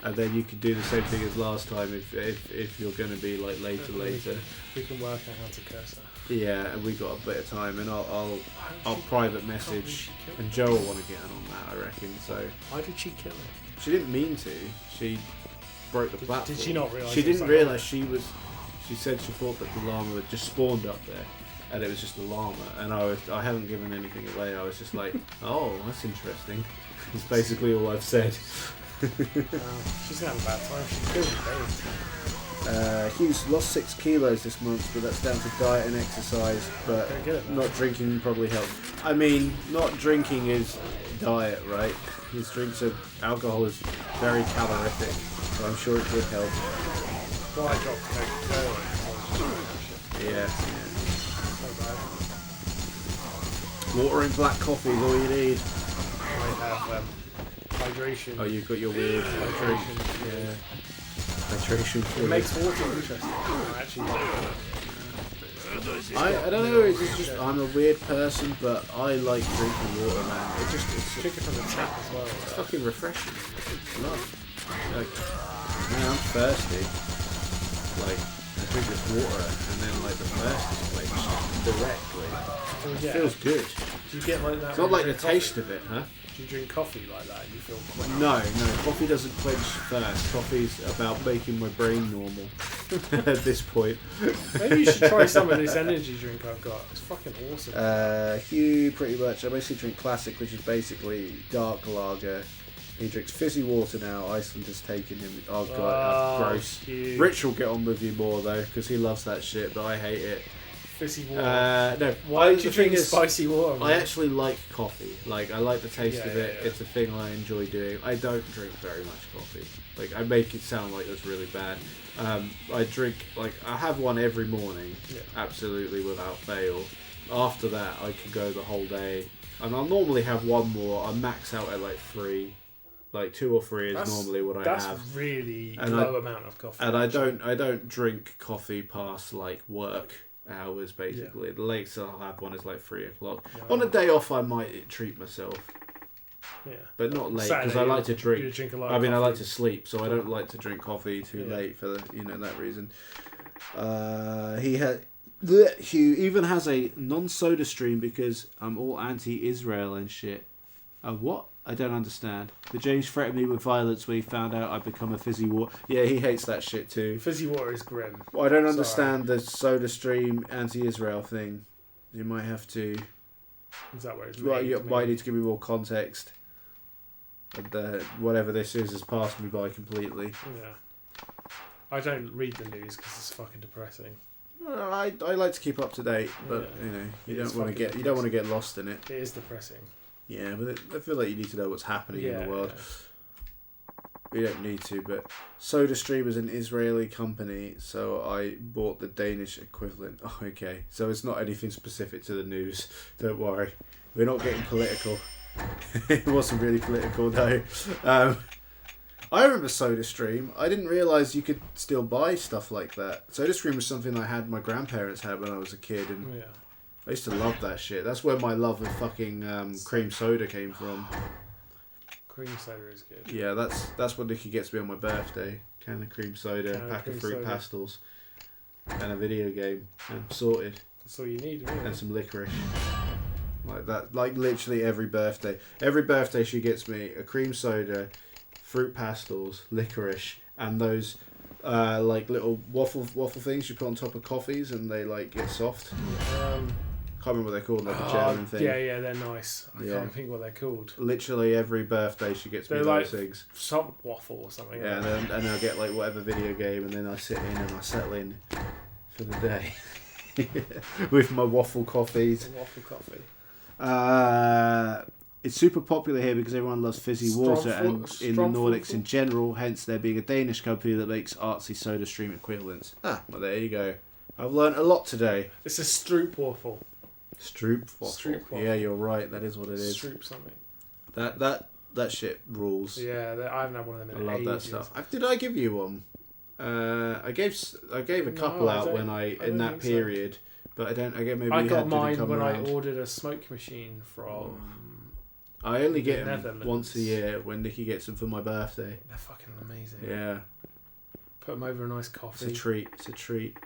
And then you can do the same thing as last time if you're going to be like later. We can work out how to curse her. Yeah, and we got a bit of time, and I'll private message, and Joe will want to get in on that, I reckon. So why did she kill her? She didn't mean to. She broke the platform. Did she not realise? She didn't realise she was. She said she thought that the llama had just spawned up there, and it was just a llama. And I haven't given anything away. I was just like, oh, that's interesting. It's basically all I've said. She's gonna have a bad time. She's killed Hugh's lost 6 kilos this month, but that's down to diet and exercise. But not drinking probably helped. I mean, not drinking is diet, right? His drinks of alcohol is very calorific, so I'm sure it could help. Well, I dropped Yeah. Water and black coffee is all you need. I have hydration. Oh, you've got your weird hydration. Yeah. Hydration. It makes water interesting. Actually, I don't know. It's just I'm a weird person, but I like drinking water, man. It's drink it from the tap as well. It's fucking refreshing. I love. Like, man, I'm thirsty. Like, I drink this water, and then like the thirst is quenched directly. It feels good. Do you get like that? It's not like the taste of it, huh? Do you drink coffee like that? You feel quenched? No. Coffee doesn't quench thirst. Coffee's about making my brain normal at this point. Maybe you should try some of this energy drink I've got. It's fucking awesome. Hugh, pretty much. I basically drink classic, which is basically dark lager. He drinks fizzy water now. Iceland has taken him. Oh god, that's gross. Cute. Rich will get on with you more though, because he loves that shit, but I hate it. Fizzy water. No. Why do you drink spicy water? I actually like coffee. Like, I like the taste of it. Yeah. It's a thing I enjoy doing. I don't drink very much coffee. Like, I make it sound like it's really bad. I drink, like, I have one every morning, absolutely without fail. After that, I can go the whole day. And I'll normally have one more. I max out at like 3. Like 2 or 3 is normally what I have. That's really low amount of coffee. And I don't drink coffee past like work hours basically. The latest I'll have one is like 3 o'clock. On a day off, I might treat myself. Yeah, but not late because I like to drink. I like to sleep, so I don't like to drink coffee too late for that reason. Hugh even has a non-soda stream because I'm all anti-Israel and shit. What? I don't understand. The James threatened me with violence when he found out I'd become a fizzy water. Yeah, he hates that shit too. Fizzy water is grim. Well, I don't understand the soda stream anti-Israel thing. You might have to. Is that what it's you might need to give me more context. And whatever this is has passed me by completely. Yeah. I don't read the news because it's fucking depressing. Well, I like to keep up to date, but you don't want to get lost in it. It is depressing. Yeah, but I feel like you need to know what's happening in the world. We don't need to, but SodaStream is an Israeli company, so I bought the Danish equivalent. Oh, okay. So it's not anything specific to the news. Don't worry. We're not getting political. It wasn't really political, though. I remember SodaStream. I didn't realise you could still buy stuff like that. SodaStream was something my grandparents had when I was a kid, and I used to love that shit. That's where my love of fucking cream soda came from. Cream soda is good. Yeah, that's what Nikki gets me on my birthday. Can of cream soda, pack of fruit pastels, and a video game. And sorted. That's all you need, really. And some licorice. Like that. Like literally every birthday. Every birthday she gets me a cream soda, fruit pastels, licorice, and those like little waffle things you put on top of coffees and they like get soft. Can't remember what they're called, like a German thing. Yeah, they're nice. I can't think what they're called. Literally every birthday she gets me those things. Some waffle or something. Yeah, and then I'll get like whatever video game, and then I sit in and I settle in for the day with my waffle coffees. Waffle coffee. It's super popular here because everyone loves fizzy water and in the Nordics in general, hence there being a Danish company that makes artsy soda stream equivalents. Well there you go. I've learnt a lot today. It's a Stroop waffle. Stroop waffle. Yeah, you're right. That is what it is. Stroop something. That shit rules. Yeah, I haven't had one of them in ages. I love that stuff. Did I give you one? I gave a couple out when in that period, but I don't. I get maybe I you got had mine come when around. I ordered a smoke machine from. I only get them once a year when Nikki gets them for my birthday. They're fucking amazing. Yeah. Put them over a nice coffee. It's a treat.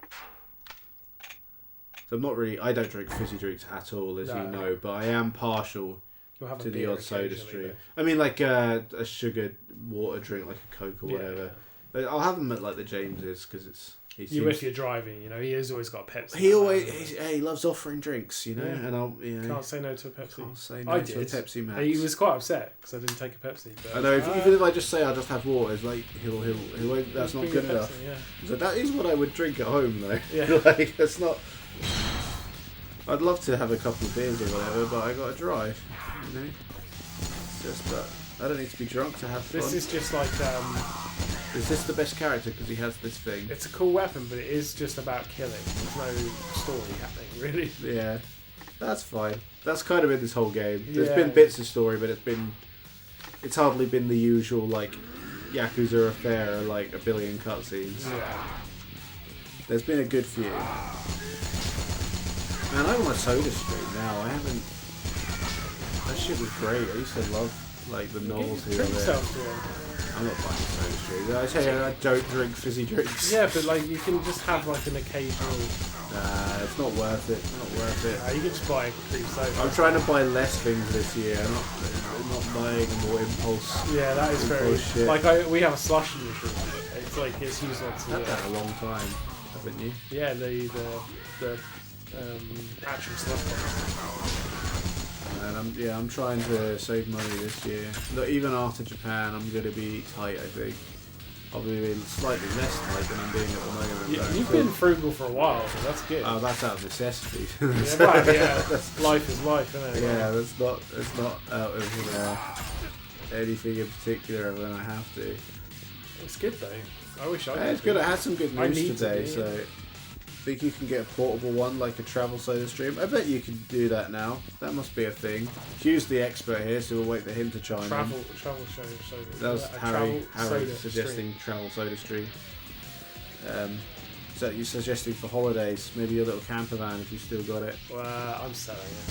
So I don't drink fizzy drinks at all, as you know, but I am partial to the odd soda stream. I mean, like a sugared water drink, like a Coke or whatever. But I'll have them at like the James's because it's. If you're driving, he has always got Pepsi. He loves offering drinks, and I'll can't say no to a Pepsi. Can't say no to a Pepsi Max. He was quite upset because I didn't take a Pepsi. But I know even if I just say I'll just have water, it's like he'll that's not good enough. Pepsi, So that is what I would drink at home though. Yeah. Like that's not. I'd love to have a couple of beers or whatever, but I got to drive. It's just I don't need to be drunk to have fun. This is just like. Is this the best character because he has this thing? It's a cool weapon, but it is just about killing. There's no story happening, really. Yeah, that's fine. That's kind of in this whole game. There's been bits of story, but it's hardly been the usual like Yakuza affair, like a billion cutscenes. Yeah. There's been a good few. Man, I want a soda stream now. I haven't. That shit was great. I used to love like the Knolls who were there. I'm not buying soda stream. I tell you, I don't drink fizzy drinks. Yeah, but like you can just have like an occasional. Nah, it's not worth it. Not worth it. You can just buy a cream soda. I'm trying to buy less things this year. I'm not buying more impulse. Yeah, that is very. Shit. Like we have a slushy machine. It's like it's used lots of. I've had that a long time, haven't you? Yeah, the actual slush. And I'm trying to save money this year. Even after Japan, I'm going to be tight, I think. I'll be being slightly less tight than I'm being at the moment. You've been frugal for a while, so that's good. Oh, that's out of necessity. Life is life, isn't it? Yeah, that's not out of anything in particular when I have to. It's good though. I wish I could. It's good. I had some good news today, to so I think you can get a portable one like a travel soda stream. I bet you can do that now. That must be a thing. Hugh's the expert here, so we'll wait for him to chime in. Travel soda. That was Harry suggesting travel soda stream. So you're suggesting for holidays, maybe a little camper van if you still got it. Well, I'm selling it.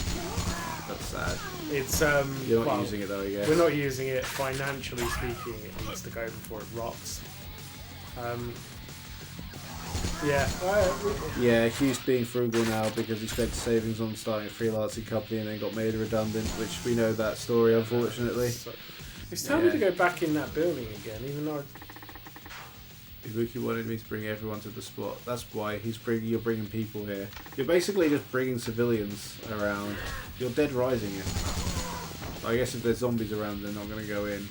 That's sad. It's You're not using it though, I guess. We're not using it. Financially speaking, it needs to go before it rots. Yeah, Hugh's being frugal now because he spent savings on starting a freelancing company and then got made redundant, which we know that story, unfortunately. It's time me to go back in that building again, even though Ibuki wanted me to bring everyone to the spot. That's why you're bringing people here. You're basically just bringing civilians around. You're dead rising it. I guess if there's zombies around, they're not going to go in.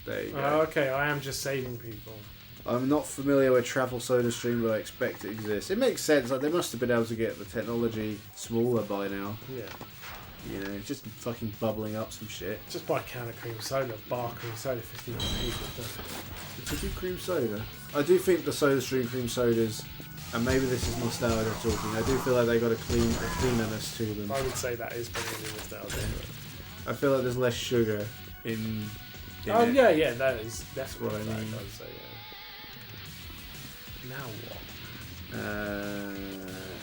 There you go. Okay, I am just saving people. I'm not familiar with Travel Soda Stream, but I expect it exists. It makes sense. Like, they must have been able to get the technology smaller by now. Yeah. You know, it's just fucking bubbling up some shit. Just buy a can of cream soda, bar cream soda, 15p. It's a good cream soda. I do think the Soda Stream cream sodas, and maybe this is nostalgia talking, I do feel like they got a cleanliness to them. I would say that is probably nostalgia. I feel like there's less sugar in it. Yeah, that is definitely what I mean. I would say, yeah. Now what?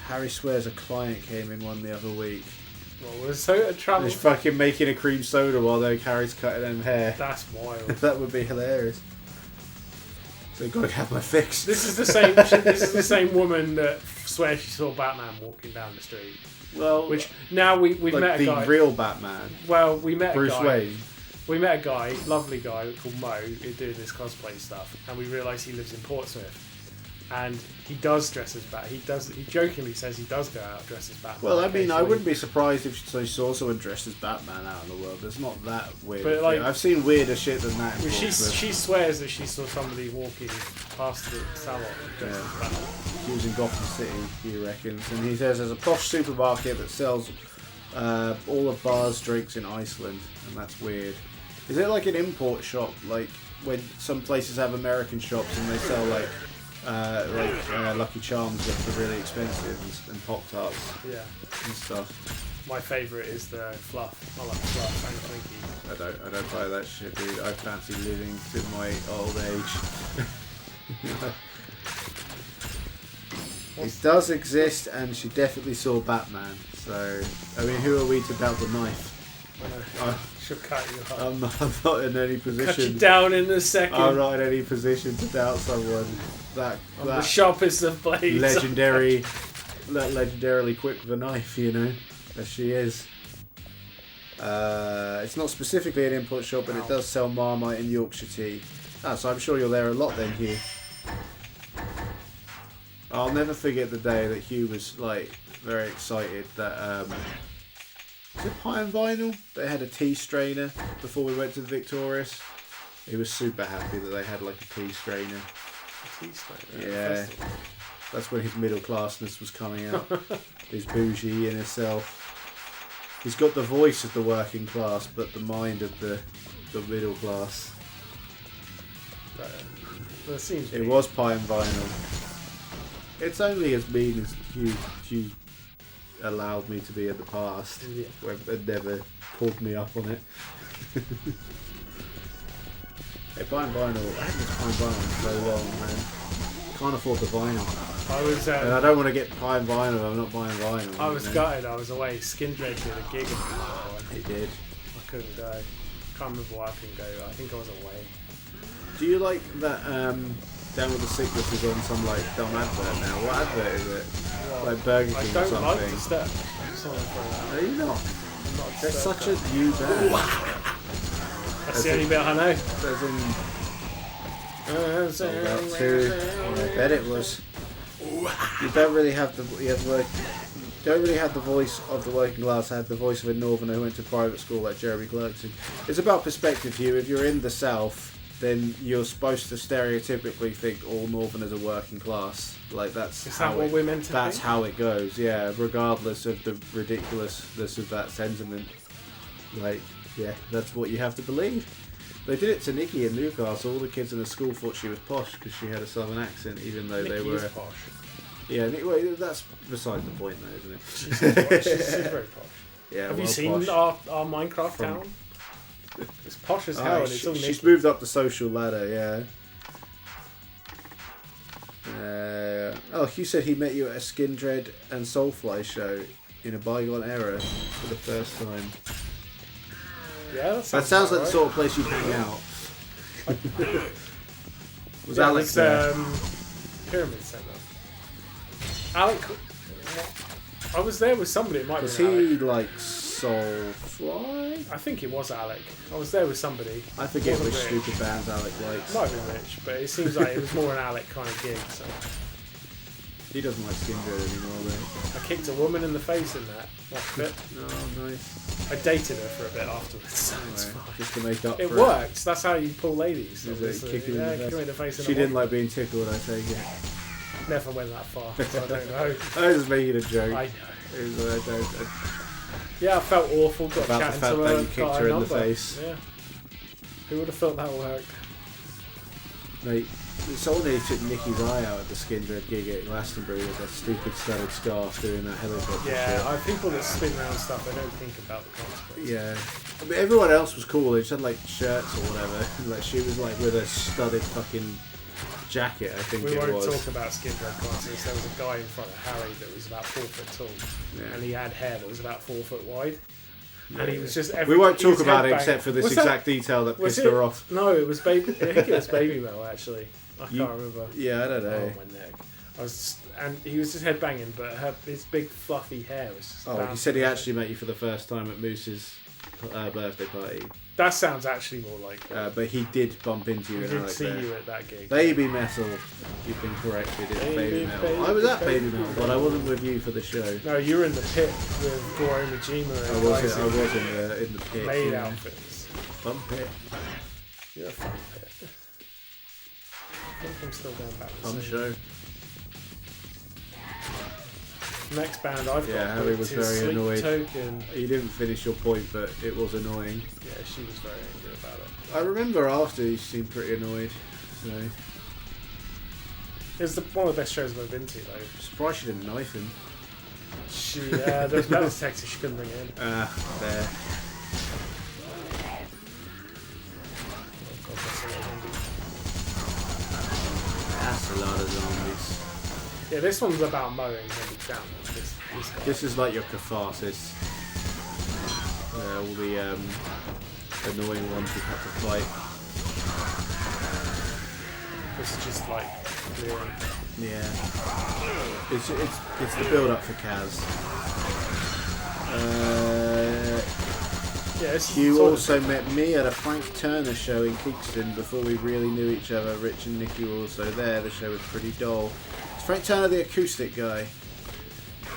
Harry swears a client came in one the other week. Well, we're so at travel. He's fucking making a cream soda while Harry's cutting them hair. That's wild. That would be hilarious. So you've got to have my fix. This is the same. This is the same woman that swears she saw Batman walking down the street. Well, which now we've like met a guy. The real Batman. Well, we met Bruce a guy. Wayne. We met a guy, lovely guy called Mo, who did this cosplay stuff, and we realised he lives in Portsmouth. And he does dress as Batman. He jokingly says he does go out dressed as Batman. Well, I mean, I wouldn't be surprised if she saw someone dressed as Batman out in the world. It's not that weird. But like, I've seen weirder shit than that. She swears that she saw somebody walking past the salon dressed as Batman. He was in Gotham City, he reckons, and he says there's a posh supermarket that sells all of bars, drinks in Iceland, and that's weird. Is it like an import shop, like when some places have American shops and they sell like Lucky Charms that are really expensive and Pop-Tarts and stuff? My favourite is the fluff. I like fluff and Twinkies. I don't buy that shit, dude. I fancy living to my old age. It does exist, and she definitely saw Batman. So, I mean, who are we to doubt the knife? She'll cut you off. I'm not in any position. Cut you down in a second. I'm not in any position to doubt someone that the sharpest of blades. Legendarily quick with a knife, you know, as she is. It's not specifically an import shop, but it does sell Marmite and Yorkshire tea. So I'm sure you're there a lot then, Hugh. I'll never forget the day that Hugh was like very excited that was it Pie and Vinyl? They had a tea strainer before we went to the Victorious. He was super happy that they had like a tea strainer. A tea strainer? Yeah. That's when his middle classness was coming out. His bougie in himself. He's got the voice of the working class, but the mind of the middle class. That seems it was Pie and Vinyl. It's only as mean as Hugh allowed me to be in the past, where it never pulled me up on it. Hey, Pie and Vinyl, I haven't used Pie and Vinyl in so long, man. Can't afford the vinyl. And I don't want to get Pie and Vinyl, I'm not buying vinyl. I was gutted, I was away. Skin Dredge did a gig He did. I couldn't go. Can't remember why I couldn't go. I think I was away. Do you like that Down with the Sickness is on some like dumb advert now? What advert is it? Like Burger King or something? I don't like the step. Are you not? That's such a new band. That's the only bit I know. I bet it was. You don't really have the voice of the working class. I had the voice of a northerner who went to private school like Jeremy Clarkson. It's about perspective, Hugh. If you're in the South, then you're supposed to stereotypically think all Northerners are working class. Like that's Is that what we're meant to That's think? how it goes. Yeah, regardless of the ridiculousness of that sentiment. Like, yeah, that's what you have to believe. They did it to Nikki in Newcastle. All the kids in the school thought she was posh because she had a southern accent, even though Nikki they were. Is posh. Yeah, well, that's beside the point, though, isn't it? She's posh. She's very posh. Yeah, Have well, you seen posh. our Minecraft town? It's posh as hell, and it's all she's Nikki. moved up the social ladder, yeah. Hugh said he met you at a Skin Dread and Soulfly show in a bygone era for the first time. Yeah, that Sounds about like right. the sort of place you'd hang out. Was yeah, Alex there? Pyramid Centre. Alec, I was there with somebody. It might be Was Alec. he like Soulfly? I think it was Alec. I was there with somebody. I forget Wasn't which Rich. stupid bands Alec likes. Might have been Rich, but it seems like it was more an Alec kind of gig. So He doesn't like Skin Dread anymore, though. I kicked a woman in the face in that. That's it. Oh, nice. I dated her for a bit afterwards. So it's Anyway, fine. just to make up It for works. That's how you pull ladies. Is it obviously. kick you in the face? kick her in the face. She didn't like being tickled, I take it. Never went that far. So I don't know. I was just making a joke. I know. It was, Yeah, I felt awful. Got About the chatting fact to that her. you kicked got her in the number. face. Yeah. Who would have thought that worked? Mate, someone nearly took Nicky's eye out at the Skin Dread gig at Glastonbury with that stupid studded scarf doing that helicopter Yeah, shit. people that spin around stuff, they don't think about the consequences. Yeah. I mean, everyone else was cool. They just had like shirts or whatever. Like she was like with a studded fucking jacket, I think We it won't was. talk about Skin Dread concerts. There was a guy in front of Harry that was about 4 foot tall, Yeah. and he had hair that was about 4 foot wide. Yeah. And he was just. We won't he was talk about it headbanging. except for this Was exact detail that was pissed her off. No, it was baby. I think it was Baby Mel actually. I You- can't remember. Yeah, I don't know. Oh my neck! I was, just, and he was just headbanging, but his big fluffy hair was just. Oh, he bouncing said he around. actually met you for the first time at Moose's birthday party. That sounds actually more like. But he did bump into you I and did Alec see there. you at that gig. Baby Metal, you've been corrected, it's Baby Metal. I was at Baby Metal, but I wasn't with you for the show. No, you were in the pit with Goro Majima I and was guys in the pit. made yeah. outfits. Fun pit. You're a fun pit. I think I'm still going back. Fun show. Next band I've got. Yeah, Harry was is very Sleep annoyed. Token. You didn't finish your point, but it was annoying. Yeah, she was very angry about it. I remember after you seemed pretty annoyed. So It was one of the best shows I've ever been to, though. I'm surprised she didn't knife him. She, there was metal detectors she couldn't bring in. There. Oh, God, that's a lot of zombies. That's a lot of zombies. Yeah, this one's about mowing zombies down. This guy. This is like your catharsis. All the annoying ones you've had to fight. This is just like clearing. Yeah. It's the build up for Kaz. Yeah, it's You sort of- also met me at a Frank Turner show in Kingston before we really knew each other. Rich and Nicky were also there. The show was pretty dull. Is Frank Turner the acoustic guy?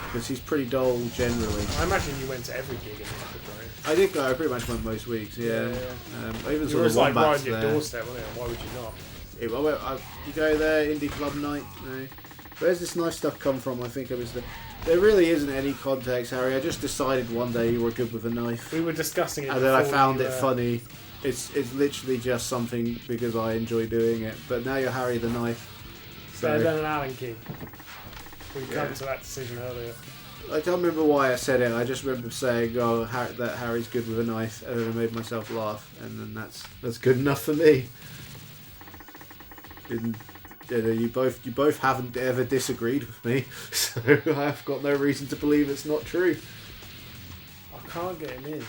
Because he's pretty dull generally. I imagine you went to every gig in Liverpool, right? I did go. I pretty much went most weeks. Yeah. I even You saw were the just like right Wombats on your there. doorstep, wasn't it? Why would you not? You go there, indie club night. No. Where's this nice stuff come from? I think it was the. There really isn't any context, Harry. I just decided one day you were good with a knife, We were discussing it. and then I before found you, it funny. It's literally just something because I enjoy doing it. But now you're Harry the knife. Better So than an Allen key. We Yeah. come to that decision earlier. I don't remember why I said it. I just remember saying, "Oh, that Harry's good with a knife," and then I made myself laugh, and then that's good enough for me. You both haven't ever disagreed with me, so I've got no reason to believe it's not true. I can't get him in.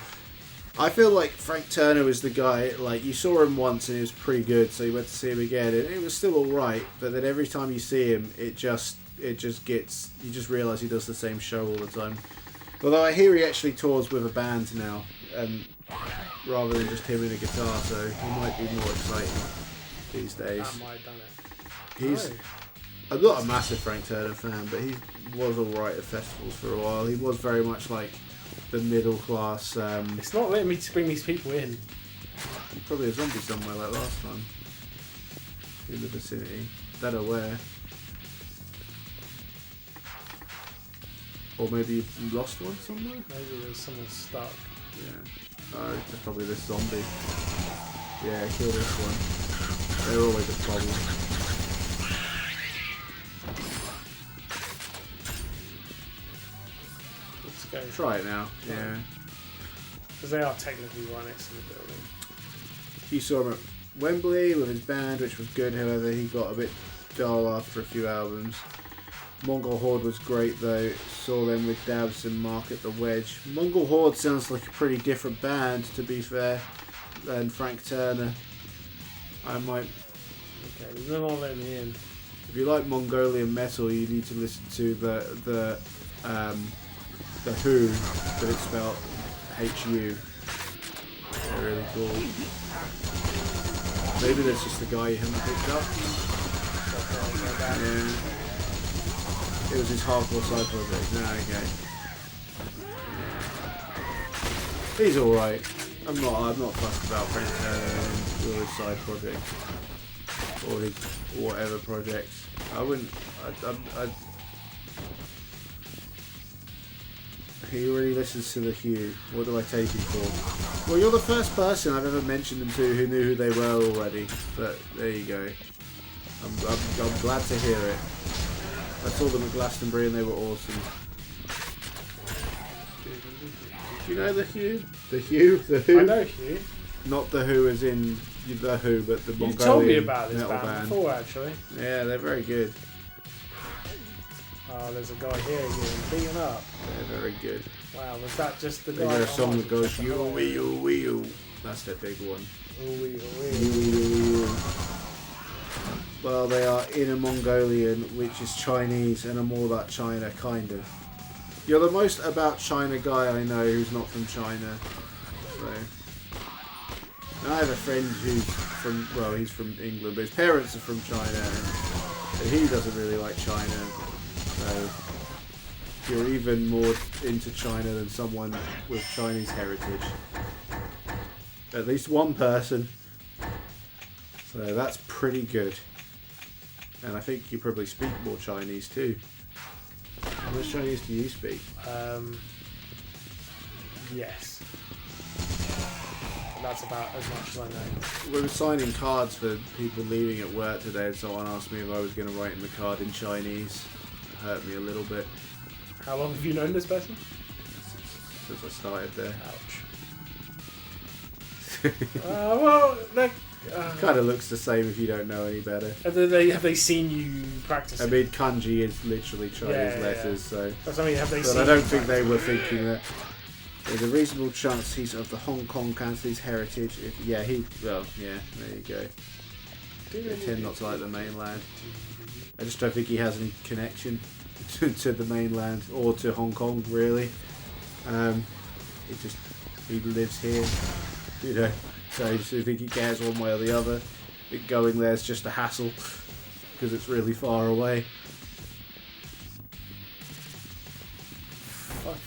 I feel like Frank Turner was the guy, like, you saw him once and he was pretty good, so you went to see him again, and it was still alright, but then every time you see him, it just gets, you just realise he does the same show all the time. Although I hear he actually tours with a band now, rather than just him and a guitar, so he might be more exciting these days. That might have done it. He's, I'm not a massive Frank Turner fan, but he was alright at festivals for a while. He was very much like the middle class. It's not letting me to bring these people in. Probably a zombie somewhere like last time. in the vicinity. Don't know where. Or maybe you've lost one somewhere? Maybe there's someone stuck. Yeah. Oh, it's probably this zombie. Yeah, kill this one. They're always a problem. Let's go. Try it now. Yeah. Because they are technically right next to the building. You saw him at Wembley with his band, which was good. However, he got a bit dull after a few albums. Mongol Horde was great though. Saw them with Dabs and Mark at the Wedge. Mongol Horde sounds like a pretty different band, to be fair, than Frank Turner. I might. Okay, they're not letting me in. If you like Mongolian metal, you need to listen to the Who, but it's spelled H-U. They're really cool. Maybe that's just the guy you haven't picked up. Yeah. It was his hardcore side project. No, okay. Yeah. He's alright. I'm not fussed about Frank Turner or his side project. Or his whatever projects. I wouldn't. He already listens to the Hue. What do I take him for? Well, you're the first person I've ever mentioned them to who knew who they were already. But there you go. I'm glad to hear it. I saw them at Glastonbury and they were awesome. Do you know the Hue? The Hue? The Who? I know Hue. Not the Who as in the Who, but the Mongolian You told me about this metal band before, actually. Yeah, they're very good. Oh, there's a guy here getting beaten up. They're very good. Wow, was that just the guy? They got a song that goes you wee you wee you. That's their big one. Well, they are Inner Mongolian, which is Chinese, and I'm all about China, kind of. You're the most about China guy I know who's not from China. So. And I have a friend who's from, well, he's from England, but his parents are from China, and he doesn't really like China. So you're even more into China than someone with Chinese heritage. At least one person. So that's pretty good. And I think you probably speak more Chinese too. How much Chinese do you speak? Yes. That's about as much as I know. We were signing cards for people leaving at work today, and someone asked me if I was going to write in the card in Chinese. It hurt me a little bit. How long have you known this person? Since I started there. Ouch. Well, kind of looks the same if you don't know any better. Have they seen you practice? I mean, kanji is literally Chinese letters, so. That's, I mean, have they but seen I don't think they were thinking that. There's a reasonable chance he's of the Hong Kong Cantonese heritage. There you go. They tend not to like the mainland. I just don't think he has any connection to the mainland or to Hong Kong, really. He lives here, you know. So I think he cares one way or the other. I think going there's just a hassle because it's really far away.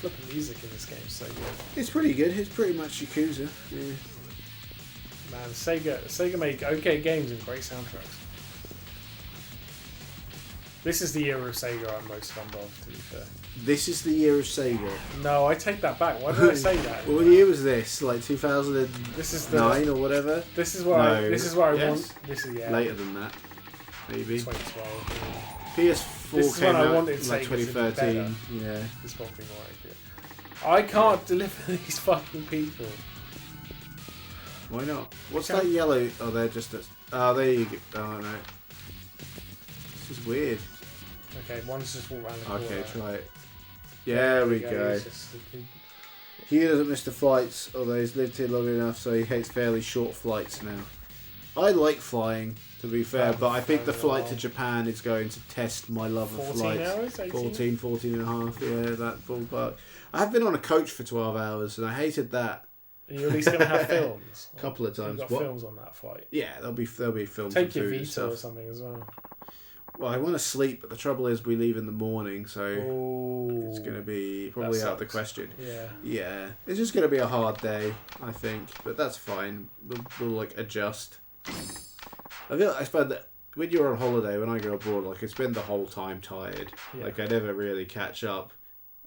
Flipping music in this game is so good. It's pretty good. It's pretty much Yakuza. Yeah. Man, Sega make okay games and great soundtracks. This is the era of Sega I'm most fond of, to be fair. This is the year of Sega. No, I take that back. Why did I say that? What year was this? Like 2009 or whatever? This is where I want. This is later than that, maybe. 2012. PS4 this is came when I out wanted like 2013. Yeah. It's probably more accurate. I can't deliver these fucking people. Why not? What's that yellow? Oh, they're just. Oh, there you go. Oh no. This is weird. Okay, one's just walked around the corner. Okay, try it. Yeah, there we go. He doesn't miss the flights, although he's lived here long enough, so he hates fairly short flights now. I like flying, to be fair, but I think the flight to Japan is going to test my love of flights. 14 and a half, yeah, that ballpark. I have been on a coach for 12 hours, and I hated that. Are you at least going to have films? A couple of times. You've got films on that flight? Yeah, there'll be films. Take your Vita or something as well. Well, I want to sleep, but the trouble is we leave in the morning, so it's going to be probably out of the question. Yeah. It's just going to be a hard day, I think, but that's fine. We'll like adjust. I find that when you're on holiday, when I go abroad, like I spend the whole time tired. Yeah. Like I never really catch up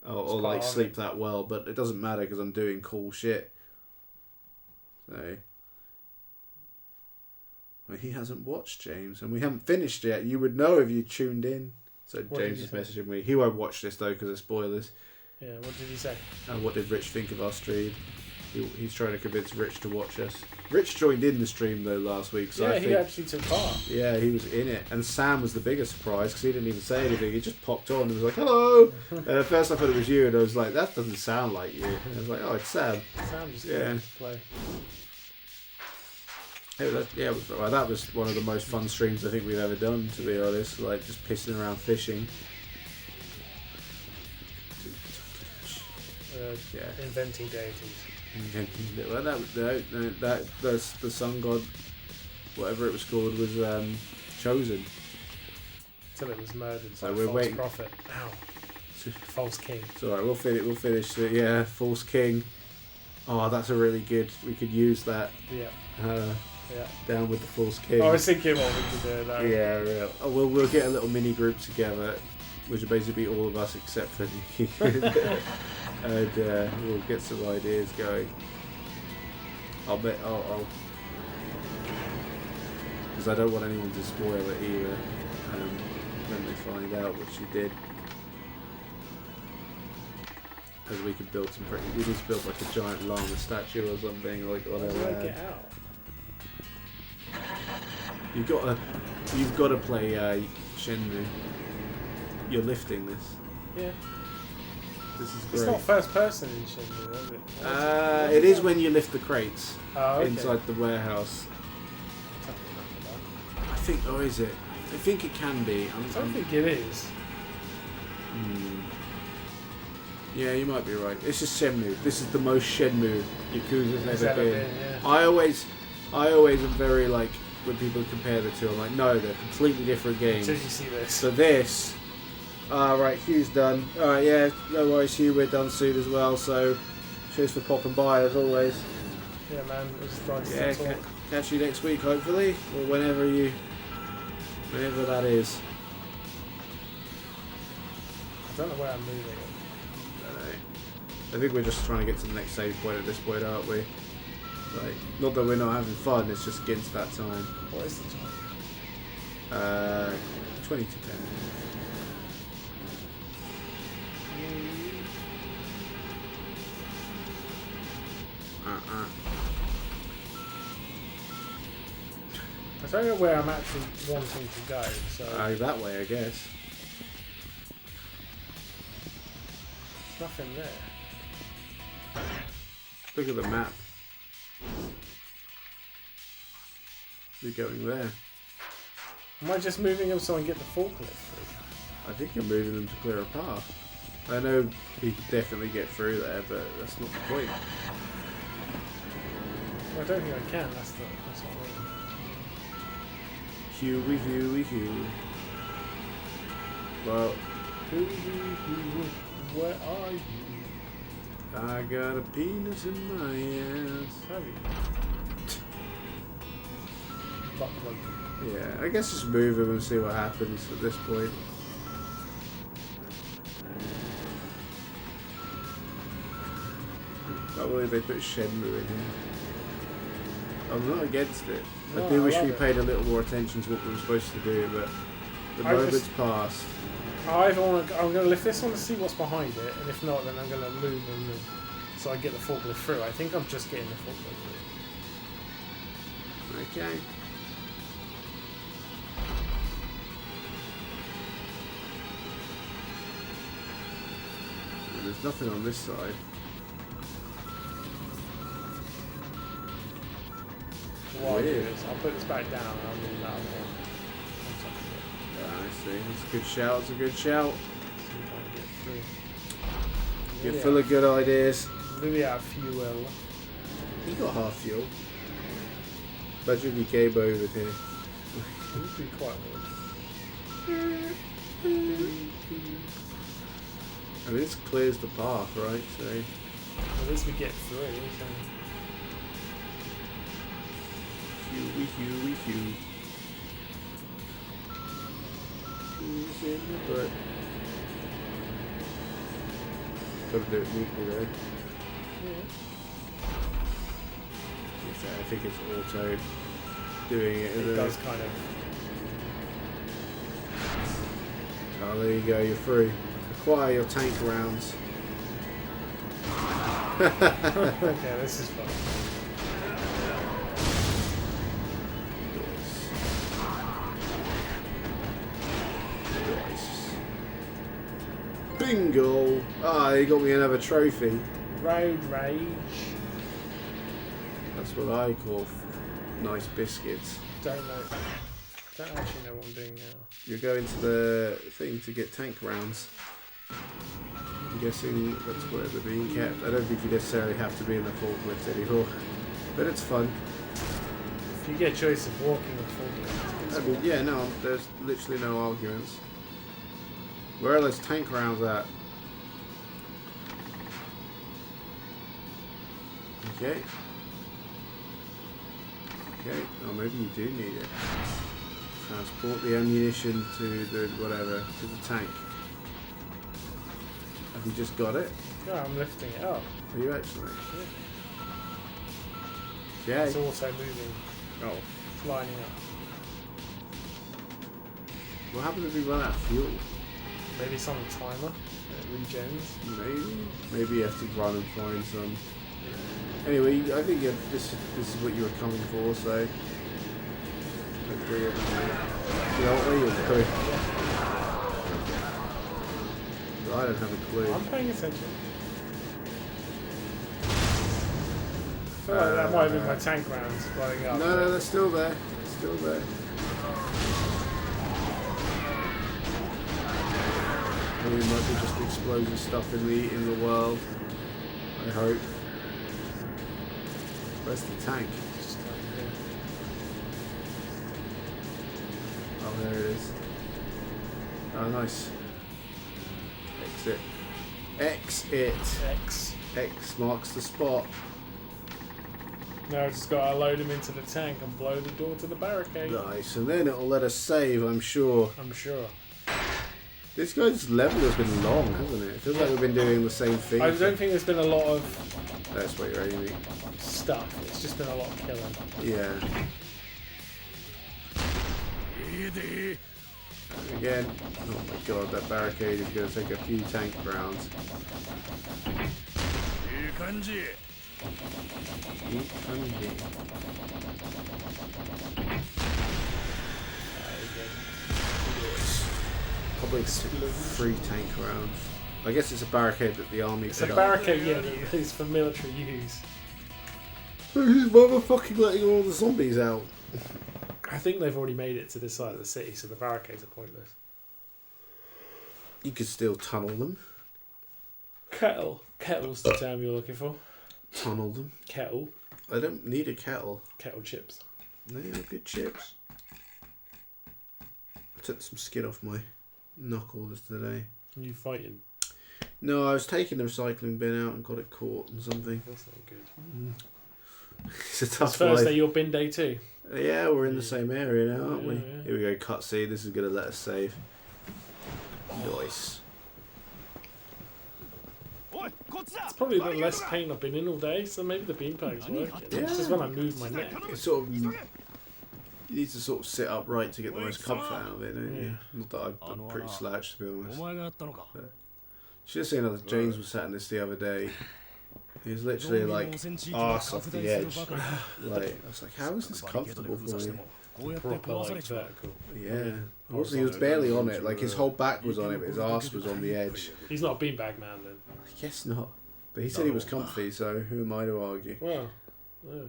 or like sleep that well. But it doesn't matter because I'm doing cool shit. So. Well, he hasn't watched, James, and we haven't finished yet. You would know if you tuned in. So What James is messaging me. He won't watch this though because of spoilers. Yeah. What did he say? And what did Rich think of our stream? He's trying to convince Rich to watch us. Rich joined in the stream though last week, so yeah, I think, he actually took part. Yeah, he was in it, and Sam was the biggest surprise because he didn't even say anything. He just popped on and was like, "Hello." And at first I thought it was you, and I was like, "That doesn't sound like you." And I was like, "Oh, it's Sam." Sam just play. Well, that was one of the most fun streams I think we've ever done, to be honest. Like just pissing around fishing. Inventing deities. Well, that's the sun god, whatever it was called, was chosen. Until it was murdered. So we're waiting. Prophet. Ow. False king. It's alright. We'll finish. Yeah, false king. Oh, that's a really good. We could use that. Yeah. Yeah. Down with the false king. I was thinking what we could do. That. Yeah. Oh, we'll get a little mini group together, which will basically be all of us except for Nikki. And we'll get some ideas going. I'll because I don't want anyone to spoil it either when they find out what she did. Because we could build some we just built like a giant llama statue or something like on her. Get out. You've got to play Shenmue. You're lifting this. Yeah. This is great. It's not first person in Shenmue, is it? It is when you lift the crates okay. inside the warehouse. I think, or is it? I think it can be. I don't think it is. Yeah, you might be right. It's just Shenmue. This is the most Shenmue Yakuza's ever been. Yeah. I always am very like when people compare the two. I'm like, no, they're completely different games. Until you see this. So this. Right, Hugh's done. Alright, yeah, no worries, Hugh, we're done soon as well, so cheers for popping by as always. Yeah, man, it was nice to talk. Catch you next week, hopefully, or whenever that is. I don't know where I'm moving. I don't know. I think we're just trying to get to the next save point at this point, aren't we? Like, not that we're not having fun, it's just getting to that time. What is the time? 20 to 10. I don't know where I'm actually wanting to go, so... that way, I guess. There's nothing there. Look at the map. You're going there. Am I just moving them so I can get the forklift through? I think you're moving them to clear a path. I know you can definitely get through there, but that's not the point. Well, I don't think I can, that's what I mean. Huey. Well, Where are you? I got a penis in my ass. Have you? Backlog. Yeah, I guess just move him and see what happens at this point. I can't believe they put Shenmue in here. I'm not against it. No, I do wish I we love paid a little more attention to what we were supposed to do, but the moment's passed. I'm going to lift this one to see what's behind it, and if not, then I'm going to move and move. So I get the forklift through. I think I'm just getting the forklift through. Okay. There's nothing on this side. What I'll do is I'll put this back down and I'll move that one. I see. It's a good shout. It's a good shout. See if I can get through. You're full of good ideas. Really out of fuel. You got half fuel. Imagine you came over here. It would be quite weird. I mean, this clears the path, right? So. At least we get through. So. Huey. things in, but gotta do it neatly though. I think it's auto doing it. It does kind of. Oh, there you go, you're through. Acquire your tank rounds. Okay, this is fun. Bingo! Ah, he got me another trophy. Road rage. That's what I call nice biscuits. Don't actually know what I'm doing now. You're going to the thing to get tank rounds. I'm guessing that's where they're being kept. I don't think you necessarily have to be in the forklift anymore, but it's fun. If you get a choice of walking or forklift, I mean, yeah, no, there's literally no arguments. Where are those tank rounds at? Okay. Okay, oh maybe you do need it. Transport the ammunition to the whatever, to the tank. Have you just got it? No, I'm lifting it up. Are you actually? Yeah. Yeah. It's also moving. Oh. It's lining up. What happens if we run out of fuel? Maybe some timer that regens. Maybe. Maybe you have to run and find some. Anyway, I think this is what you were coming for, so hopefully you know where you're going. I don't have a clue. I'm paying attention. I feel like that might have been my tank rounds blowing up. No, they're still there. They're still there. I mean, it might be just explosive stuff in the world. I hope. Where's the tank? Oh, there it is. Oh, nice. Exit. Exit. X marks the spot. Now I just gotta load him into the tank and blow the door to the barricade. Nice, and then it'll let us save, I'm sure. I'm sure. This guy's level has been long, hasn't it? It feels like we've been doing the same thing. I don't think there's been a lot of... That's what you're aiming. Stuff. It's just been a lot of killing. Yeah. Again. Oh my god, that barricade is going to take a few tank rounds. Probably 3 tank rounds. I guess it's a barricade that the army It's a barricade, yeah, that you use for military use. Who's motherfucking letting all the zombies out? I think they've already made it to this side of the city, so the barricades are pointless. You could still tunnel them. Kettle. Kettle's the term you're looking for. Tunnel them. Kettle. I don't need a kettle. Kettle chips. They are good chips. I took some skin off my knuckles today. Are you fighting? No, I was taking the recycling bin out and got it caught and something. That's not good. It's a tough It's Thursday, life. your bin day too. Yeah, we're in the same area now, aren't we? Yeah. Here we go, cutscene. This is going to let us save. Nice. It's probably the less pain I've been in all day, so maybe the beanbag's working. Yeah. It's just when I move my neck. It's sort of... You need to sort of sit upright to get the most comfort out of it, don't you? Not that I'm pretty slouched, to be honest. Should have seen that James was sat in this the other day. He was literally like arse off the edge. Like, I was like, how is this comfortable for you? Proper, like, vertical. Yeah. Also, he was barely on it. Like, his whole back was on it, but his arse was on the edge. He's not a beanbag man then. I guess not. But he said he was comfy, so who am I to argue? Well, yeah.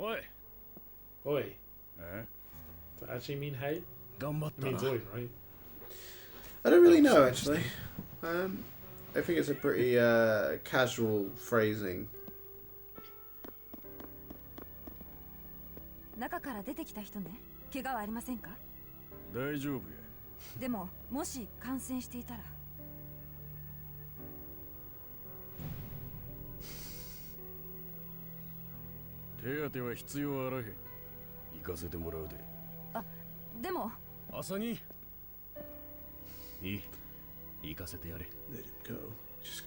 Oi. Oi. Does that actually mean hey? It means oi, right? I don't really know, actually. I think it's a pretty casual phrasing. 中から出てきた人ね。怪我はありませんか？大丈夫や。でももし感染していたら。手当ては必要あらへん。行かせてもらうで。でも朝にいい行かせてやれ Let him go. Just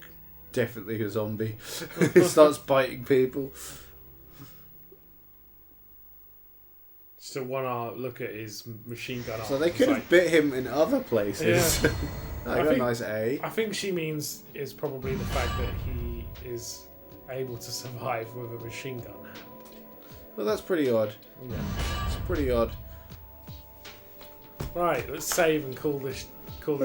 definitely a zombie. He starts biting people. Just a 1 hour look at his machine gun. So they could have bit him in other places. Yeah. I got a nice A. I think she means is probably the fact that he is able to survive with a machine gun. Well, that's pretty odd. Yeah. It's pretty odd. Right, let's save and call this a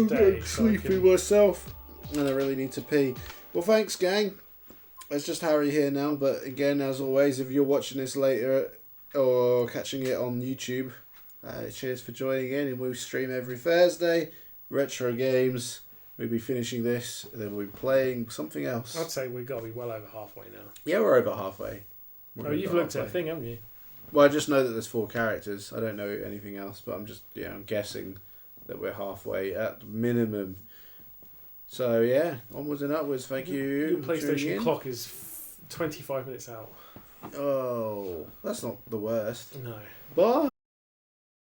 day. I'm sleepy myself, and I really need to pee. Well, thanks, gang. It's just Harry here now, but again, as always, if you're watching this later or catching it on YouTube, cheers for joining in, and we'll stream every Thursday. Retro games. We'll be finishing this, and then we'll be playing something else. I'd say we've got to be well over halfway now. Yeah, we're over halfway. You've looked at a thing, haven't you? Well, I just know that there's 4 characters. I don't know anything else, but I'm guessing that we're halfway at minimum. So yeah, onwards and upwards. Thank you. Your PlayStation clock is 25 minutes out. Oh, that's not the worst. No. Bye.